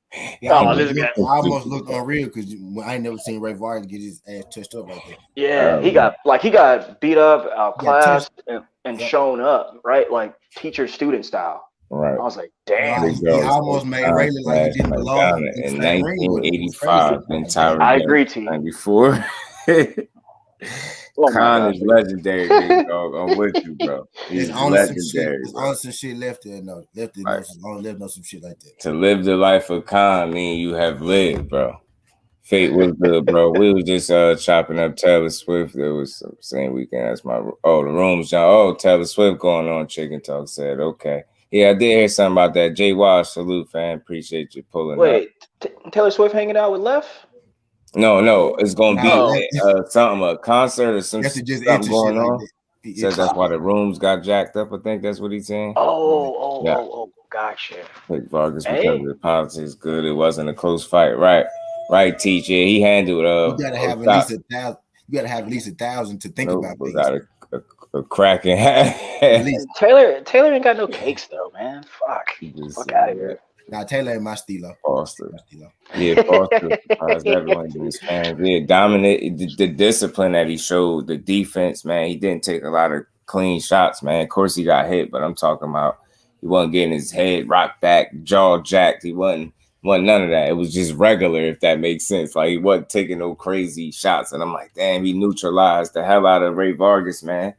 I almost looked unreal because I ain't never seen Ray Vargas get his ass touched up like that. Yeah, he got beat up, outclassed, and shown up, right? Like teacher-student style. Right. I was like, damn. He almost made Ray look like he didn't belong in 1985 and Tyler. I agree to you. 94. Khan is legendary, big dog. I'm with you, bro. He's legendary. There's only some shit left there. No, some shit like that. To live the life of Khan mean you have lived, bro. Fate was good, bro. We was just chopping up Taylor Swift. There was some same weekend. That's the room's John. Oh, Taylor Swift going on. Chicken Talk said, okay. Yeah, I did hear something about that. Jay Wash, salute, fan. Appreciate you pulling up. Taylor Swift hanging out with Left? No, it's gonna be a concert or something going on. He said that's why the rooms got jacked up. I think that's what he's saying. Oh, gotcha. Pick Vargas because the politics good. It wasn't a close fight, right? Right, teacher. He handled. You gotta have at least 1,000. You gotta have at least 1,000 to think about things. Got a cracking Taylor ain't got no cakes though, man. Fuck out of here. Now Taylor ain't my Steelo. Foster. Yeah, Foster surprised everyone to his fans. Yeah, dominant the discipline that he showed, the defense, man. He didn't take a lot of clean shots, man. Of course he got hit, but I'm talking about he wasn't getting his head rocked back, jaw jacked. He wasn't none of that. It was just regular, if that makes sense. Like he wasn't taking no crazy shots. And I'm like, damn, he neutralized the hell out of Ray Vargas, man.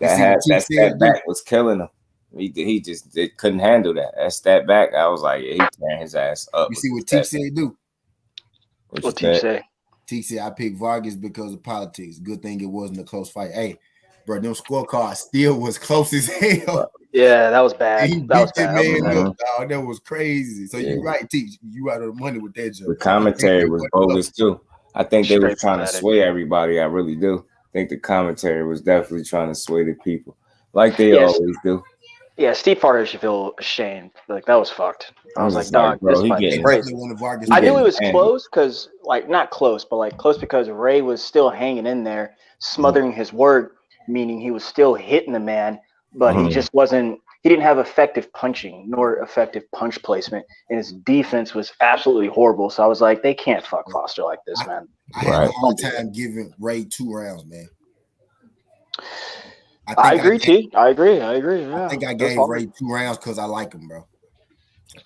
That step back was killing him. He just couldn't handle that. That step back, I was like, yeah, he tearing his ass up. You see what Teak said do? What Teak say? Teak said, I picked Vargas because of politics. Good thing it wasn't a close fight. Hey, bro, them scorecards still was close as hell. Yeah, that was bad. He That was beat that bad. man up, dog. That was crazy. So you're right, Teach. You out of the money with that joke. The commentary was bogus too. I think they were Straight trying to pathetic. sway everybody. I really do. I think the commentary was definitely trying to sway the people, like they Yes. always do. Yeah, Steve Parker should feel ashamed. Like, that was fucked. I was like, just dog, bro, this he fight is getting crazy. Vargas I knew it was handled. close because, like, not close, but like close because Ray was still hanging in there, smothering his work, meaning he was still hitting the man, but he just wasn't. He didn't have effective punching nor effective punch placement, and his defense was absolutely horrible. So I was like, they can't fuck Foster like this, man. I had a hard time giving Ray 2 rounds, man. I agree, T. I agree. Yeah. I think I gave Ray 2 rounds because I like him, bro.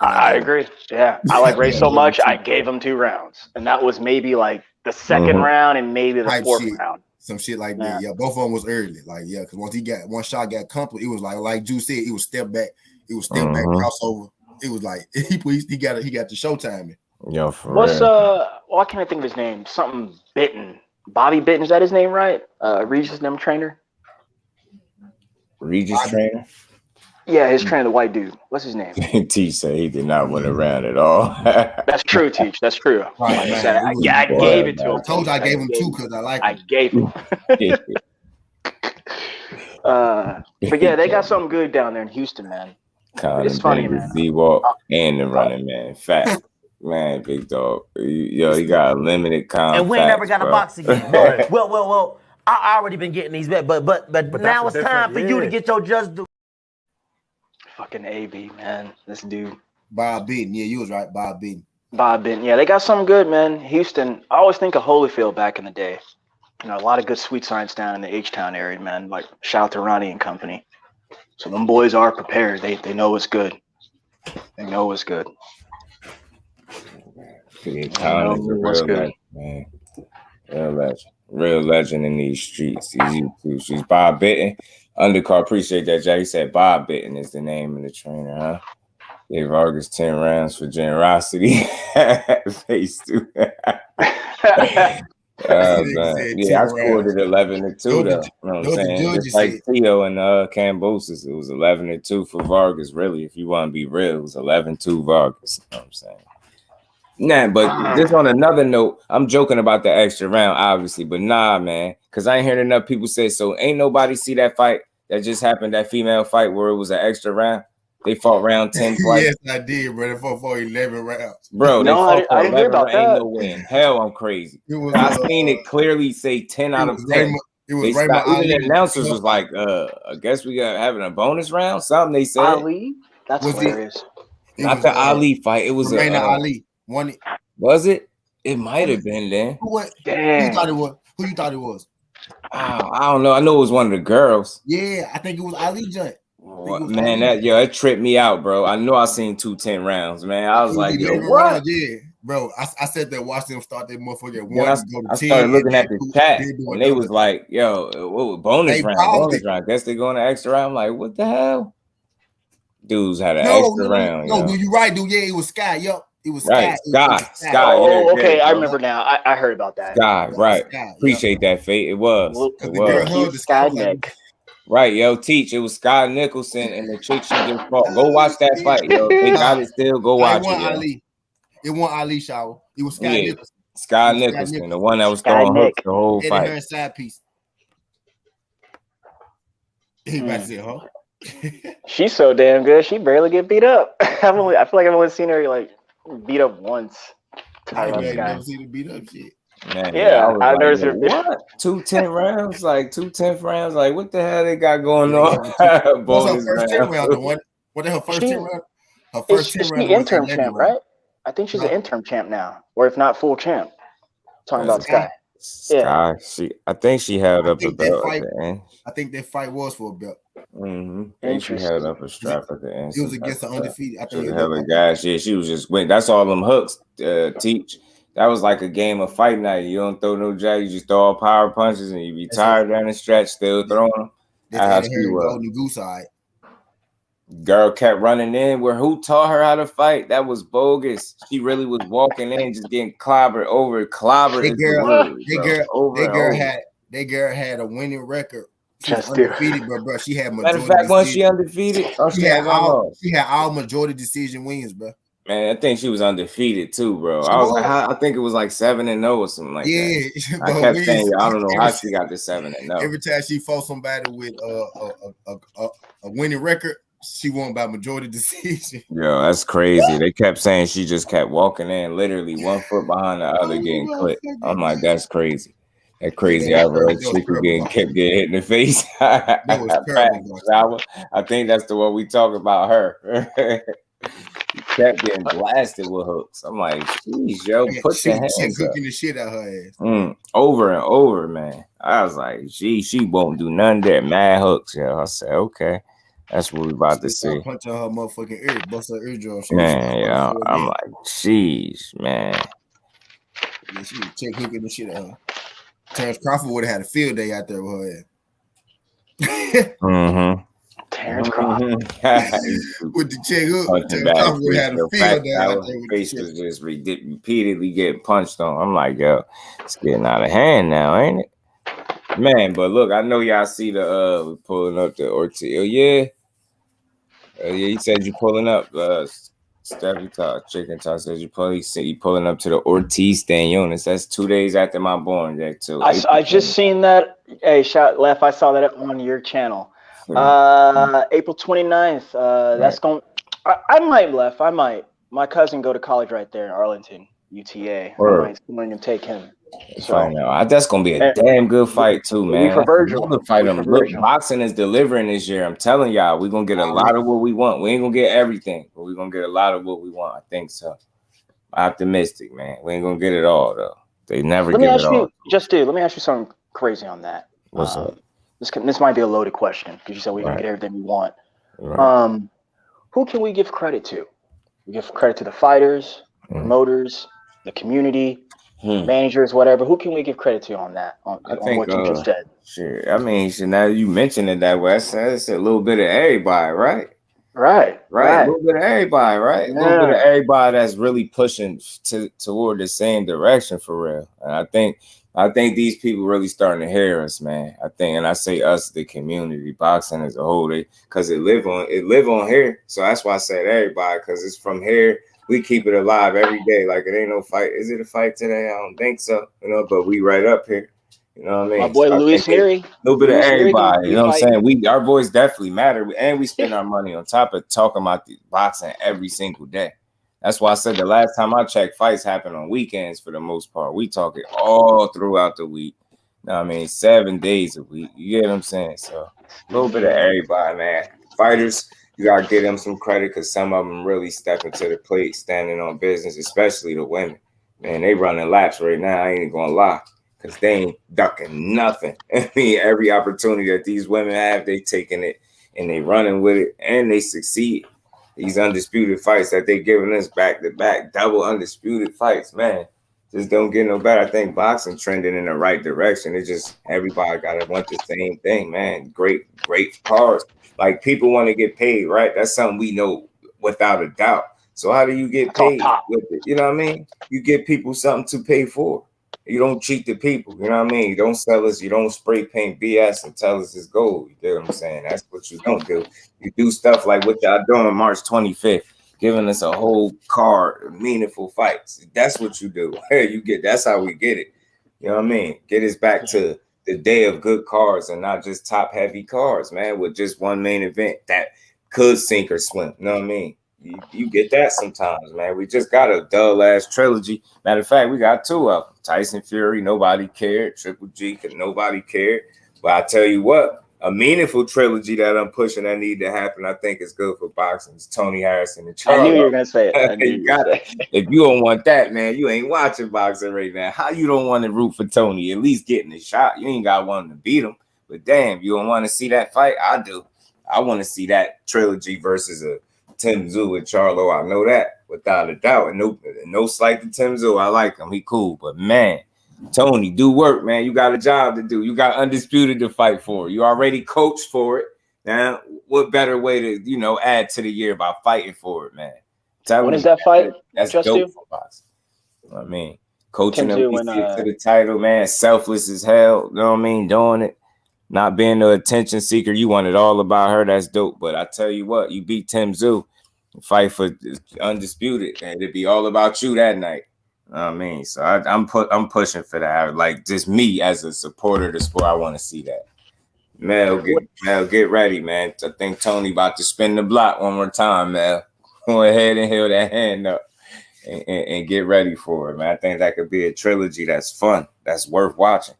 I agree. Yeah, I like Ray so much. I gave him 2 rounds, and that was maybe like the second round and maybe the fourth round. Some shit like that. Yeah, both of them was early. Like, yeah, because once he got one shot got accomplished, it was like Juice said, it was step back. It was step back crossover. It was like he got the showtime. Yo, for what's real. why can't I think of his name? Something Bitten. Bobby Bitten, is that his name, right? Regis' them trainer. Regis trainer? Yeah, his trainer, the white dude. What's his name? T said he did not win a round at all. That's true, Teach. That's true. Right, Like I said, I gave it to him. I told you I gave him 2 because I like him. I gave him. But yeah, they got something good down there in Houston, man. It's funny, man. Z-Walk and the running man. Fat. Man, big dog. Yo, he got a limited con. And we ain't never got a box again. Well, I already been getting these bet, but now it's time for you to get your just do. Fucking AB, man. This dude. Bob Benton. Yeah, you was right. Bob Benton. Bob Benton. Yeah, they got something good, man. Houston. I always think of Holyfield back in the day. You know, a lot of good sweet science down in the H-Town area, man. Like, shout out to Ronnie and company. So them boys are prepared. They know it's good. They know it's good. Real legend, man. Real legend in these streets. These YouTube streets. Bob Benton. Undercard, appreciate that, Jay. He said Bob Benton is the name of the trainer, huh? Gave Vargas 10 rounds for generosity. Face to man. Yeah, I scored it 11-2 though. You know what I'm saying? Just like Tito and Cambosis, it was 11-2 for Vargas. Really, if you want to be real, it was 11-2 Vargas. You know what I'm saying? Nah, but just on another note, I'm joking about the extra round, obviously, but nah, man, because I ain't heard enough people say so. Ain't nobody see that fight that just happened, that female fight where it was an extra round. They fought round 10 twice. Yes, I did, bro. They fought for 11 rounds. Bro, they fought for 11 rounds. Ain't no way in hell I'm crazy. I seen it clearly say 10 out of 10. It was even the announcers was like, I guess we got having a bonus round. Something they said. Ali? That's hilarious. Not the Ali fight. It was Ali. Won it. Was it? It might have been then. Damn. Who you thought it was? Who you thought it was? I don't know. I know it was one of the girls. Yeah, I think it was Ali Joint. Man, that tripped me out, bro. I know I seen 2-10 rounds, man. I was like, yo, what? Yeah, bro. I said that, watch them start that motherfucker at 1. I started looking at the chat, and they was like, yo, what bonus round? Bonus round. Guess they're going to extra round. I'm like, what the hell? Dudes had an extra round. No, dude, you right, dude. Yeah, it was Sky. Yup. It was right. Sky. Oh, okay. I remember now. I heard about that. Sky, right. Appreciate that, Fate. It was. It was. Sky Nick. Right, yo, Teach. It was Sky Nicholson and the chick she just fought. Go watch that fight, yo. They got it still. Go watch it. Ali. It wasn't Ali Shower. It was Sky Nicholson. Sky Nicholson, the one that was throwing hooks the whole fight. Her side piece. He might say, huh? She's so damn good. She barely get beat up. I feel like I've only seen her like beat up once. I never seen her beat up shit. Man, yeah, I never seen what 2-10 rounds, like 2-10 rounds, like what the hell they got going on? What's her first 10 round? What her first 10 round? Her first 10 round. She's interim champ, right? I think she's an interim champ now, or if not full champ. Talking about Sky. Yeah, I think she held up a belt at the end. I think that fight was for a belt. She held up a strap at the end. It was against the undefeated. I think it hell of guys. Yeah, she was just winning. That's all them hooks. Teach. That was like a game of fight night. You don't throw no jab. You just throw all power punches, and you be tired down the stretch, still throwing them. That's how she was. Golden Goose eye. Girl kept running in. Where who taught her how to fight? That was bogus. She really was walking in, just getting clobbered over. Clobbered. That girl had a winning record She's undefeated, bro. She had Matter majority. of fact, once she undefeated, she had all majority decision wins, bro. Man, I think she was undefeated too, bro. I was like, I think it was like 7-0 or something like that. I kept saying, I don't know how she got to 7-0. Every time she fought somebody with a winning record, she won by majority decision. Yo, that's crazy. They kept saying she just kept walking in, literally 1 foot behind the other, getting clipped. I'm like, that's crazy. That crazy. I kept getting hit in the face. That was terrible. I think that's the one we talk about her. Kept getting blasted with hooks. I'm like, geez, yo, put your hands up. Cooking the shit out her ass. Over and over, man. I was like, gee, she won't do none there. Mad hooks, yo. I said, okay, that's what we about to see. Punching her motherfucking ear, bust her eardrum. Man, yeah, I'm like, geez, man. Yeah, she was hooking the shit out her. Terrence Crawford would have had a field day out there with her ass. Terrence Crawford with the check hook. Terrence Crawford would have had a field day out there. Face was just repeatedly getting punched on. I'm like, yo, it's getting out of hand now, ain't it? Man, but look, I know y'all see the pulling up the Ortiz. Oh, yeah. Yeah, you said you pulling up. Steffi Talk, Chicken Talk says you pulling up to the Ortiz stand units. That's 2 days after my born day too. I just seen that. Hey, Left, I saw that on your channel. April 29th. That's going. I might, Left. I might. My cousin go to college right there in Arlington, UTA. I might take him. So that's gonna be a damn good fight too, man. Look, boxing is delivering this year. I'm telling y'all, we're gonna get a lot of what we want. We ain't gonna get everything, but we're gonna get a lot of what we want. I think so. Optimistic, man. We ain't gonna get it all though. They never get it all. Let me ask you something crazy on that. What's up? This might be a loaded question because you said we're gonna get everything we want. Right. Who can we give credit to? We give credit to the fighters, promoters, the community. Managers, whatever. Who can we give credit to on that? On what you just said. Sure. I mean, now you mentioned it that way. It's a little bit of everybody, right? Right. A little bit of everybody, right? Yeah. A little bit of everybody that's really pushing toward the same direction for real. And I think these people really starting to hear us, man. I think, and I say us, the community, boxing as a whole, because it live on here. So that's why I said everybody, because it's from here. We keep it alive every day. Like it ain't no fight. Is it a fight today? I don't think so. But we right up here. You know what I mean? My boy Luis Neary. A little bit of everybody. You know what I'm saying? Our voice definitely matter, and we spend our money on top of talking about the boxing every single day. That's why I said the last time I checked, fights happen on weekends for the most part. We talk it all throughout the week. You know what I mean? 7 days a week. You get what I'm saying? So a little bit of everybody, man. Fighters. You gotta give them some credit because some of them really stepping to the plate, standing on business, especially the women. Man, they running laps right now. I ain't gonna lie, because they ain't ducking nothing. I mean, every opportunity that these women have, they taking it and they running with it, and they succeed. These undisputed fights that they giving us back to back, double undisputed fights, man, just don't get no better. I think boxing trending in the right direction. It's just everybody gotta want the same thing, man. Great cards. Like people want to get paid, right? That's something we know without a doubt. So how do you get paid with it? You know what I mean? You give people something to pay for. You don't cheat the people. You know what I mean? You don't sell us. You don't spray paint BS and tell us it's gold. You get what I'm saying? That's what you don't do. You do stuff like what y'all doing March 25th, giving us a whole card of meaningful fights. That's what you do. That's how we get it. You know what I mean? Get us back to the day of good cards and not just top heavy cards, man, with just one main event that could sink or swim. You know what I mean? You get that sometimes, man. We just got a dull ass trilogy. Matter of fact, we got 2 of them. Tyson Fury, nobody cared. Triple G, nobody cared. But I tell you what, a meaningful trilogy that I'm pushing that need to happen, I think is good for boxing. It's Tony Harrison and Charlo. I knew you were gonna say it. You got it. If you don't want that, man, you ain't watching boxing right now. How you don't want to root for Tony? At least getting a shot. You ain't got one to beat him. But damn, you don't want to see that fight? I do. I want to see that trilogy versus a Tim Tszyu with Charlo. I know that without a doubt. And no slight to Tim Tszyu. I like him. He cool. But man, Tony, do work, man. You got a job to do. You got Undisputed to fight for. You already coached for it. Now, what better way to, add to the year by fighting for it, man? When is that fight? That's dope for boxing. I mean, coaching them to the title, man. Selfless as hell. You know what I mean? Doing it. not being the attention seeker. You wanted all about her. That's dope. But I tell you what, you beat Tim Tszyu, fight for undisputed, and it'd be all about you that night. You know what I mean, so I'm pushing for that. Like just me as a supporter of the sport, I want to see that. Mel, get ready, man. I think Tony about to spin the block one more time, Mel. Go ahead and hold that hand up and get ready for it, man. I think that could be a trilogy that's fun, that's worth watching.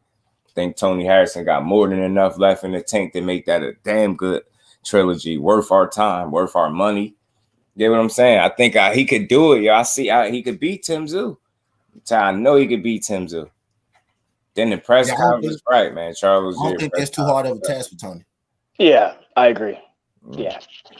I think Tony Harrison got more than enough left in the tank to make that a damn good trilogy, worth our time, worth our money. You get what I'm saying? I think he could do it, yo. I see he could beat Tim Tszyu. I know he could beat Tim Tszyu. Then the press conference, right, man. Charles, I don't think that's too hard of a task for Tony. Yeah, I agree. Yeah,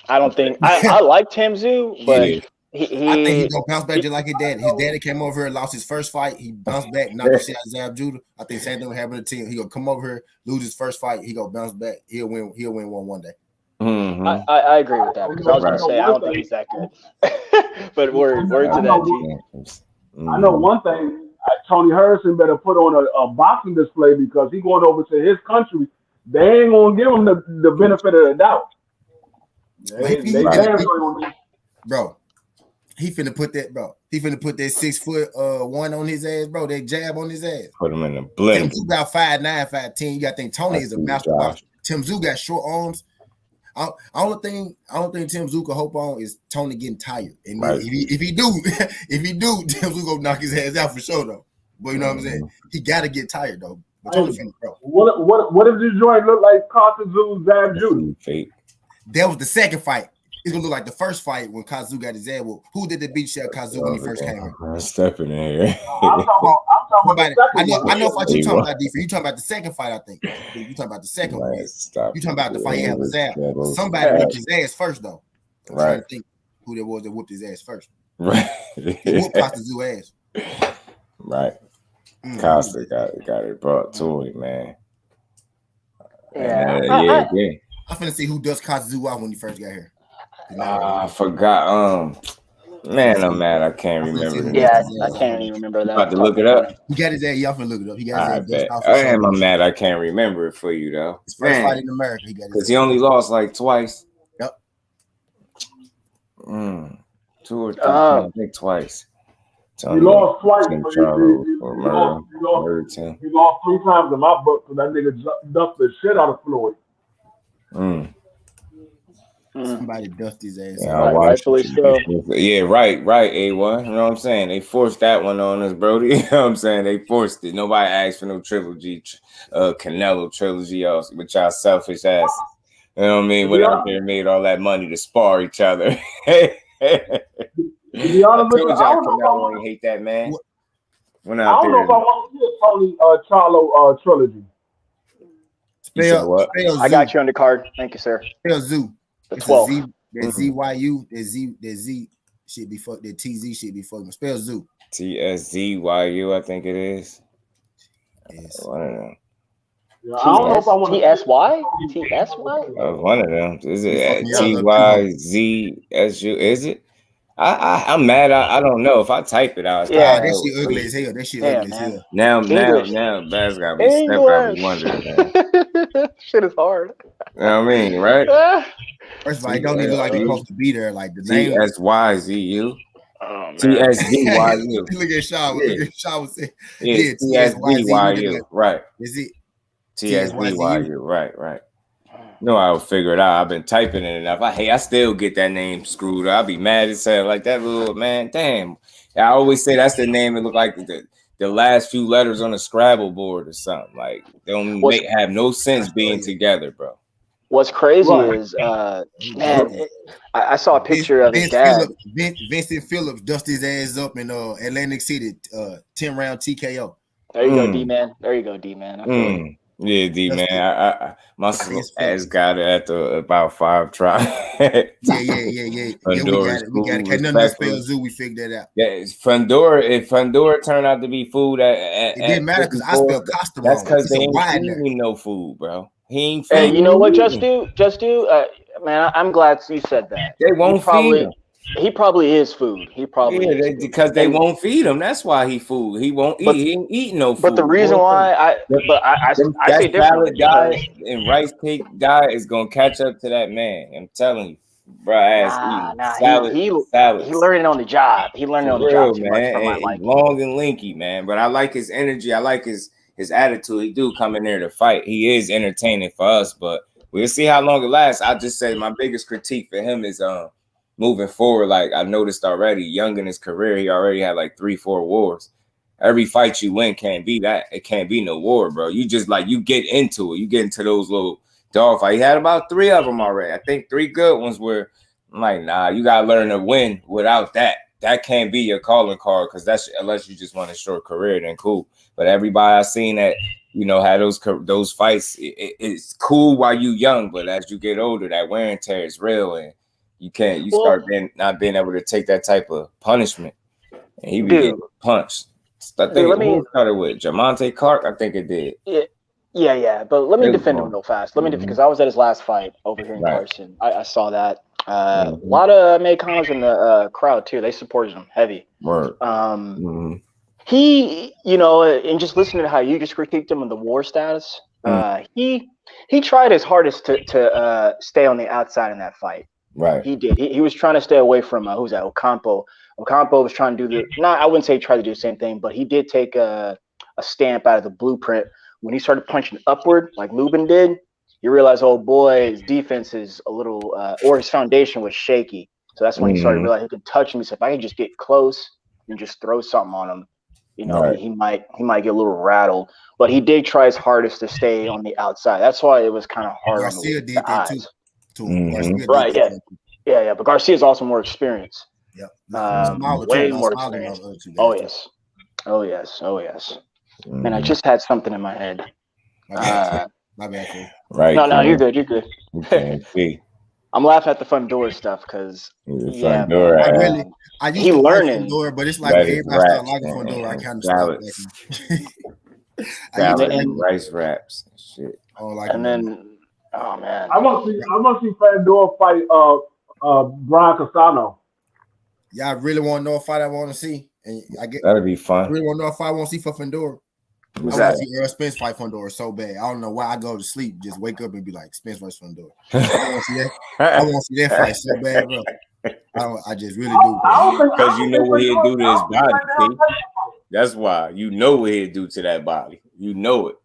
I don't think I like Tim Tszyu, but I think he's gonna bounce back just like his daddy. His daddy came over here, lost his first fight. He bounced back, knocked the shit out of Zab Judah. I think same thing will happen to the team. He gonna come over here, lose his first fight. He gonna bounce back. He'll win one day. Mm-hmm. I agree with that because I was gonna say I don't think he's that good. But word to that team. I know one thing. Tony Harrison better put on a boxing display because he going over to his country. They ain't gonna give him the benefit of the doubt. Bro, he finna put that, bro. He finna put that 6'1" on his ass, bro. That jab on his ass. Put him in the blink. Tim Tszyu got 5'9", 5'10". You got to think Tony is a master boxer. Tim Tszyu got short arms. Only thing Tim Tszyu can hope on is Tony getting tired. And if he do, Tim Tszyu gonna knock his ass out for sure though. But you know what I'm saying? He gotta get tired though. But Tony finna, bro. What if this joint look like Kazu Zab Judah? That was the second fight. It's gonna look like the first fight when Kazu got his ass. Well, who did the beat shot Kazu when he first came in? I'm stepping in here. I'm talking about I know what you talking about, defense. You talking about the second fight, I think. You talking about the second one. You talking about the fight he had with Zab. Somebody whooped his ass first, though. I'm trying to think who there was that whooped his ass first. Right. He whooped Kazu ass. Right. Costa got it brought to it, man. Yeah. I'm finna see who does Kazu out when he first got here. I forgot. Man, I'm mad. I can't remember. Yeah, I can't even remember that. About to look it up. He got his ass. Y'all finna look it up. He got his ass. I'm mad. I can't remember it for you though. His first fight in America. He got his. Because he only lost like twice. Yep. 2 or 3. I think twice. He lost twice. He lost 3 times in my book because that nigga dumped the shit out of Floyd. Somebody dust his ass. Yeah, rightfully so. Yeah, right, A1. You know what I'm saying? They forced that one on us, Brody. You know what I'm saying? They forced it. Nobody asked for no trilogy, Canelo trilogy, with y'all selfish asses. You know what I mean? Went out there, made all that money to spar each other. I told y'all Canelo hate that man. Went out there. I don't know if I want to see a Tony Charlo trilogy. Spell I got you on the card. Thank you, sir. Spell Zoo. The 12. That ZYU, that Z should be fucked. That TZ should be fucked. Spell Zoo. TSZYU, I think it is. Yes. One of them. Yeah, I don't know if I want TSY? TSY? One of them. Is it TYZSU? Is it? I'm mad. I don't know. If I type it out. Yeah, that shit ugly as hell. That shit ugly as hell. Now, Baz got me stepped out of wondering. Shit is hard. You know what I mean, right? First of all, it don't even look like it's supposed to be there. Like the name TSYZU. TSZYU. Look at Shaw. Look at Shaw was saying. Yeah, TSZYU. Right. Is it? TSZYU. Right. No, I'll figure it out. I've been typing it enough. I still get that name screwed up. I'll be mad as hell. Like that little man. Damn. I always say that's the name. It look like the last few letters on a Scrabble board or something. Like they don't have no sense being together, bro. What's crazy is, man, I saw a picture of his dad. Vincent Phillips dusted his ass up in Atlantic City, 10-round TKO. There you go, D-man. There you go, D-man. Yeah, D-man. I my ass got it at about 5 tries. Yeah. We got it. Can't nothing spell Zoo. We figured that out. Yeah, if Fundora turned out to be food it didn't matter because I spelled Costa wrong. That's because they ain't feeding me no food, bro. He ain't you know what, just do, man. I'm glad you said that. They won't feed him. He probably is food. He probably is because they won't feed him. That's why he food. He won't eat. He ain't eat no food. But the reason why I say differently diet and rice cake diet is gonna catch up to that man. I'm telling you, bro. Salad. He learned it on the job. He learned it on the job too much for my liking. Long and lanky, man. But I like his energy. I like his attitude. He do come in there to fight. He is entertaining for us, but we'll see how long it lasts. I just say my biggest critique for him is moving forward. Like I noticed already, young in his career, he already had like 3-4 wars. Every fight you win can't be that. It can't be no war, bro. You just like you get into it. You get into those little dog fights. He had about 3 of them already. I think 3 good ones where I'm like, nah, you gotta learn to win without that. That can't be your calling card because that's unless you just want a short career, then cool. But everybody I've seen that, you know, had those fights, it's cool while you young, but as you get older, that wear and tear is real, and you start not being able to take that type of punishment. And he be getting punched. I think it started with Jamonte Clark. I think it did. Yeah. But let me defend him real fast. Let me because I was at his last fight over here in Carson. I saw that. A lot of Americanos in the crowd too. They supported him heavy. Word. He, you know, and just listening to how you just critiqued him in the war status, he tried his hardest to stay on the outside in that fight. Right. He did. He was trying to stay away from who's that? Ocampo. Ocampo was trying to do I wouldn't say he tried to do the same thing, but he did take a stamp out of the blueprint when he started punching upward like Lubin did. You realize, oh boy, his defense is a little, or his foundation was shaky. So that's when he started realizing he could touch him. He said, if I can just get close and just throw something on him, you know, he might get a little rattled. But he did try his hardest to stay on the outside. That's why it was kind of hard. Garcia did that too. Right, yeah. But Garcia's also more experienced. Yep. Way more experienced. Oh yes. Man, I just had something in my head. My bad. Right. No, you're good. You can't see. I'm laughing at the fun door stuff because I used to like fun door, but it's like everybody started liking fun door. I kind of stopped. Rice wraps and shit. And then, oh man, I want to see Fandor fight Brian Castano. Y'all really want to know a fight I want to see? And I get that'd be fun. I really want to know if I want to see for Fandor. Exactly. I want to see Earl Spence fight Fandor so bad. I don't know why I go to sleep, just wake up and be like Spence versus Fandor. I want to see that. I want to see that fight so bad, bro. I just really do. Because you know what he'll do to his body. See? That's why you know what he'll do to that body. You know it.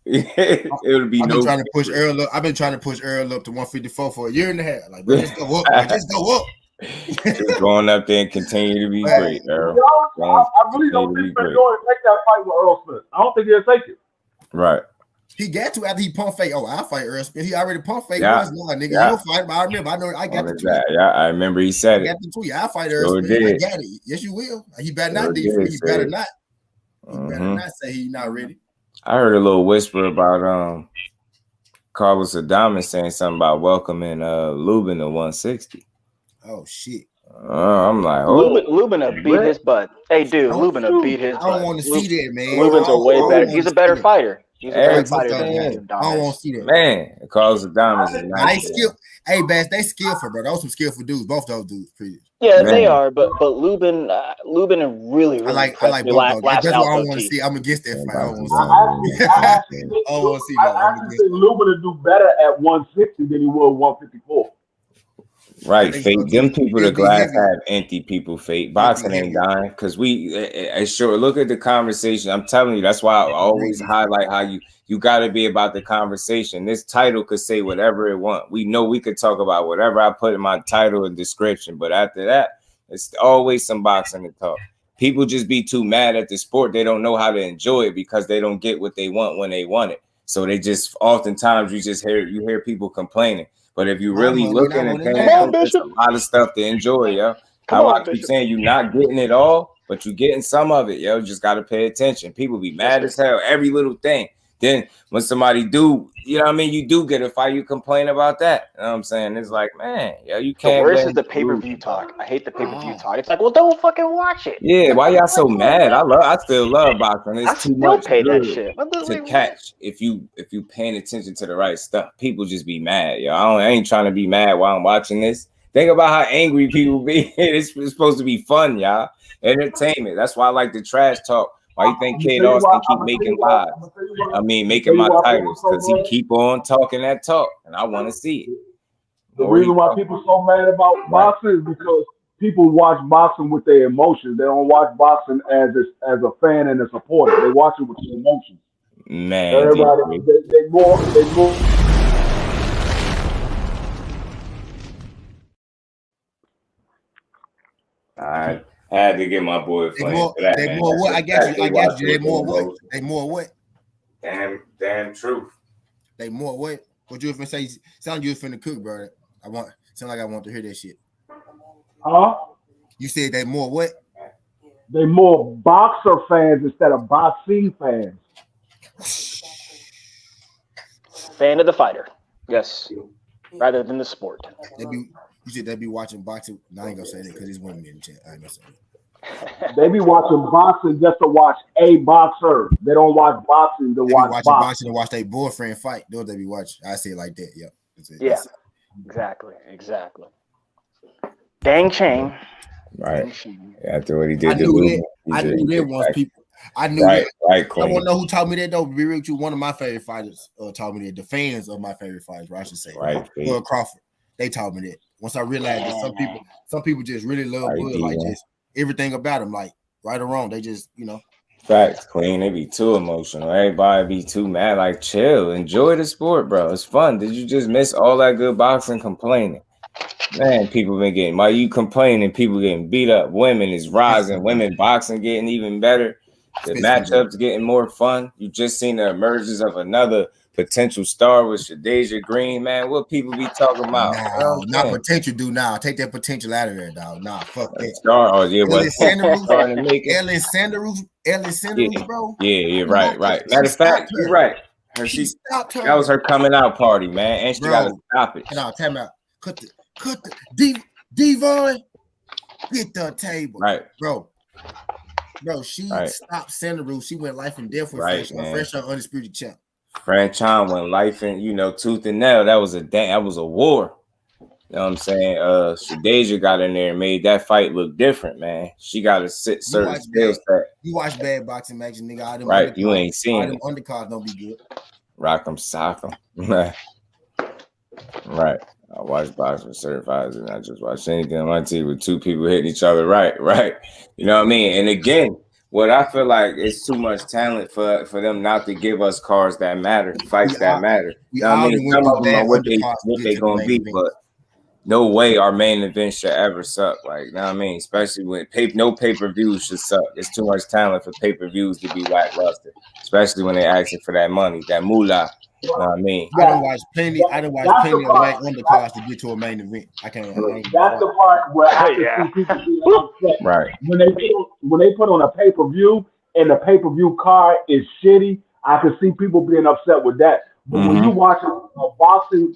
It'll be I've been trying to push Earl up. I've been trying to push Earl up to 154 for a year and a half. Like, bro, just go up. Bro, just go up. Just going up there and continue to be great, Earl. I really don't think Fandor will take that fight with Earl Spence. I don't think he'll take it. Right. He got to after he pump fake. Oh, I'll fight Earl Spence. He already pump fake. Yeah. Nigga, you'll fight him. I remember. I know. I got the tweet. Yeah, I remember he said it. I got the tweet. I'll fight Earl Spence. I got it. Yes, you will. He better not. He better not. He better not say he's not ready. I heard a little whisper about Carlos Adames saying something about welcoming Lubin to 160. Oh shit. I'm like, Lubin beat his butt. Hey, dude, Lubin beat his butt. I don't want to see that, man. Lubin's a way better. He's a better fighter. He's a better fighter than Adames. I don't want to see that. Man, Carlos Adames is nice. Hey, Bass, they skillful, bro. Those some skillful dudes. Both those dudes, pretty. Yeah, they are. But Lubin really I like both of them. That's what I want to see. I'm against that fight. I don't want to see that. I actually think Lubin would do better at 160 than he would 154. Right, Fate. Them people, the glass half empty people, Fate. Boxing ain't dying because sure. Look at the conversation. I'm telling you, that's why I always highlight how you got to be about the conversation. This title could say whatever it want. We know we could talk about whatever I put in my title and description, but after that, it's always some boxing to talk. People just be too mad at the sport. They don't know how to enjoy it because they don't get what they want when they want it. So they just oftentimes you hear people complaining. But if you really looking and paying attention, there's a lot of stuff to enjoy, yo. I keep saying you're not getting it all, but you're getting some of it, yo. You just got to pay attention. People be mad as hell, every little thing. Then when somebody do, you know what I mean? You do get a fight, you complain about that. You know what I'm saying? It's like, man, yo, you can't. The worst is the pay-per-view talk. I hate the pay-per-view talk. It's like, well, don't fucking watch it. Yeah, why y'all so mad? I still love boxing. It's too much pay that shit to catch if you paying attention to the right stuff. People just be mad, yo. I ain't trying to be mad while I'm watching this. Think about how angry people be. It's supposed to be fun, y'all. Entertainment. That's why I like the trash talk. Why you think Kid Austin keep making lives? Making my titles because he keep on talking that talk, and I want to see it. The reason why people so mad about boxing is because people watch boxing with their emotions. They don't watch boxing as a fan and a supporter. They watch it with their emotions. Man, everybody, they more. I had to get my boy playing for that. They man. more what? I got you. They more what? They more what? Damn truth. They more what? What you finna say? Sound you finna cook, bro. Sound like I want to hear that shit. Huh? You said they more what? They more boxer fans instead of boxing fans. Fan of the fighter, yes, rather than the sport. You said they be watching boxing. No, I ain't gonna say that because it's women in the chat. I ain't gonna say that. They be watching boxing just to watch a boxer. They don't watch boxing to watch boxing to watch their boyfriend fight. That's what they be watching. I say it like that. Yep. Yeah. Exactly. Dang shame. Right. After what he did, I knew that once people. I knew that. Right. I want to know who taught me that though. Be real with you. One of my favorite fighters taught me that. The fans of my favorite fighters, I should say. Right. Bud Crawford. They taught me that. Once I realized that some people just really love Bud, like just everything about him, like right or wrong. They just, Facts, Queen. They be too emotional. Everybody be too mad. Like, chill. Enjoy the sport, bro. It's fun. Did you just miss all that good boxing complaining? Man, people been getting. While you complaining, people getting beat up. Women is rising. Women boxing getting even better. The matchups getting more fun. You just seen the emergence of another potential star with Shadeja Green, man. What people be talking about? No, not potential, dude. Now take that potential out of there, dog. Nah, fuck that. Star, Ellen Sanders, bro. Yeah, right. Matter of fact, you're right. She stopped her. That was her coming out party, man, and she got to stop it. No, time out. Cut the Devon. Get the table, right, bro. She stopped Sanders. She went life and death with fresh undisputed champ. Franchon went life and tooth and nail. That was a war. You know what I'm saying? Shadeja got in there and made that fight look different, man. She got to sit certain skill set. You watch bad boxing matches, nigga. Right, you ain't seen it. Undercards don't be good. Rock 'em, sock 'em. Right. I watch boxing certified and I just watch anything on my TV with two people hitting each other. Right. You know what I mean? And again, what I feel like is too much talent for them not to give us cards that matter, fights that matter. You know what I mean? Some of them are what they gonna be, but no way our main event should ever suck. Like, you know what I mean? Especially when no pay-per-views should suck. It's too much talent for pay-per-views to be lackluster, especially when they're asking for that money, that moolah. You know what I mean? I done watched plenty of white undercards to get to a main event. That's the part where I can see people being upset. Right. When they put on a pay-per-view and the pay-per-view card is shitty, I can see people being upset with that. But when you watching boxing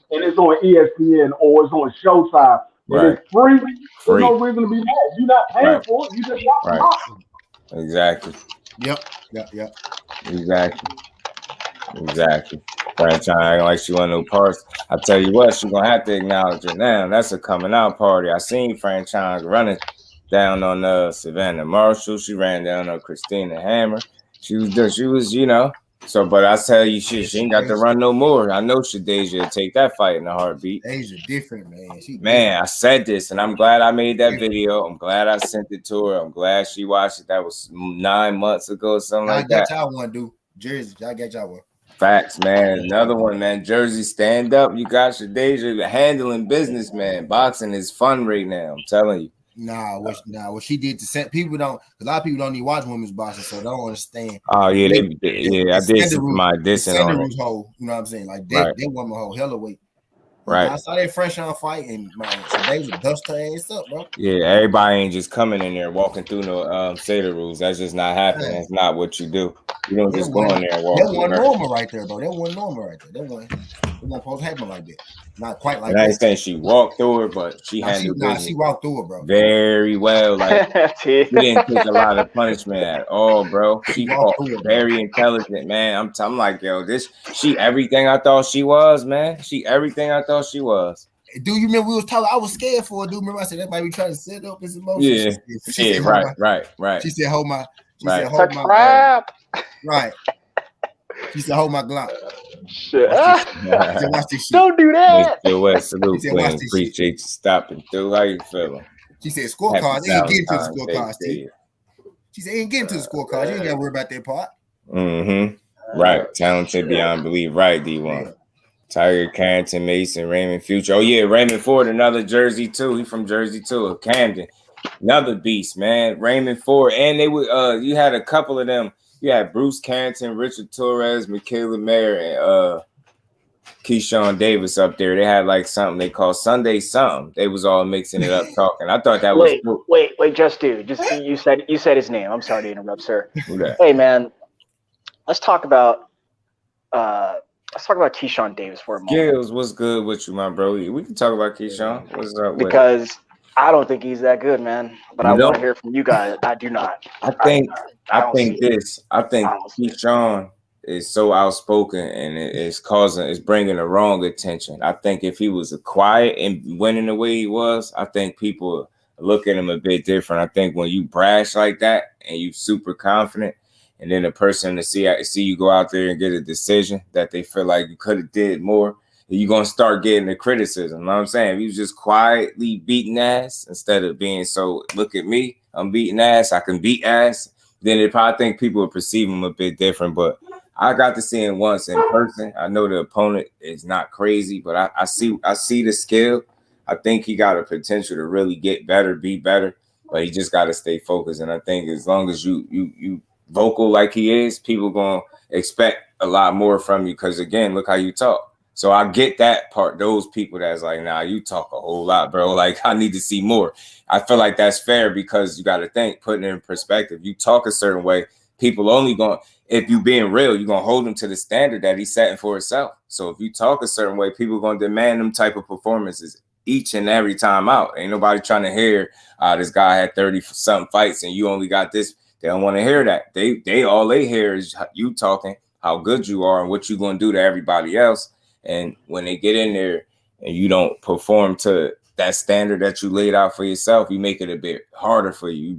and it's on ESPN or it's on Showtime, and it's free, there's no reason to be mad. You're not paying for it. You just watch boxing. Exactly. Yep. Exactly. Franchise acting like she want no parts. I tell you what, she gonna have to acknowledge it now. That's a coming out party. I seen Franchise running down on Savannah Marshall. She ran down on Christina Hammer. She was, So, but I tell you, she ain't got to run no more. I know Shadeja will take that fight in a heartbeat. Asia different, man. Man, I said this, and I'm glad I made that video. I'm glad I sent it to her. I'm glad she watched it. That was 9 months ago, or something like that. Y'all one, dude. Jersey, y'all got y'all one. Facts, man. Another one, man. Jersey, stand up. You got Shadeja handling business, man. Boxing is fun right now. I'm telling you. What she did to set people don't. A lot of people don't even watch women's boxing, so they don't understand. Oh yeah, I did my dissing on it. Hole, you know what I'm saying? Like that woman hold hella weight. Right. I saw that fresh on fight and they would dust her ass up, bro. Yeah, everybody ain't just coming in there walking through no say the rules. That's just not happening. That's not what you do. You don't just go in there and walk. That wasn't normal right there, bro. That wasn't normal right there. That wasn't supposed to happen like that. Not quite like that. I ain't saying she walked through her, but she handled business. She walked through her, bro. Very well. Like she didn't take a lot of punishment at all, bro. She fought very intelligent, man. I'm like, yo, she everything I thought she was, man. She everything I thought she was. Dude, you remember we was talking? I was scared for it, dude. Remember I said that might be trying to set up his emotions. Yeah, she said, right. She said, hold my. She right. said, hold it's my. A trap. Right. She said, hold my Glock. Shit. Watch this shit. Don't do that. Mr. West, salute, She said, watch Queen. this Appreciate you stopping through. How you feeling? She said, scorecards. They ain't getting to the scorecards, T. Day. She said, ain't getting to the scorecards. You ain't got to worry about that part. Right. Talented beyond belief. Right, D1. Yeah. Tiger, Carrington, Mason, Raymond, Future. Oh, yeah, Raymond Ford, another Jersey, too. He from Jersey, too. Camden. Another beast, man. Raymond Ford. And they would you had a couple of them. You had Bruce Carrington, Richard Torres, Michaela Mayer, and Keyshawn Davis up there. They had like something they called Sunday something. They was all mixing it up, talking. I thought that was cool. Wait, you said his name. I'm sorry to interrupt, sir. Hey man, let's talk about Keyshawn Davis for a moment. Gills, what's good with you, my bro? We can talk about Keyshawn. What's up? Because I don't think he's that good, man. But I want to hear from you guys. I do not. I think Keyshawn is so outspoken and it's bringing the wrong attention. I think if he was quiet and winning the way he was, I think people look at him a bit different. I think when you brash like that and you super confident, and then a person to see you go out there and get a decision that they feel like you could have did more, you're going to start getting the criticism. You know what I'm saying? If you just quietly beating ass instead of being so, look at me, I'm beating ass, I can beat ass, then they probably think people will perceive him a bit different. But I got to see him once in person. I know the opponent is not crazy, but I see the skill. I think he got a potential to really get better, be better, but he just got to stay focused. And I think as long as you vocal like he is, people gonna expect a lot more from you because again, look how you talk. So I get that part, those people that's like, nah, you talk a whole lot, bro. Like I need to see more. I feel like that's fair because you got to think, putting it in perspective. You talk a certain way, people only going, if you being real, you're gonna hold him to the standard that he's setting for himself. So if you talk a certain way, people gonna demand them type of performances each and every time out. Ain't nobody trying to hear this guy had 30 something fights and you only got this. They don't want to hear that. They all they hear is you talking, how good you are and what you're going to do to everybody else. And when they get in there and you don't perform to that standard that you laid out for yourself, you make it a bit harder for you.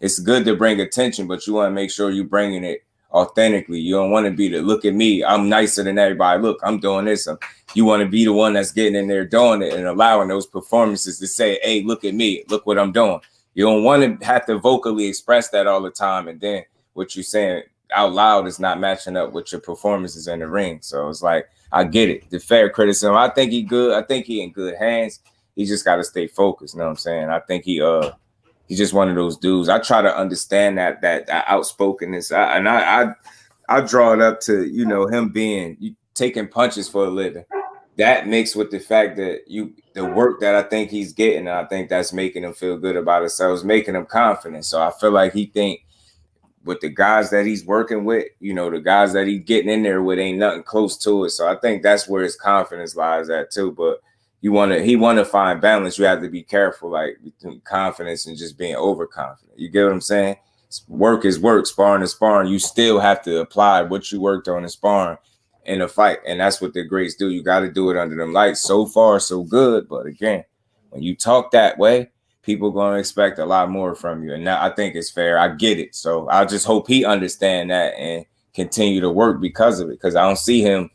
It's good to bring attention, but you want to make sure you're bringing it authentically. You don't want to be the look at me, I'm nicer than everybody. Look, I'm doing this. You want to be the one that's getting in there doing it and allowing those performances to say, hey, look at me, look what I'm doing. You don't want to have to vocally express that all the time. And then what you're saying out loud is not matching up with your performances in the ring. So it's like, I get it. The fair criticism. I think he good. I think he in good hands. He just got to stay focused. You know what I'm saying? I think he's just one of those dudes. I try to understand that outspokenness. I draw it up to, him being taking punches for a living. That mixed with the fact that the work that I think he's getting, I think that's making him feel good about himself, making him confident. So I feel like he think with the guys that he's working with, the guys that he's getting in there with ain't nothing close to it. So I think that's where his confidence lies at too. But he want to find balance. You have to be careful, like between confidence and just being overconfident. You get what I'm saying? Work is work, sparring is sparring. You still have to apply what you worked on in sparring in a fight, and that's what the greats do. You got to do it under them lights. So far, so good. But again, when you talk that way, people going to expect a lot more from you. And now I think it's fair. I get it. So I just hope he understand that and continue to work because of it. Because I don't see him,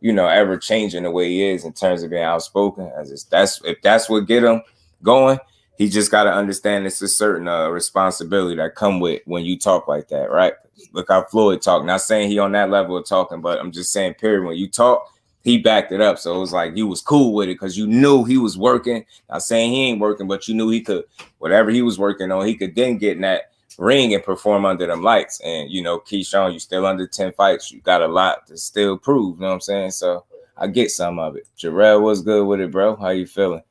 ever changing the way he is in terms of being outspoken. If that's what get him going, he just got to understand it's a certain responsibility that come with when you talk like that, right? Look how Floyd talk. Not saying he on that level of talking, but I'm just saying, period. When you talk, he backed it up. So it was like you was cool with it because you knew he was working. Not saying he ain't working, but you knew he could, whatever he was working on, he could then get in that ring and perform under them lights. And, Keyshawn, you still under 10 fights. You got a lot to still prove. You know what I'm saying? So I get some of it. Jarrell, what's good with it, bro? How you feeling?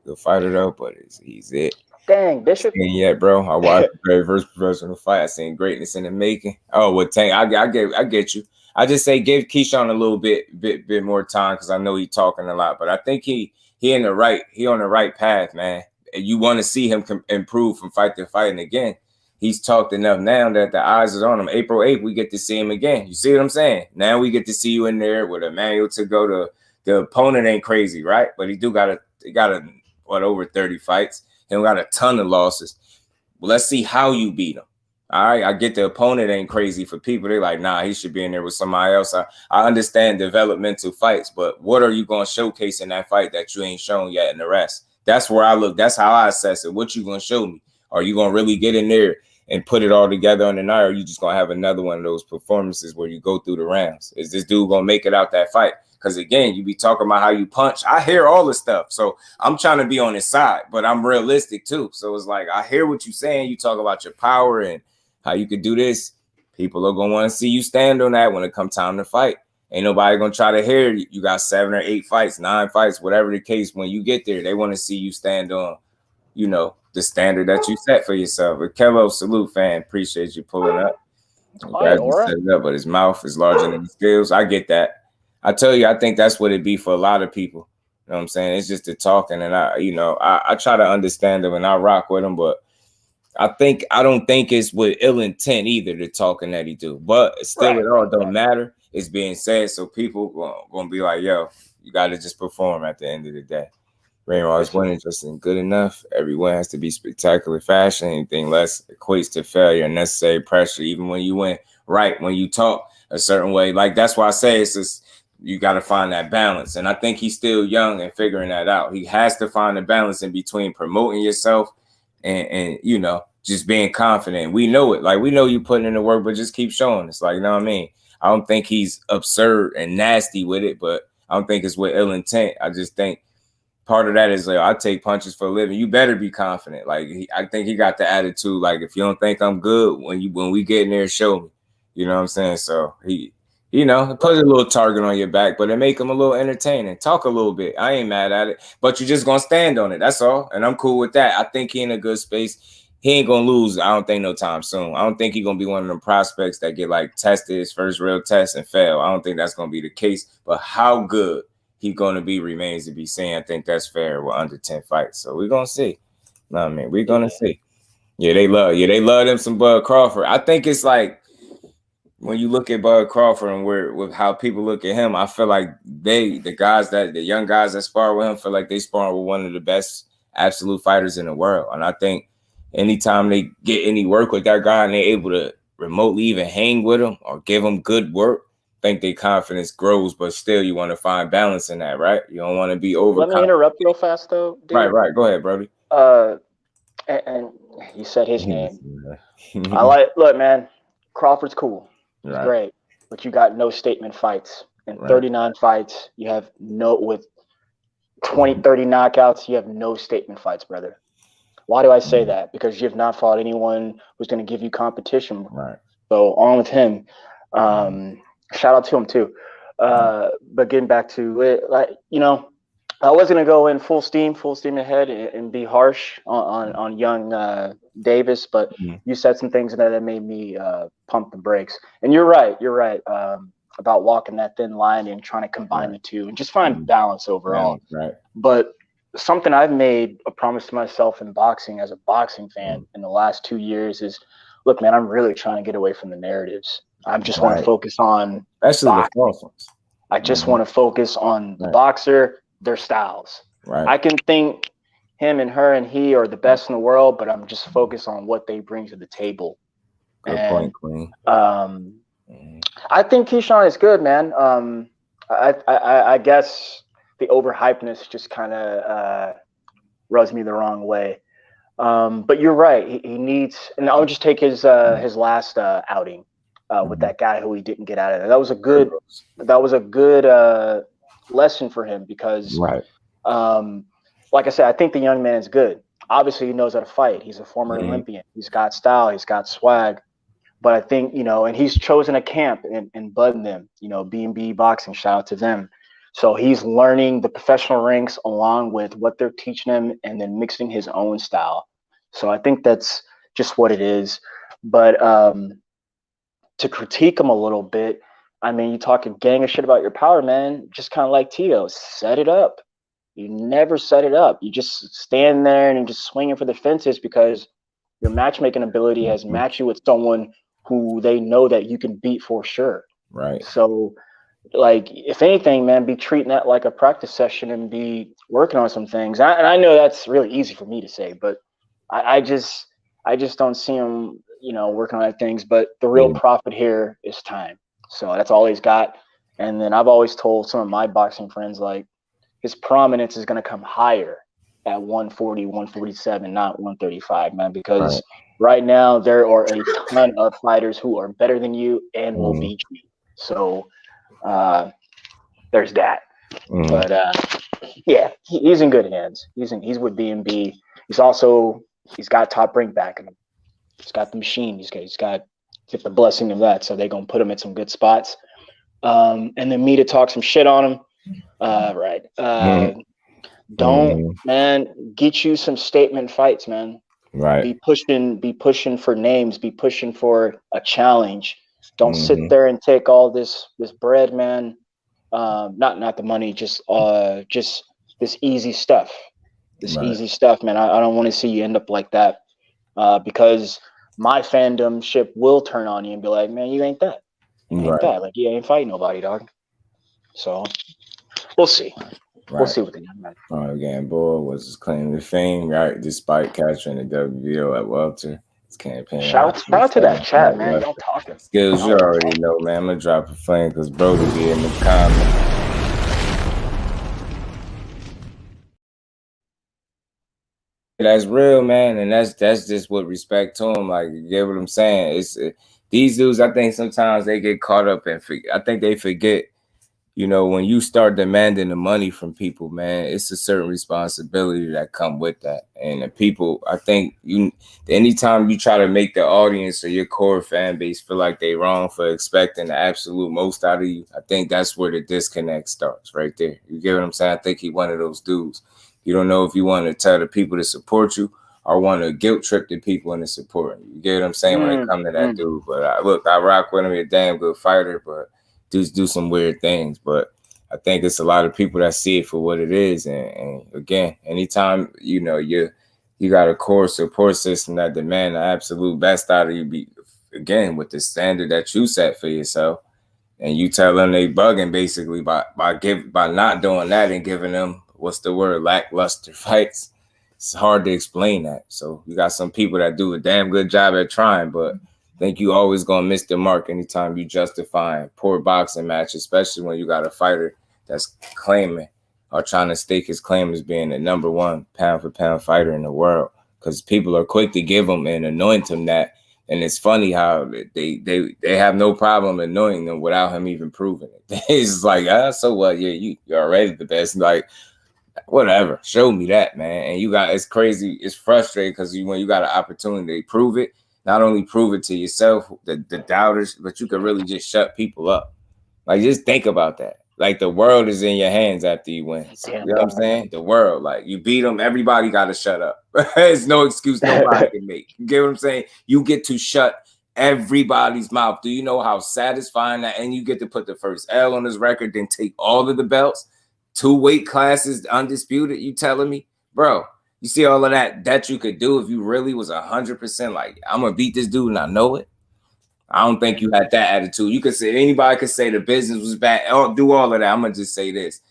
Good fighter, though, but he's it. Dang, Bishop. And yet, bro, I watched the very first professional fight. I seen greatness in the making. Oh, well, Tank, I get you. I just say give Keyshawn a little bit more time because I know he's talking a lot, but I think he on the right path, man. And you want to see him improve from fight to fight. And again, he's talked enough now that the eyes is on him. April 8th, we get to see him again. You see what I'm saying? Now we get to see you in there with a manual to go the opponent ain't crazy, right? But he got over 30 fights. He got a ton of losses. Well, let's see how you beat him. All right, I get the opponent ain't crazy for people. They're like, nah, he should be in there with somebody else. I understand developmental fights, but what are you going to showcase in that fight that you ain't shown yet in the rest? That's where I look. That's how I assess it. What you going to show me? Are you going to really get in there and put it all together on the night, or are you just going to have another one of those performances where you go through the rounds? Is this dude going to make it out that fight? Because, again, you be talking about how you punch. I hear all this stuff. So I'm trying to be on his side, but I'm realistic, too. So it's like I hear what you're saying. You talk about your power and how you could do this. People are going to want to see you stand on that when it comes time to fight. Ain't nobody going to try to hear you got 7 or 8 fights, 9 fights, whatever the case. When you get there, they want to see you stand on, you know, the standard that you set for yourself. But Kevo, salute, fan. Appreciate you pulling up. I'm glad you set it up, but his mouth is larger than his skills. I get that. I tell you, I think that's what it be for a lot of people. You know what I'm saying? It's just the talking, and I try to understand them and I rock with them, but I don't think it's with ill intent either, the talking that he do. But still, it all don't matter. It's being said, so people gonna be like, yo, you got to just perform at the end of the day. Rainwald's winning just isn't good enough. Every win has to be spectacular fashion. Anything less equates to failure, unnecessary pressure. Even when you win right, when you talk a certain way, like that's why I say it's just you got to find that balance. And I think he's still young and figuring that out. He has to find a balance in between promoting yourself and you know, just being confident. We know it. Like, we know you putting in the work, but just keep showing us. Like, you know what I mean? I don't think he's absurd and nasty with it, but I don't think it's with ill intent. I just think part of that is like, I take punches for a living. You better be confident. Like, I think he got the attitude. Like, if you don't think I'm good, when we get in there, show me. You know what I'm saying? So he, you know, put a little target on your back, but it make him a little entertaining. Talk a little bit. I ain't mad at it, but you're just gonna stand on it. That's all, and I'm cool with that. I think he in a good space. He ain't gonna lose. I don't think no time soon. I don't think he's gonna be one of them prospects that get like tested his first real test and fail. I don't think that's gonna be the case. But how good he gonna be remains to be seen. I think that's fair with under 10 fights. So we're gonna see. No, I mean, we're gonna see. Yeah, they love them some Bud Crawford. I think it's like when you look at Bud Crawford and with how people look at him, I feel like the young guys that spar with him feel like they spar with one of the best absolute fighters in the world. And I think anytime they get any work with that guy and they're able to remotely even hang with him or give him good work, I think their confidence grows. But still, you want to find balance in that, right? You don't want to be over. Let me interrupt real fast, though, dude. Right. Go ahead, Brody. And you said his name. Look, man, Crawford's cool. He's great. But you got no statement fights. In 39 fights, you have with 20, 30 knockouts, you have no statement fights, brother. Why do I say that? Because you have not fought anyone who's going to give you competition. Right. So on with him. Shout out to him too. But getting back to it, like, you know, I was going to go in full steam ahead and be harsh on young Davis, but you said some things that made me pump the brakes. And you're right about walking that thin line and trying to combine the two and just find balance overall. Right. But something I've made a promise to myself in boxing as a boxing fan in the last 2 years is, look, man, I'm really trying to get away from the narratives. I just want to focus on the false ones. I just want to focus on the boxer, their styles. Right. I can think him and her and he are the best in the world, but I'm just focused on what they bring to the table. Good point, Queen. I think Keyshawn is good, man. I guess the overhypeness just kind of rubs me the wrong way. But you're right. He needs, and I'll just take his last outing with that guy who he didn't get out of there. That was a good lesson for him because, like I said, I think the young man is good. Obviously, he knows how to fight. He's a former Olympian. He's got style. He's got swag. But I think, you know, and he's chosen a camp in Bud and them, you know, B&B Boxing, shout out to them. So he's learning the professional ranks along with what they're teaching him and then mixing his own style. So I think that's just what it is. But to critique him a little bit, I mean, you talk a gang of shit about your power, man, just kind of like Tito, set it up. You never set it up. You just stand there and just swinging for the fences because your matchmaking ability has matched you with someone who they know that you can beat for sure. Right. So like, if anything, man, be treating that like a practice session and be working on some things. And I know that's really easy for me to say, but I just don't see him, you know, working on things. But the real profit here is time. So that's all he's got. And then I've always told some of my boxing friends, like, his prominence is going to come higher at 140, 147, not 135, man, because right now there are a ton of fighters who are better than you and will beat you. So there's that. But yeah, he's in good hands. He's with BMB. He's got Top Rank backing him. He's got the machine. He's got get the blessing of that. So they're gonna put him in some good spots. And then me to talk some shit on him. Don't man, get you some statement fights, man. Right. Be pushing for names, be pushing for a challenge. Don't sit there and take all this bread, man. Not the money, just this easy stuff. Easy stuff, man. I don't want to see you end up like that. Because my fandom ship will turn on you and be like, man, you ain't that. You ain't that. Like, you ain't fighting nobody, dog. So we'll see. We'll see what they do. Again, boy was his claim to fame, right? Despite capturing the WBO at welter. His campaign. Shout out to that chat, man. Y'all talking. Skills, you already know, man. I'm gonna drop a flame because bro will be in the comments. That's real, man, and that's just with respect to him. Like, you get what I'm saying? It's these dudes. I think sometimes they get caught up and I think they forget. You know, when you start demanding the money from people, man, it's a certain responsibility that come with that. And the people, I think anytime you try to make the audience or your core fan base feel like they wrong for expecting the absolute most out of you, I think that's where the disconnect starts right there. You get what I'm saying? I think he's one of those dudes. You don't know if you want to tell the people to support you or want to guilt trip the people into supporting you. You get what I'm saying when it comes to that dude? But I rock with him. He's a damn good fighter, but dudes do some weird things. But I think it's a lot of people that see it for what it is. And again, anytime, you know, you got a core support system that demand the absolute best out of you, be again with the standard that you set for yourself, and you tell them they bugging basically by not doing that and giving them lackluster fights. It's hard to explain that. So you got some people that do a damn good job at trying, but I think you always gonna miss the mark anytime you justify poor boxing match, especially when you got a fighter that's claiming or trying to stake his claim as being the number one pound for pound fighter in the world. Because people are quick to give him and anoint him that. And it's funny how they have no problem anointing him without him even proving it. It's like, so what? Yeah, you're already the best. Like, whatever, show me that, man. And it's crazy, it's frustrating because when you got an opportunity to prove it, not only prove it to yourself, the doubters, but you could really just shut people up. Like, just think about that. Like, the world is in your hands after you win. You know what I'm saying? The world, like, you beat them, everybody got to shut up. There's no excuse nobody can make. You get what I'm saying? You get to shut everybody's mouth. Do you know how satisfying that? And you get to put the first L on his record, then take all of the belts. 2 weight classes undisputed. You telling me, bro? You see all of that you could do if you really was 100% like, I'm gonna beat this dude and I know it. I don't think you had that attitude. You could say anybody could say the business was bad. Do all of that. I'm gonna just say this: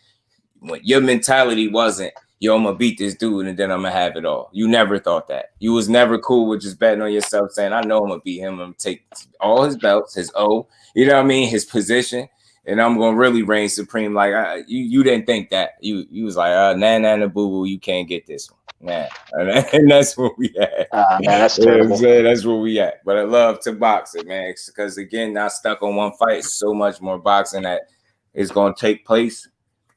when your mentality wasn't, yo, I'm gonna beat this dude and then I'm gonna have it all. You never thought that. You was never cool with just betting on yourself, saying, I know I'm gonna beat him. I'm gonna take all his belts, his O, you know what I mean, his position. And I'm gonna really reign supreme. Like you didn't think that. You was like, nah, boo boo, you can't get this one. Nah, and that's where we at. Man, that's terrible. That's where we at. But I love to box it, man, because again, not stuck on one fight. So much more boxing that is gonna take place.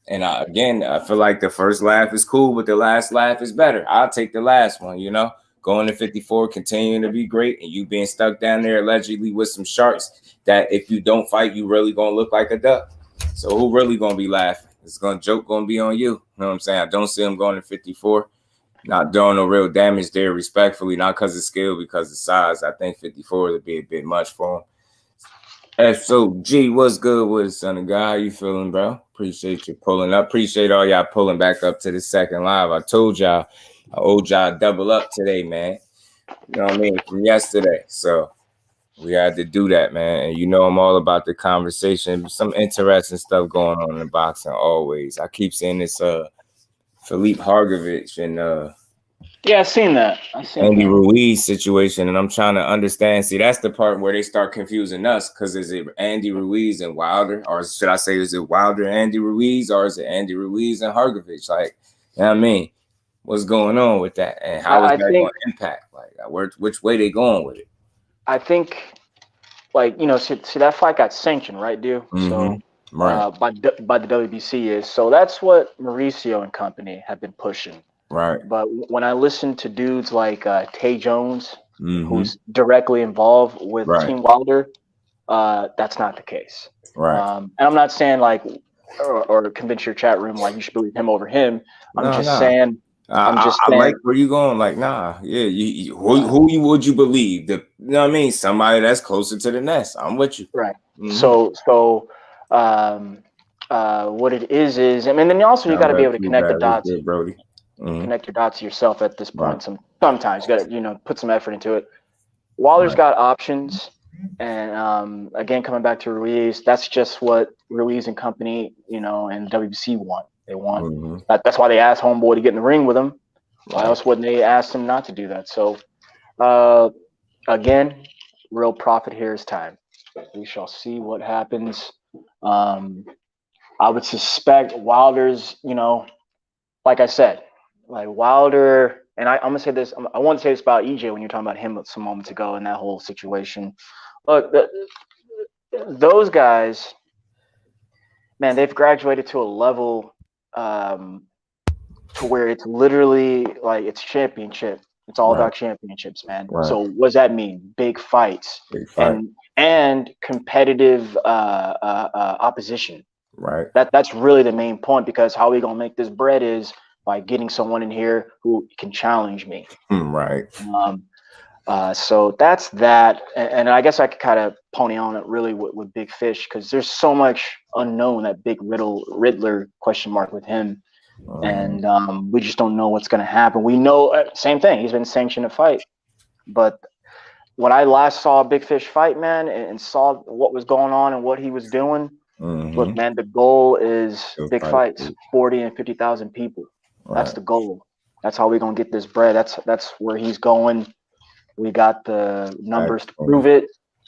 And again, I feel like the first laugh is cool, but the last laugh is better. I'll take the last one. You know, going to 54, continuing to be great, and you being stuck down there allegedly with some sharks. That if you don't fight, you really gonna look like a duck. So who really gonna be laughing? It's gonna be on you. You know what I'm saying? I don't see him going to 54. Not doing no real damage there, respectfully, not because of skill, because of size. I think 54 would be a bit much for him. So G, what's good with it, son of God? How you feeling, bro? Appreciate you pulling up. Appreciate all y'all pulling back up to the second live. I told y'all, I owed y'all double up today, man. You know what I mean? From yesterday. So We had to do that, man. And you know I'm all about the conversation. Some interesting stuff going on in boxing always. I keep seeing this Philippe Hargovich and yeah, I've seen that. Andy Ruiz situation, and I'm trying to understand. See, that's the part where they start confusing us, because is it Andy Ruiz and Wilder, or should I say, is it Wilder and Andy Ruiz, or is it Andy Ruiz and Hargovich? Like, you know what I mean? What's going on with that, and how is that going to impact? Like, which way they going with it? I think, like, you know, see that fight got sanctioned, right, dude? Mm-hmm. So right. By the WBC is. So that's what Mauricio and company have been pushing. Right. But when I listen to dudes like Tay Jones, who's directly involved with Team Wilder, that's not the case. Right. And I'm not saying like, or convince your chat room like you should believe him over him. I'm just saying. I like where you going. Like, nah, yeah. Who would you believe? You know what I mean? Somebody that's closer to the nest. I'm with you. Right. So what it is, I mean, then also you got to be able to connect the dots. Good, Brody. Connect your dots yourself at this point. Sometimes you got to, put some effort into it. Wilder's got options, and again, coming back to Ruiz, that's just what Ruiz and company, and WBC want. They want that's why they asked Homeboy to get in the ring with him. Why else wouldn't they ask him not to do that? So, again, real profit here is time. We shall see what happens. I would suspect Wilder's, like I said, like Wilder, and I'm gonna say this. I want to say this about EJ when you're talking about him some moments ago in that whole situation. Look, those guys, man, they've graduated to a level to where it's literally like it's championship. It's all about championships, man. Right. So what does that mean? Big fights and competitive opposition. Right. That's really the main point, because how we gonna make this bread is by getting someone in here who can challenge me. Right. So that's that, and I guess I could kind of pony on it really with Big Fish, because there's so much unknown, that big Riddler question mark with him, and we just don't know what's going to happen. We know same thing. He's been sanctioned to fight, but when I last saw Big Fish fight, man, and saw what was going on and what he was doing, look, man, the goal is big fights, 40 and 50,000 people. Right. That's the goal. That's how we're gonna get this bread. That's where he's going. We got the numbers to prove it,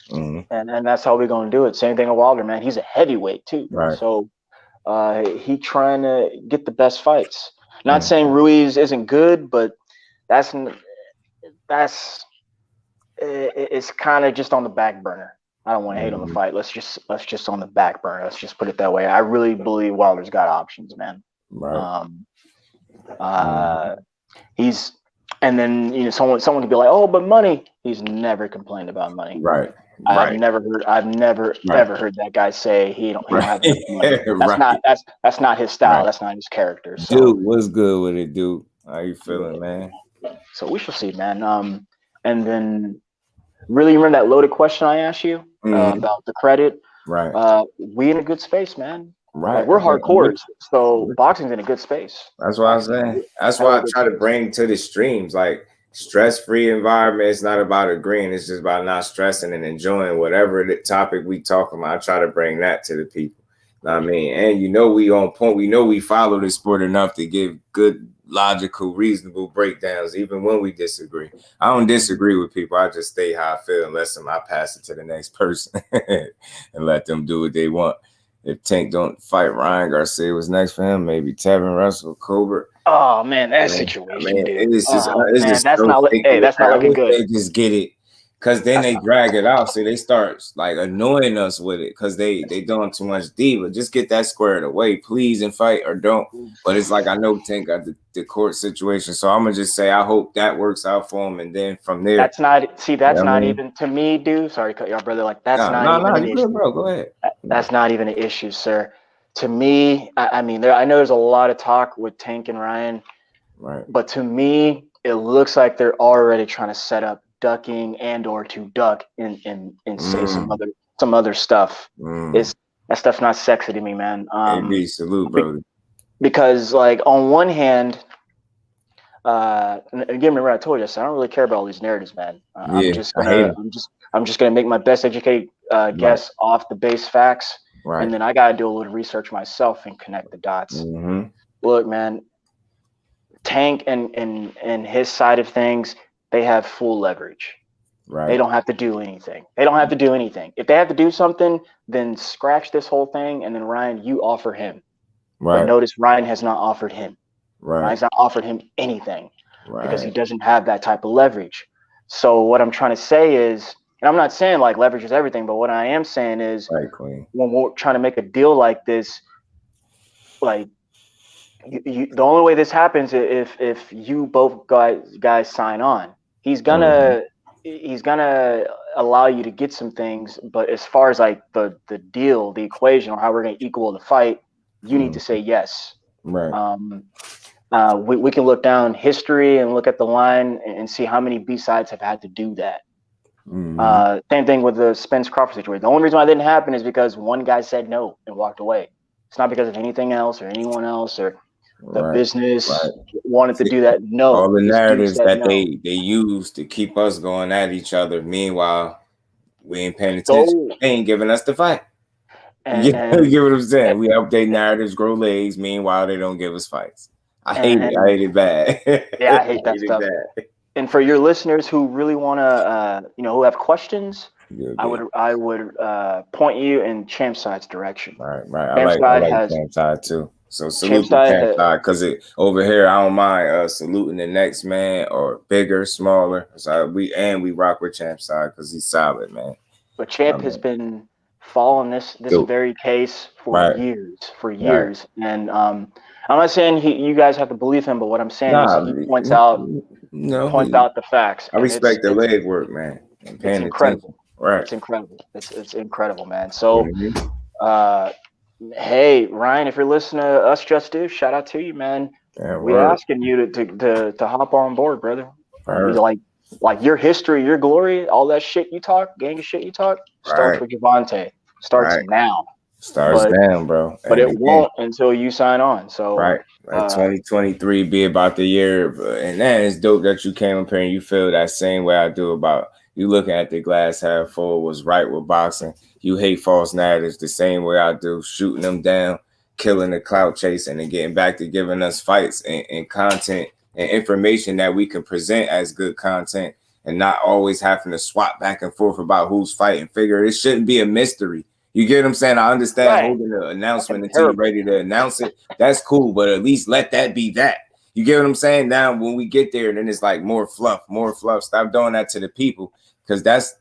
and that's how we're gonna do it. Same thing with Wilder, man. He's a heavyweight too, right. So he trying to get the best fights. Not saying Ruiz isn't good, but it's kind of just on the back burner. I don't want to hate on the fight. Let's just on the back burner. Let's just put it that way. I really believe Wilder's got options, man. Right. He's, and then someone could be like, oh, but money. He's never complained about money. Right. I've never ever heard that guy say he don't have enough money. That's not his style. That's not his character. So, dude, what's good with it, dude? How you feeling, man? So we shall see, man. And then really remember that loaded question I asked you about the credit. Right. We in a good space, man. Right. Like, we're hardcores, so boxing's in a good space. That's what I'm saying. That's why I try to bring to the streams, like, stress-free environment. It's not about agreeing. It's just about not stressing and enjoying whatever the topic we talking about. I try to bring that to the people. You know what I mean? And we on point. We know we follow the sport enough to give good, logical, reasonable breakdowns, even when we disagree. I don't disagree with people. I just stay how I feel and I pass it to the next person and let them do what they want. If Tank don't fight Ryan Garcia, was next for him, maybe Tevin Russell, Cobra. Oh man, that situation, dude. It's just that's not looking good. They just get it, because then they drag it out. So they start like annoying us with it, because they doing too much diva. Just get that squared away, please, and fight or don't. But it's like, I know Tank got the court situation, so I'm gonna just say I hope that works out for him, and then from there. That's not even to me, dude. Sorry, cut y'all brother. Like that's not even an issue. Bro, go ahead. That's not even an issue, sir. To me, I mean, I know there's a lot of talk with Tank and Ryan, right? But to me, it looks like they're already trying to set up ducking or to duck and say some other stuff. That stuff's not sexy to me, man. Salute, brother. Because like on one hand, and again, remember I told you, I don't really care about all these narratives, man. I'm I'm just gonna make my best educated guess off the base facts, and then I gotta do a little research myself and connect the dots. Look, man, Tank and his side of things, they have full leverage. They don't have to do anything. If they have to do something, then scratch this whole thing, and then Ryan, you offer him. But notice Ryan has not offered him. Ryan's not offered him anything because he doesn't have that type of leverage. So what I'm trying to say is, and I'm not saying like leverage is everything, but what I am saying is when we're trying to make a deal like this, like the only way this happens is if you both guys sign on. He's gonna allow you to get some things, but as far as like the deal, the equation, or how we're gonna equal the fight, you need to say yes. We can look down history and look at the line and see how many B-sides have had to do that. Same thing with the Spence Crawford situation. The only reason why it didn't happen is because one guy said no and walked away. It's not because of anything else or anyone else or the business wanted to do that. No, all the narratives that they use to keep us going at each other. Meanwhile, we ain't paying attention. They ain't giving us the fight. You get what I'm saying? We update narratives, grow legs. Meanwhile, they don't give us fights. I hate it bad. Yeah, I hate that stuff. And for your listeners who really want to, who have questions, I would point you in Champ Side's direction. Right. I like Champ Side too. So salute the Champ Side, because over here I don't mind saluting the next man, or bigger, smaller. So we rock with Champ Side because he's solid, man. But Champ has been following this very case for years. And I'm not saying you guys have to believe him, but what I'm saying is he points out the facts. I respect the leg work, man. It's incredible. It's incredible. It's incredible, man. So, hey, Ryan, if you're listening to us, Just Do, shout out to you, man. We're asking you to hop on board, brother. Like your history, your glory, all that shit you talk, gang of shit you talk, starts with Javante. Starts now. Starts down, bro. But it won't until you sign on. So 2023 be about the year, and that is dope that you came up here and you feel that same way I do about you looking at the glass half full was right with boxing. You hate false narratives the same way I do, shooting them down, killing the clout chasing, and getting back to giving us fights and content and information that we can present as good content, and not always having to swap back and forth about who's fighting. Figure it shouldn't be a mystery. You get what I'm saying? I understand holding the announcement until you're ready to announce it. That's cool, but at least let that be that. You get what I'm saying? Now, when we get there, then it's like more fluff. Stop doing that to the people, because that's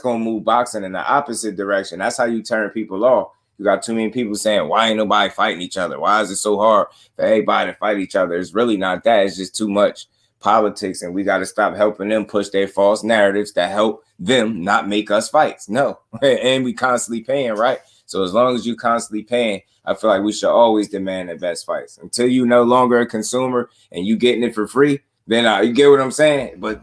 gonna move boxing in the opposite direction. That's how you turn people off. You got too many people saying, why ain't nobody fighting each other? Why is it so hard for everybody to fight each other? It's really not that. It's just too much politics, and we got to stop helping them push their false narratives that help them not make us fights. No. And we constantly paying, right? So as long as you constantly paying, I feel like we should always demand the best fights. Until you no longer a consumer and you getting it for free, then you get what I'm saying? But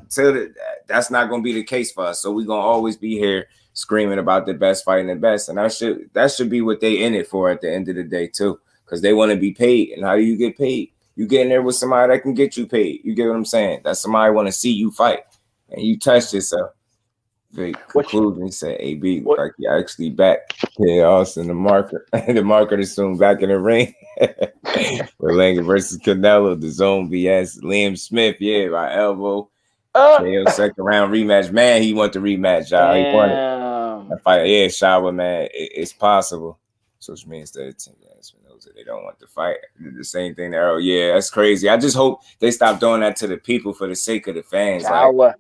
that's not going to be the case for us. So we're going to always be here screaming about the best fighting the best. And that should be what they in it for at the end of the day too, because they want to be paid. And how do you get paid? You get in there with somebody that can get you paid. You get what I'm saying? That somebody want to see you fight, and you touched yourself. The conclusion said, AB, like you actually back. Yeah, Austin, the marker. The marker is soon back in the ring. Berlanga versus Canelo, the zone BS. Liam Smith, by elbow. KO second round rematch. Man, he want the rematch, y'all. He wanted that fight. Yeah, Shawa, man, it's possible. Social media instead of 10 guys knows that they don't want to fight. The same thing there. Oh, yeah, that's crazy. I just hope they stop doing that to the people for the sake of the fans. Like,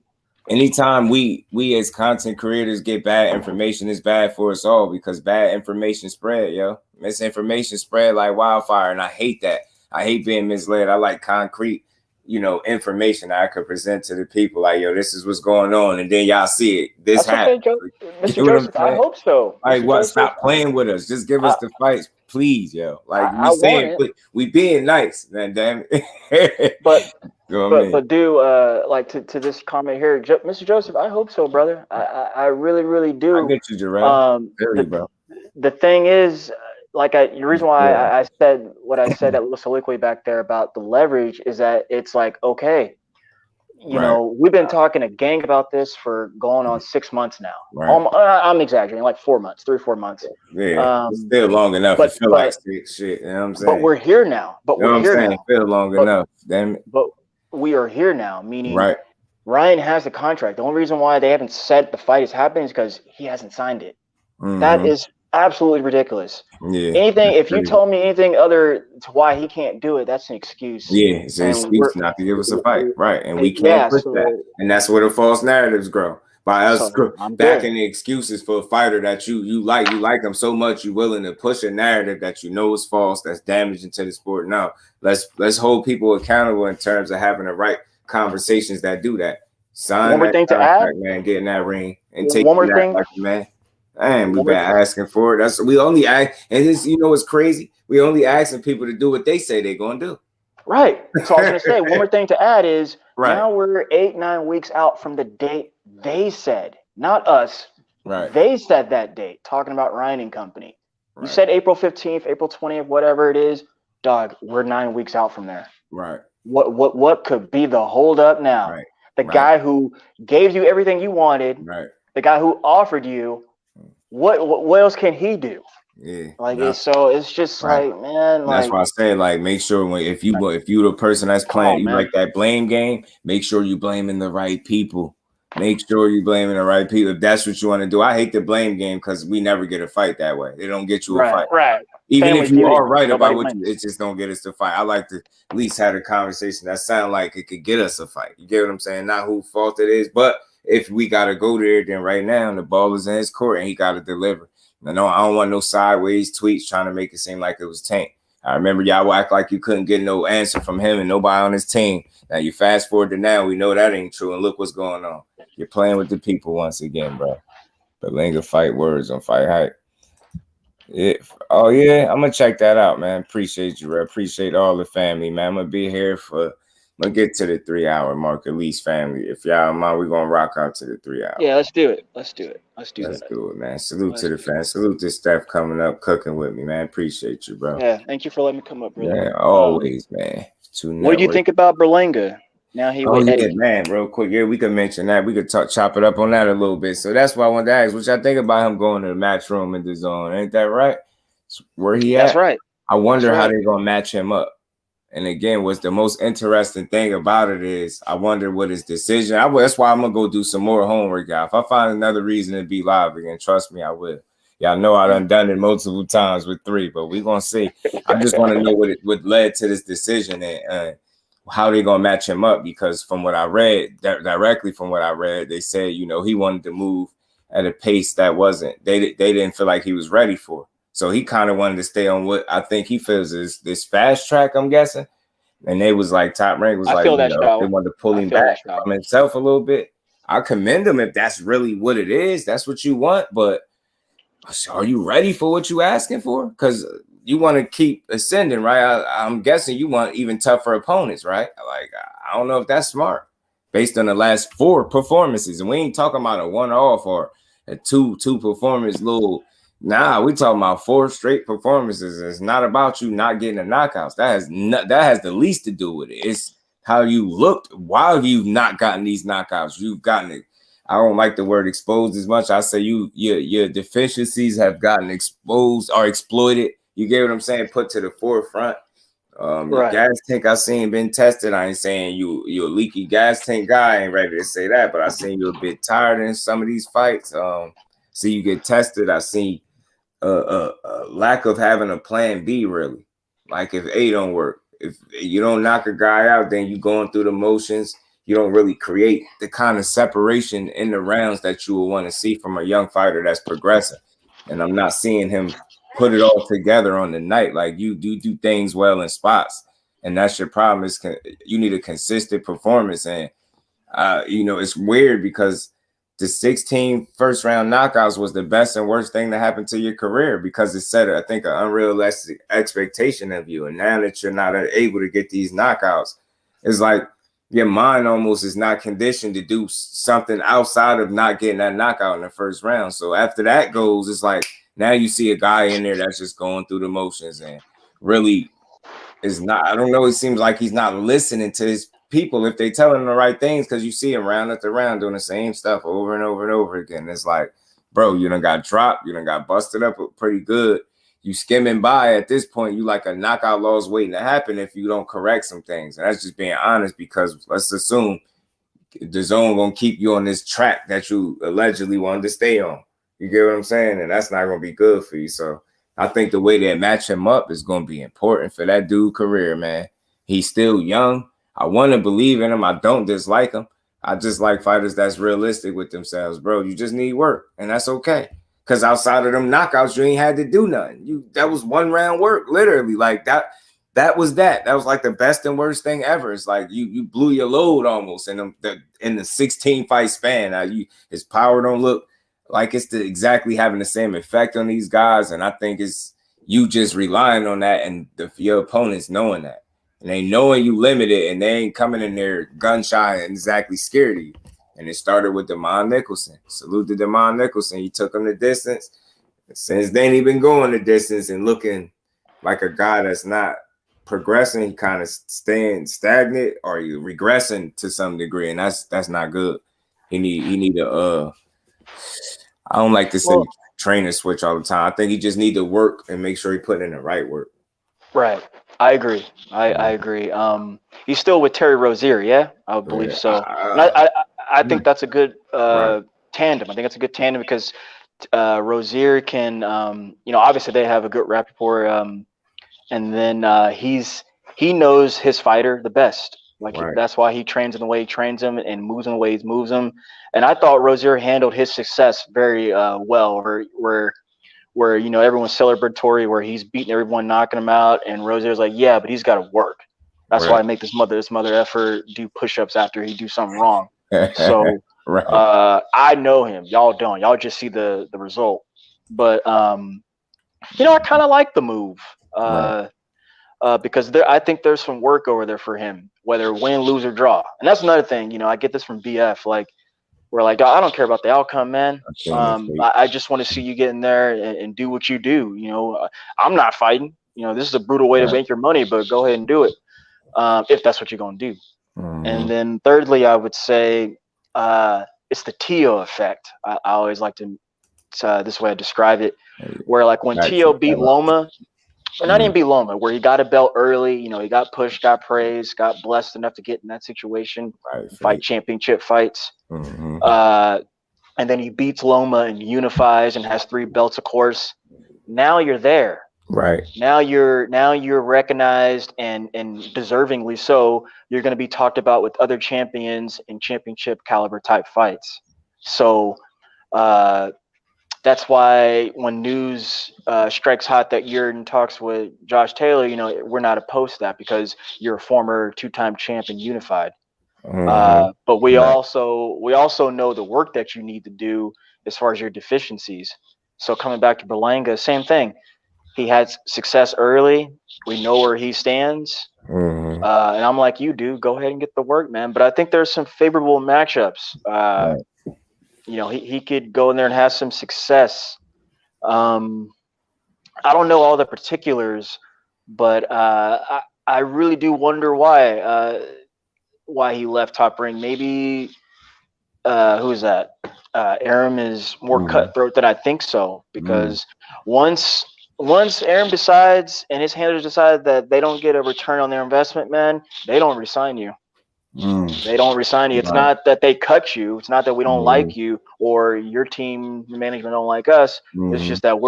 anytime we as content creators get bad information, it's bad for us all, because bad information spread, misinformation spread like wildfire, and I hate that. I hate being misled. I like concrete, information that I could present to the people. Like, this is what's going on, and then y'all see it. This happened. Mr. Joseph, I hope so. Like, what? Stop playing with us. Just give us the fights, please, Like we saying, we being nice, man. Damn it. But like to this comment here, Mr. Joseph, I hope so, brother. I really, really do. I get you, Jarrell. Bro. The thing is, the reason why I said what I said at Little Soliloquy back there about the leverage is that it's like, okay, You know, we've been talking a gang about this for going on 6 months now. I'm exaggerating, like 4 months, 3 or 4 months. Yeah, it's still long enough. It feel like shit. You know what I'm saying? But we're here now. You know what I'm saying? Feel long enough. Damn it. But we are here now, meaning right. Ryan has the contract. The only reason why they haven't said the fight is happening is because he hasn't signed it. That is absolutely ridiculous. Yeah. Anything, if you told me anything other to why he can't do it, that's an excuse. Yeah, it's an excuse not to give us a fight. Right. And we can't push that. And that's where the false narratives grow. By us backing the excuses for a fighter that you like them so much you're willing to push a narrative that you know is false, that's damaging to the sport. No, let's hold people accountable in terms of having the right conversations that do that. Sign one more thing to add, man, get in that ring and take one more thing, like, man. And we've been asking for it. We only ask, and this, you know what's crazy? We only asking people to do what they say they're gonna do. Right. So I was gonna say one more thing to add is now we're 8-9 weeks out from the date they said, not us. Right. They said that date, talking about Ryan and company. Right. You said April 15th, April 20th, whatever it is. Dog, we're 9 weeks out from there. Right. What could be the holdup now? Right. The guy who gave you everything you wanted. Right. The guy who offered you. What else can he do? Yeah, it's just like, man. That's why I say, like, make sure if you the person that's playing, like that blame game, make sure you blaming the right people. Make sure you blaming the right people. If that's what you want to do, I hate the blame game because we never get a fight that way. They don't get you a fight. Right. Even if you are right about what it just don't get us to fight. I like to at least have a conversation that sound like it could get us a fight. You get what I'm saying? Not whose fault it is, but if we got to go there, then right now the ball is in his court and he got to deliver. I don't want no sideways tweets trying to make it seem like it was Tank. I remember y'all act like you couldn't get no answer from him and nobody on his team. Now you fast forward to now, we know that ain't true. And look what's going on. You're playing with the people once again, bro. Berlanga fight words on Fight Hype. Yeah. Oh, yeah. I'm going to check that out, man. Appreciate you, bro. Appreciate all the family, man. I'm going to be here for... Let's get to the 3 hour mark, at least, family. If y'all mind, we're going to rock out to the 3 hours. Yeah, let's do it. Let's do it, man. Salute to the fans. Salute to Steph coming up, cooking with me, man. Appreciate you, bro. Yeah, thank you for letting me come up, brother. Yeah, always, man. What do you think about Berlanga? Now he man, real quick. Yeah, we could mention that. We could chop it up on that a little bit. So that's why I wanted to ask, what y'all think about him going to the match room in DAZN? Ain't that right? Where he at? That's right. I wonder how they're going to match him up. And again, what's the most interesting thing about it is I wonder what his decision. That's why I'm going to go do some more homework, y'all. If I find another reason to be live again, trust me, I will. Y'all know I done it multiple times with 3, but we're going to see. I just want to know what led to this decision and how they're going to match him up, because from what I read, directly from what I read, they said, he wanted to move at a pace that they didn't feel like he was ready for. So he kind of wanted to stay on what I think he feels is this fast track, I'm guessing. And they was like, Top Rank was like, they wanted to pull him back from himself a little bit. I commend him if that's really what it is. That's what you want. But are you ready for what you asking for? Because you want to keep ascending, right? I'm guessing you want even tougher opponents, right? Like, I don't know if that's smart based on the last 4 performances. And we ain't talking about a one-off or a two performance little. Nah, we talking about 4 straight performances. It's not about you not getting the knockouts. That has the least to do with it. It's how you looked while you've not gotten these knockouts. You've gotten it. I don't like the word exposed as much. I say your deficiencies have gotten exposed or exploited. You get what I'm saying? Put to the forefront. Your gas tank I seen been tested. I ain't saying you're a leaky gas tank guy. I ain't ready to say that, but I seen you a bit tired in some of these fights. See you get tested. I seen a lack of having a plan B, really. Like if A don't work, if you don't knock a guy out, then you going through the motions. You don't really create the kind of separation in the rounds that you will want to see from a young fighter that's progressing. And I'm not seeing him put it all together on the night. Like you do things well in spots, and that's your problem. Is you need a consistent performance, and it's weird because the 16 first round knockouts was the best and worst thing that happened to your career because it set, I think, an unrealistic expectation of you. And now that you're not able to get these knockouts, it's like your mind almost is not conditioned to do something outside of not getting that knockout in the first round. So after that goes, it's like now you see a guy in there that's just going through the motions and really is not, I don't know, it seems like he's not listening to his people if they telling them the right things, because you see them round after round doing the same stuff over and over and over again. It's like, bro, you done got dropped, you done got busted up pretty good. You skimming by at this point, you like a knockout loss waiting to happen if you don't correct some things. And that's just being honest, because let's assume the zone gonna keep you on this track that you allegedly wanted to stay on. You get what I'm saying? And that's not gonna be good for you. So I think the way they match him up is gonna be important for that dude's career, man. He's still young. I want to believe in him. I don't dislike him. I just like fighters that's realistic with themselves, bro. You just need work, and that's okay. Because outside of them knockouts, you ain't had to do nothing. That was one round work, literally. Like that was like the best and worst thing ever. It's like you blew your load almost in the 16 fight span. His power don't look like it's exactly having the same effect on these guys, and I think it's you just relying on that, and your opponents knowing that, and they knowing you limited, and they ain't coming in there gun shy and exactly scared of you. And it started with Demond Nicholson. Salute to Demond Nicholson. He took him the distance. Since then, he been going the distance and looking like a guy that's not progressing. He kind of staying stagnant or regressing to some degree, and that's not good. He need a I don't like to say trainer switch all the time. I think he just need to work and make sure he put in the right work. Right. I agree. I agree. He's still with Terry Rozier, yeah? I believe so. I think that's a good tandem. I think it's a good tandem because Rozier can, obviously they have a good rapport, and then he knows his fighter the best. That's why he trains in the way he trains him and moves in the way he moves him. And I thought Rozier handled his success very well, where everyone's celebratory, where he's beating everyone, knocking him out, and Rozier's like, yeah, but he's got to work. That's why I make this mother effer do push-ups after he do something wrong. So I know him. Y'all don't. Y'all just see the result. But I kind of like the move because I think there's some work over there for him, whether win, lose, or draw. And that's another thing. I get this from BF. We're like, I don't care about the outcome, man. I just want to see you get in there and do what you do. I'm not fighting. This is a brutal way to make your money, but go ahead and do it if that's what you're going to do. And then thirdly, I would say it's the Tio effect. I always like to this way I describe it, where like when Tio beat Loma, or not even beat Loma, where he got a belt early, he got pushed, got praised, got blessed enough to get in that situation, fight championship fights. And then he beats Loma and unifies and has 3 belts, of course. Now you're there. Right. Now you're recognized and deservingly so. You're going to be talked about with other champions in championship caliber type fights. So that's why when news strikes hot that you're in talks with Josh Taylor, we're not opposed to that because you're a former 2-time champ and unified. But we also know the work that you need to do as far as your deficiencies. So coming back to Berlanga, same thing. He had success early. We know where he stands. And I'm like, you do go ahead and get the work, man. But I think there's some favorable matchups. He could go in there and have some success. I don't know all the particulars, but I really do wonder why he left Top Rank. Maybe who is that? Aram is more cutthroat than I think so, because once Aram decides and his handlers decide that they don't get a return on their investment, man, they don't resign you. They don't resign you. It's not that they cut you. It's not that we don't like you or your team management don't like us. It's just that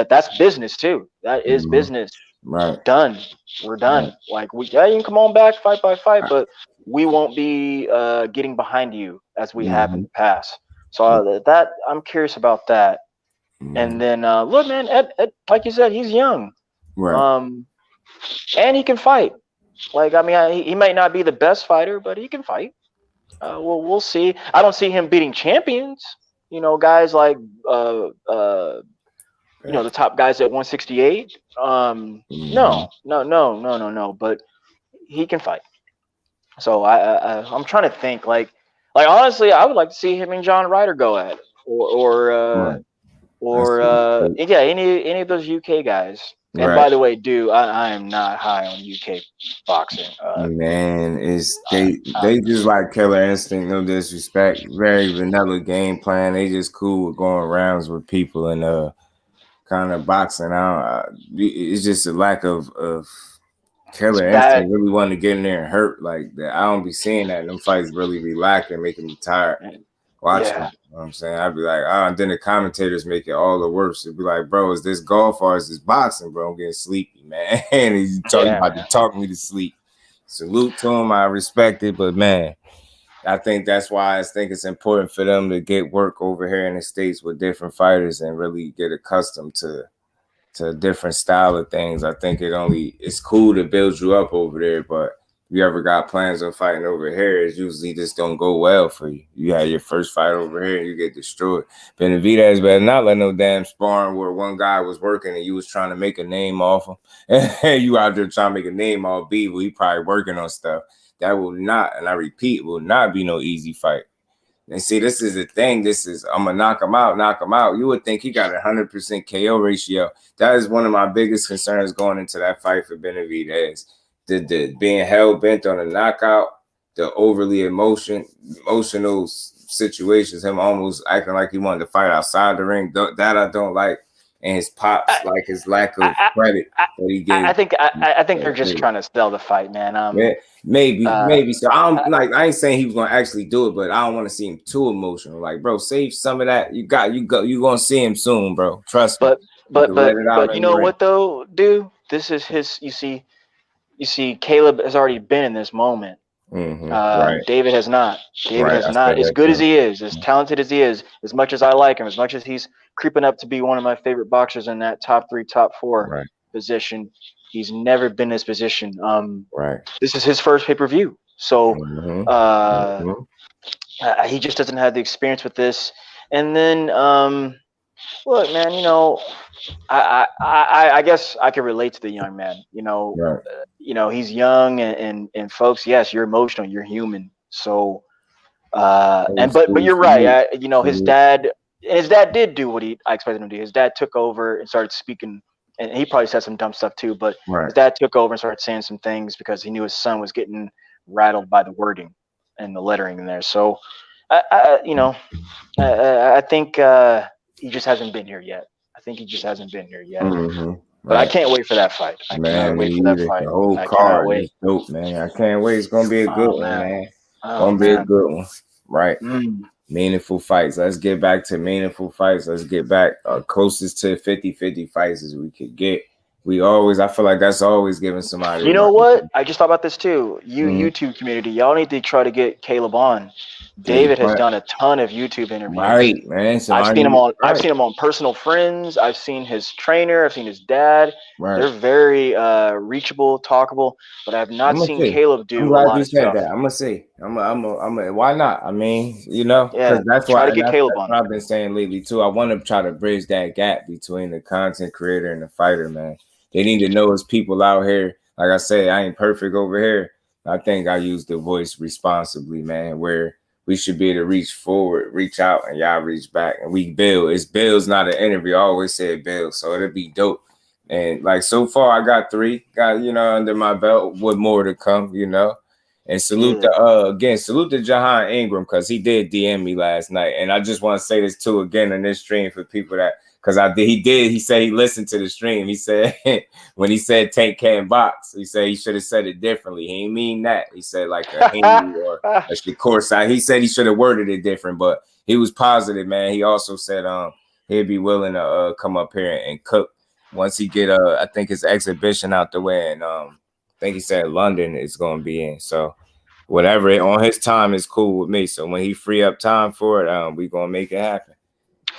that's business too. That is business. Right. Done. We're done. Like you can come on back fight by fight, but we won't be getting behind you as we have in the past. So that I'm curious about that. And then look, man, Ed, like you said, he's young. Right. And he can fight. Like, I mean, he might not be the best fighter, but he can fight. We'll see. I don't see him beating champions. Guys like the top guys at 168. No. But he can fight. So I'm trying to think. Like honestly, I would like to see him and John Ryder go at it, or any of those UK guys. And by the way, I am not high on UK boxing. Man, they just like Killer Instinct, no disrespect. Very vanilla game plan. They just cool with going rounds with people and kind of boxing out. It's just a lack of Killer Instinct really wanting to get in there and hurt like that. I don't be seeing that. Them fights really be lacking, making me tired watching them. You know what I'm saying? I'd be like, and then the commentators make it all the worse. It'd be like, bro, is this golf or is this boxing, bro? I'm getting sleepy, man. And he's talking about to talk me to sleep. Salute to him. I respect it, but man, I think that's why I think it's important for them to get work over here in the States with different fighters and really get accustomed to a different style of things. I think it's cool to build you up over there, but if you ever got plans on fighting over here, it usually just don't go well for you. You had your first fight over here and you get destroyed. Benavidez better not let no damn sparring where one guy was working and you was trying to make a name off him. And you out there trying to make a name off B, well, he probably working on stuff. That will not, and I repeat, will not be no easy fight. And see, this is the thing. I'm going to knock him out. You would think he got 100% KO ratio. That is one of my biggest concerns going into that fight for Benavidez. The being hell-bent on a knockout, the overly emotional situations, him almost acting like he wanted to fight outside the ring, that I don't like. And his pops, like his lack of credit that he gave. I think they're just trying to sell the fight, man. Maybe. So I ain't saying he was gonna actually do it, but I don't want to see him too emotional. Like, bro, save some of that. You gonna see him soon, bro. Trust me. But you know what though, dude? This is his. You see, Caleb has already been in this moment. Right. David has not. David has not. As good as he is, as talented as he is, as much as I like him, as much as he's creeping up to be one of my favorite boxers in that top 3, top 4 position, he's never been in this position. This is his first pay-per-view. So he just doesn't have the experience with this. And then, look, man, you know, I guess I can relate to the young man. You know, he's young and folks, yes, you're emotional, you're human. So, but you're right. You know, his dad did do what I expected him to do. His dad took over and started speaking, and he probably said some dumb stuff too, but his dad took over and started saying some things because he knew his son was getting rattled by the wording and the lettering in there. So, I think he just hasn't been here yet. But I can't wait for that fight. I can't wait for that fight. The whole card is dope, man. I can't wait. It's gonna be a good one, man. Be a good one, right? Meaningful fights. Let's get back to meaningful fights. Let's get back closest to 50-50 fights as we could get. I feel like that's always giving somebody. You know what? I just thought about this too. YouTube community, y'all need to try to get Caleb on. David has done a ton of YouTube interviews. Right, man. So I've seen him on Personal Friends. I've seen his trainer. I've seen his dad. They're very reachable, talkable. But I have not seen Caleb do a lot of stuff. I'm gonna see. I'm gonna. Why not? I mean, you know, because that's try to get Caleb on. What I've been saying lately too. I want to try to bridge that gap between the content creator and the fighter, man. They need to know as people out here. Like I say, I ain't perfect over here. I think I use the voice responsibly, man, where we should be able to reach forward, reach out, and y'all reach back. And we build. It's builds, not an interview. I always said build. So it'll be dope. And like so far, I got 3, under my belt with more to come, And salute salute to Jahan Ingram, because he did DM me last night. And I just want to say this too again in this stream for people that, because he said he listened to the stream. He said when he said Tank can't box, he said he should have said it differently. He didn't mean that. He said like a Hindu or a Shakur side. He said he should have worded it different, but he was positive, man. He also said he'd be willing to come up here and cook once he get I think his exhibition out the way, and I think he said London is gonna be in. So whatever on his time is cool with me. So when he free up time for it, we gonna make it happen.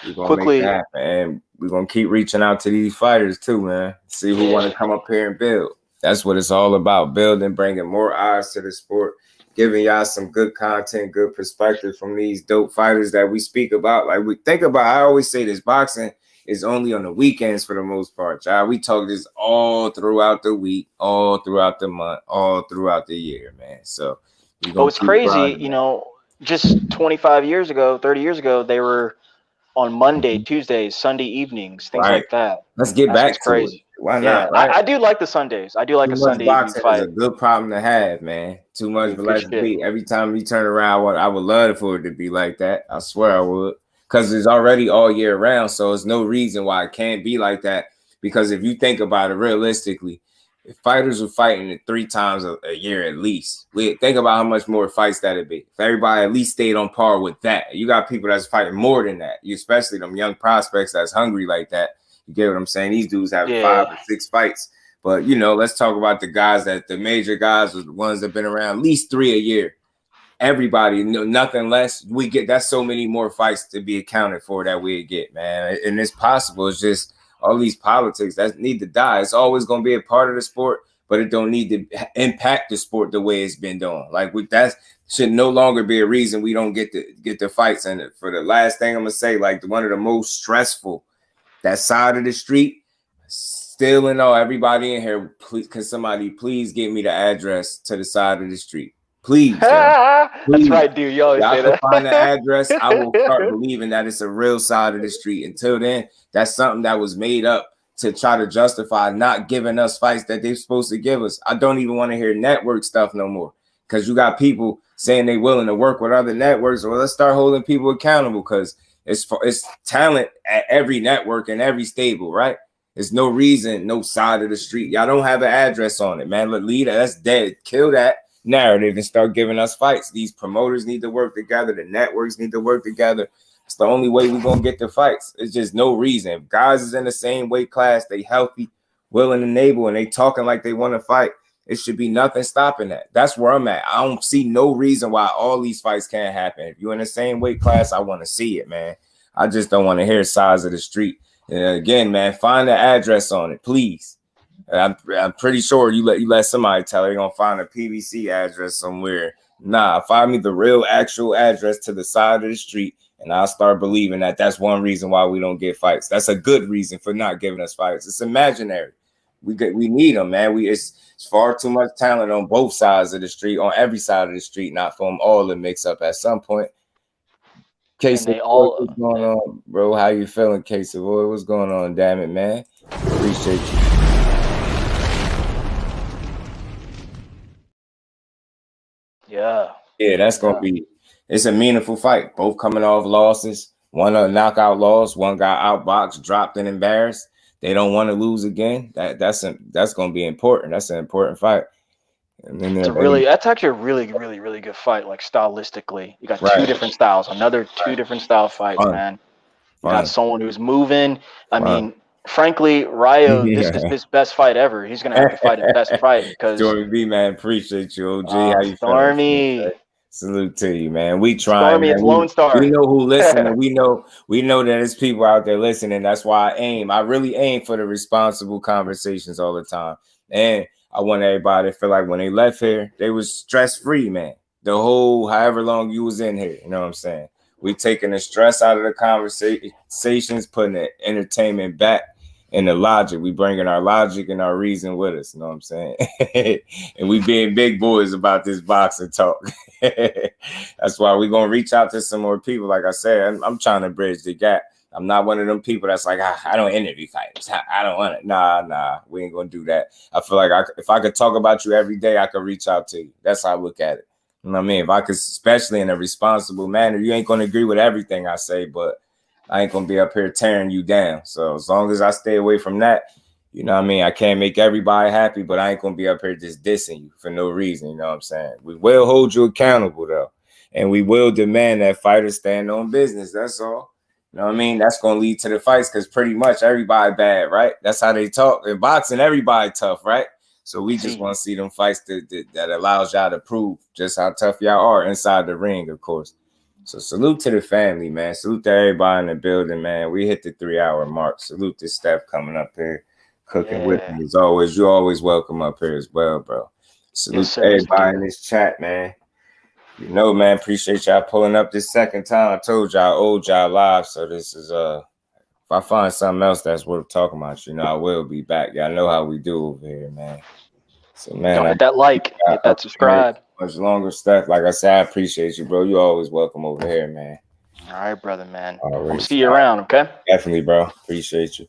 We're gonna make it happen, and we're gonna keep reaching out to these fighters too, man. See who want to come up here and build. That's what it's all about: building, bringing more eyes to the sport, giving y'all some good content, good perspective from these dope fighters that we speak about. Like we think about, I always say this: boxing is only on the weekends for the most part, y'all. We talk this all throughout the week, all throughout the month, all throughout the year, man. So, it's crazy, just 25 years ago, 30 years ago, they were on Monday, Tuesdays, Sunday evenings, things like that. Let's get back to it. Why not? Right? I do like the Sundays. I do like Too a much Sunday evening boxing fight. is a good problem to have, man. Too much, but let's Appreciate be. Every time we turn around, I would love for it to be like that. I swear I would, because it's already all year round, so there's no reason why it can't be like that. Because if you think about it realistically, if fighters were fighting it 3 times a year at least, think about how much more fights that'd be. If everybody at least stayed on par with that, you got people that's fighting more than that. You especially them young prospects that's hungry like that. You get what I'm saying? These dudes have 5 or 6 fights. But, you know, let's talk about the guys the major guys are the ones that have been around at least 3 a year. Everybody, nothing less. That's so many more fights to be accounted for that we get, man. And it's possible. It's just all these politics that need to die. It's always going to be a part of the sport, but it don't need to impact the sport the way it's been doing. Like that should no longer be a reason we don't get the fights. And for the last thing I'm going to say, like one of the most stressful, that side of the street, still and all, everybody in here, please, can somebody please give me the address to the side of the street? Please. Please. That's right, dude. You always say that. Find the address. I will start believing that it's a real side of the street. Until then, that's something that was made up to try to justify not giving us fights that they're supposed to give us. I don't even want to hear network stuff no more, because you got people saying they willing to work with other networks. Well, let's start holding people accountable, because it's talent at every network and every stable, right? There's no reason, no side of the street. Y'all don't have an address on it, man. Lead that's dead. Kill that narrative and start giving us fights. These promoters need to work together. The networks need to work together. It's the only way we're going to get the fights. It's just no reason. If guys is in the same weight class, they healthy, willing and able, and they talking like they want to fight, it should be nothing stopping that. That's where I'm at. I don't see no reason why all these fights can't happen. If you're in the same weight class, I want to see it, man. I just don't want to hear sides of the street. And again, man, find the address on it, please. I'm pretty sure you let somebody tell you're gonna find a PBC address somewhere. Nah, find me the real actual address to the side of the street, and I'll start believing that that's one reason why we don't get fights. That's a good reason for not giving us fights. It's imaginary. We need them, man. It's far too much talent on both sides of the street, on every side of the street, not for them all to mix up at some point. Casey, what's going on, bro? How you feeling, Casey? What's going on? Damn it, man. Appreciate you. Yeah, that's gonna be. It's a meaningful fight. Both coming off losses. One a knockout loss. One got outboxed, dropped, and embarrassed. They don't want to lose again. That's gonna be important. That's an important fight. And then that's actually a really good fight. Like stylistically, you got 2 different styles. Another 2 different style fights, man. You got someone who's moving. I mean, frankly, Ryo, this is his best fight ever. He's gonna have to fight his best fight because Stormy B, man, appreciate you, OG. How you Stormy feeling? Salute to you, man. We try. Stormy, it's Lone Star. We know who listening. we know that there's people out there listening. That's why I really aim for the responsible conversations all the time. And I want everybody to feel like when they left here, they was stress-free, man. The whole however long you was in here, you know what I'm saying? We taking the stress out of the conversations, putting the entertainment back in the logic. We bringing our logic and our reason with us, you know what I'm saying? And we being big boys about this boxing talk. That's why we're going to reach out to some more people. Like I said, I'm trying to bridge the gap. I'm not one of them people that's like, I don't interview fighters. I don't want it. Nah, we ain't going to do that. I feel like if I could talk about you every day, I could reach out to you. That's how I look at it. You know what I mean? If I could, especially in a responsible manner, you ain't going to agree with everything I say, but I ain't going to be up here tearing you down. So as long as I stay away from that, you know what I mean? I can't make everybody happy, but I ain't going to be up here just dissing you for no reason. You know what I'm saying? We will hold you accountable, though. And we will demand that fighters stand on business. That's all. You know what I mean? That's going to lead to the fights because pretty much everybody bad, right? That's how they talk. In boxing, everybody tough, right? So we just want to see them fights that allows y'all to prove just how tough y'all are inside the ring, of course. So salute to the family, man. Salute to everybody in the building, man. We hit the 3-hour mark. Salute to Steph coming up here, cooking with me as always. You're always welcome up here as well, bro. Salute to everybody in this chat, man. You know, man, appreciate y'all pulling up this second time. I told y'all, owed y'all live. So this is if I find something else that's worth talking about, you know, I will be back. Y'all know how we do over here, man. So man, hit that like, hit that subscribe. Much longer stuff. Like I said, I appreciate you, bro. You always welcome over here, man. All right, brother, man. All right. I'll see you around, okay? Definitely, bro. Appreciate you.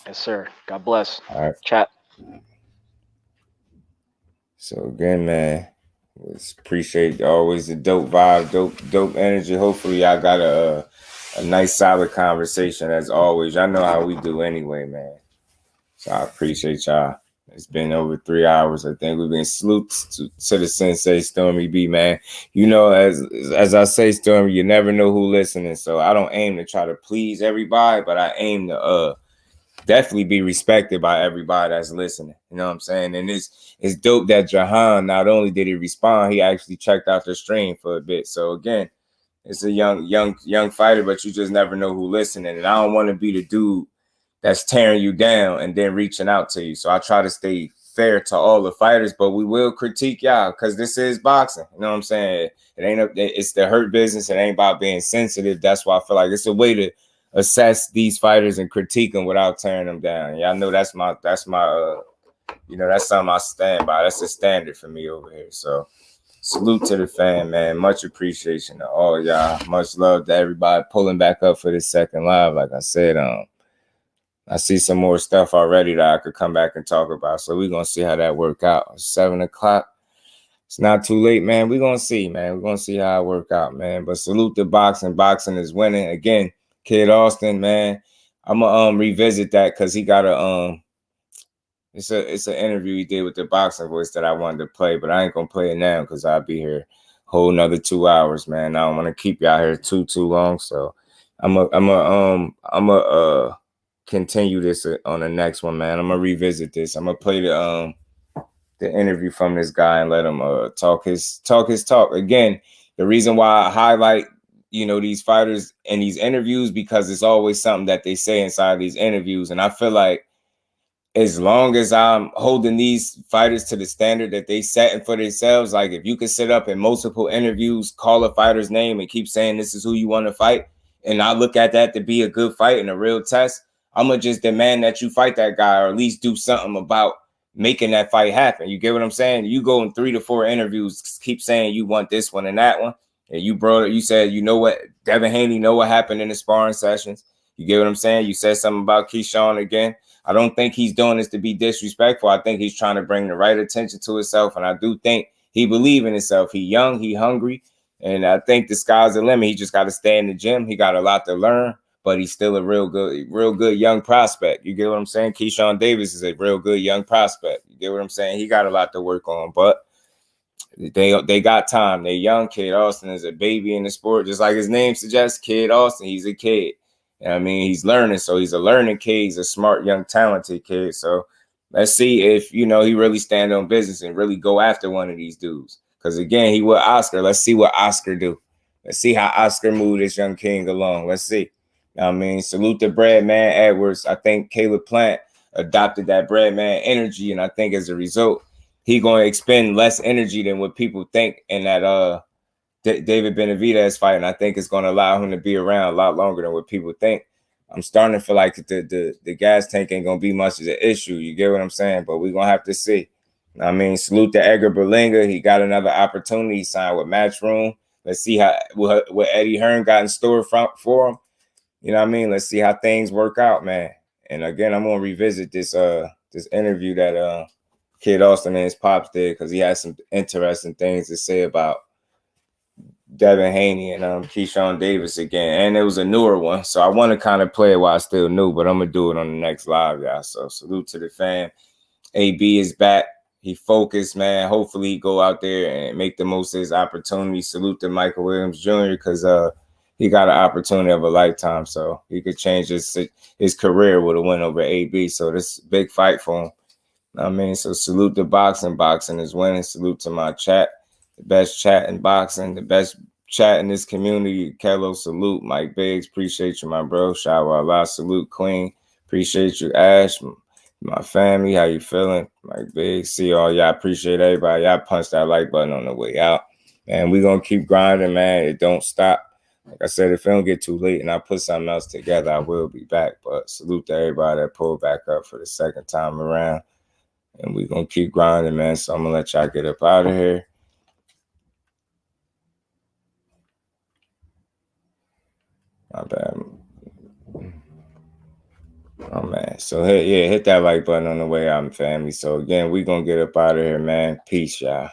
Yes, sir. God bless. All right. Chat. So again, man, appreciate always the dope vibe, dope energy. Hopefully, y'all got a nice, solid conversation as always. Y'all know how we do anyway, man. So I appreciate y'all. It's been over 3 hours. I think we've been salutes to the Sensei Stormy B, man. You know, as I say, Stormy, you never know who listening. So I don't aim to try to please everybody, but I aim to definitely be respected by everybody that's listening. You know what I'm saying? And it's dope that Jahan, not only did he respond, he actually checked out the stream for a bit. So again, it's a young fighter, but you just never know who listening. And I don't want to be the dude that's tearing you down and then reaching out to you. So I try to stay fair to all the fighters, but we will critique y'all because this is boxing. You know what I'm saying? It's the hurt business. It ain't about being sensitive. That's why I feel like it's a way to assess these fighters and critique them without tearing them down. Y'all know that's my you know, that's something I stand by. That's a standard for me over here. So salute to the fan, man. Much appreciation to all y'all. Much love to everybody pulling back up for this second live. Like I said, I see some more stuff already that I could come back and talk about. So we're going to see how that work out. 7 o'clock. It's not too late, man. We're going to see, man. We're going to see how it work out, man. But salute to boxing. Boxing is winning. Again, Kid Austin, man. I'm going to revisit that because he got it's an interview he did with the Boxing Voice that I wanted to play, but I ain't going to play it now because I'll be here a whole nother 2 hours, man. I don't want to keep y'all here too long. So I'm a continue this on the next one, man. I'm gonna revisit this. I'm gonna play the interview from this guy and let him talk his talk. Again, the reason why I highlight, you know, these fighters in these interviews, because it's always something that they say inside these interviews. And I feel like as long as I'm holding these fighters to the standard that they setting for themselves, like if you can sit up in multiple interviews, call a fighter's name and keep saying this is who you want to fight, and I look at that to be a good fight and a real test, I'm going to just demand that you fight that guy or at least do something about making that fight happen. You get what I'm saying? You go in 3 to 4 interviews, keep saying you want this one and that one. And you said, you know what, Devin Haney know what happened in the sparring sessions. You get what I'm saying? You said something about Keyshawn again. I don't think he's doing this to be disrespectful. I think he's trying to bring the right attention to himself. And I do think he believes in himself. He young, he hungry. And I think the sky's the limit. He just got to stay in the gym. He got a lot to learn, but he's still a real good young prospect. You get what I'm saying? Keyshawn Davis is a real good young prospect. You get what I'm saying? He got a lot to work on, but they got time. They young. Kid Austin is a baby in the sport. Just like his name suggests, Kid Austin, he's a kid. You know what I mean? He's learning. So he's a learning kid. He's a smart, young, talented kid. So let's see if, you know, he really stand on business and really go after one of these dudes. Because, again, he with Oscar. Let's see what Oscar do. Let's see how Oscar move this young king along. Let's see. You know what I mean? Salute to Breadman Edwards. I think Caleb Plant adopted that Breadman energy, and I think as a result, he going to expend less energy than what people think in that David Benavidez fight, and I think it's going to allow him to be around a lot longer than what people think. I'm starting to feel like the gas tank ain't going to be much of an issue. You get what I'm saying? But we're going to have to see. I mean, salute to Edgar Berlanga. He got another opportunity. He signed with Matchroom. Let's see what Eddie Hearn got in store for him. You know what I mean? Let's see how things work out, man. And again, I'm going to revisit this interview that Kid Austin and his pops did, because he had some interesting things to say about Devin Haney and Keyshawn Davis again. And it was a newer one. So I want to kind of play it while I still new, but I'm going to do it on the next live, y'all. So salute to the fam. AB is back. He focused, man. Hopefully he go out there and make the most of his opportunity. Salute to Michael Williams Jr. because he got an opportunity of a lifetime. So he could change his career with a win over AB. So this is a big fight for him. I mean, so salute to boxing. Boxing is winning. Salute to my chat. The best chat in boxing. The best chat in this community. Kello, salute. Mike Biggs, appreciate you, my bro. Shower Allah, salute. Queen, appreciate you. Ash, my family, how you feeling? Mike Biggs, see all y'all. Appreciate everybody. Y'all punch that like button on the way out. And we're going to keep grinding, man. It don't stop. Like I said, if it don't get too late and I put something else together, I will be back. But salute to everybody that pulled back up for the second time around. And we're going to keep grinding, man. So I'm going to let y'all get up out of here. My bad. Oh, man. man. So hit that like button on the way out, family. So again, we gonna get up out of here, man. Peace, y'all.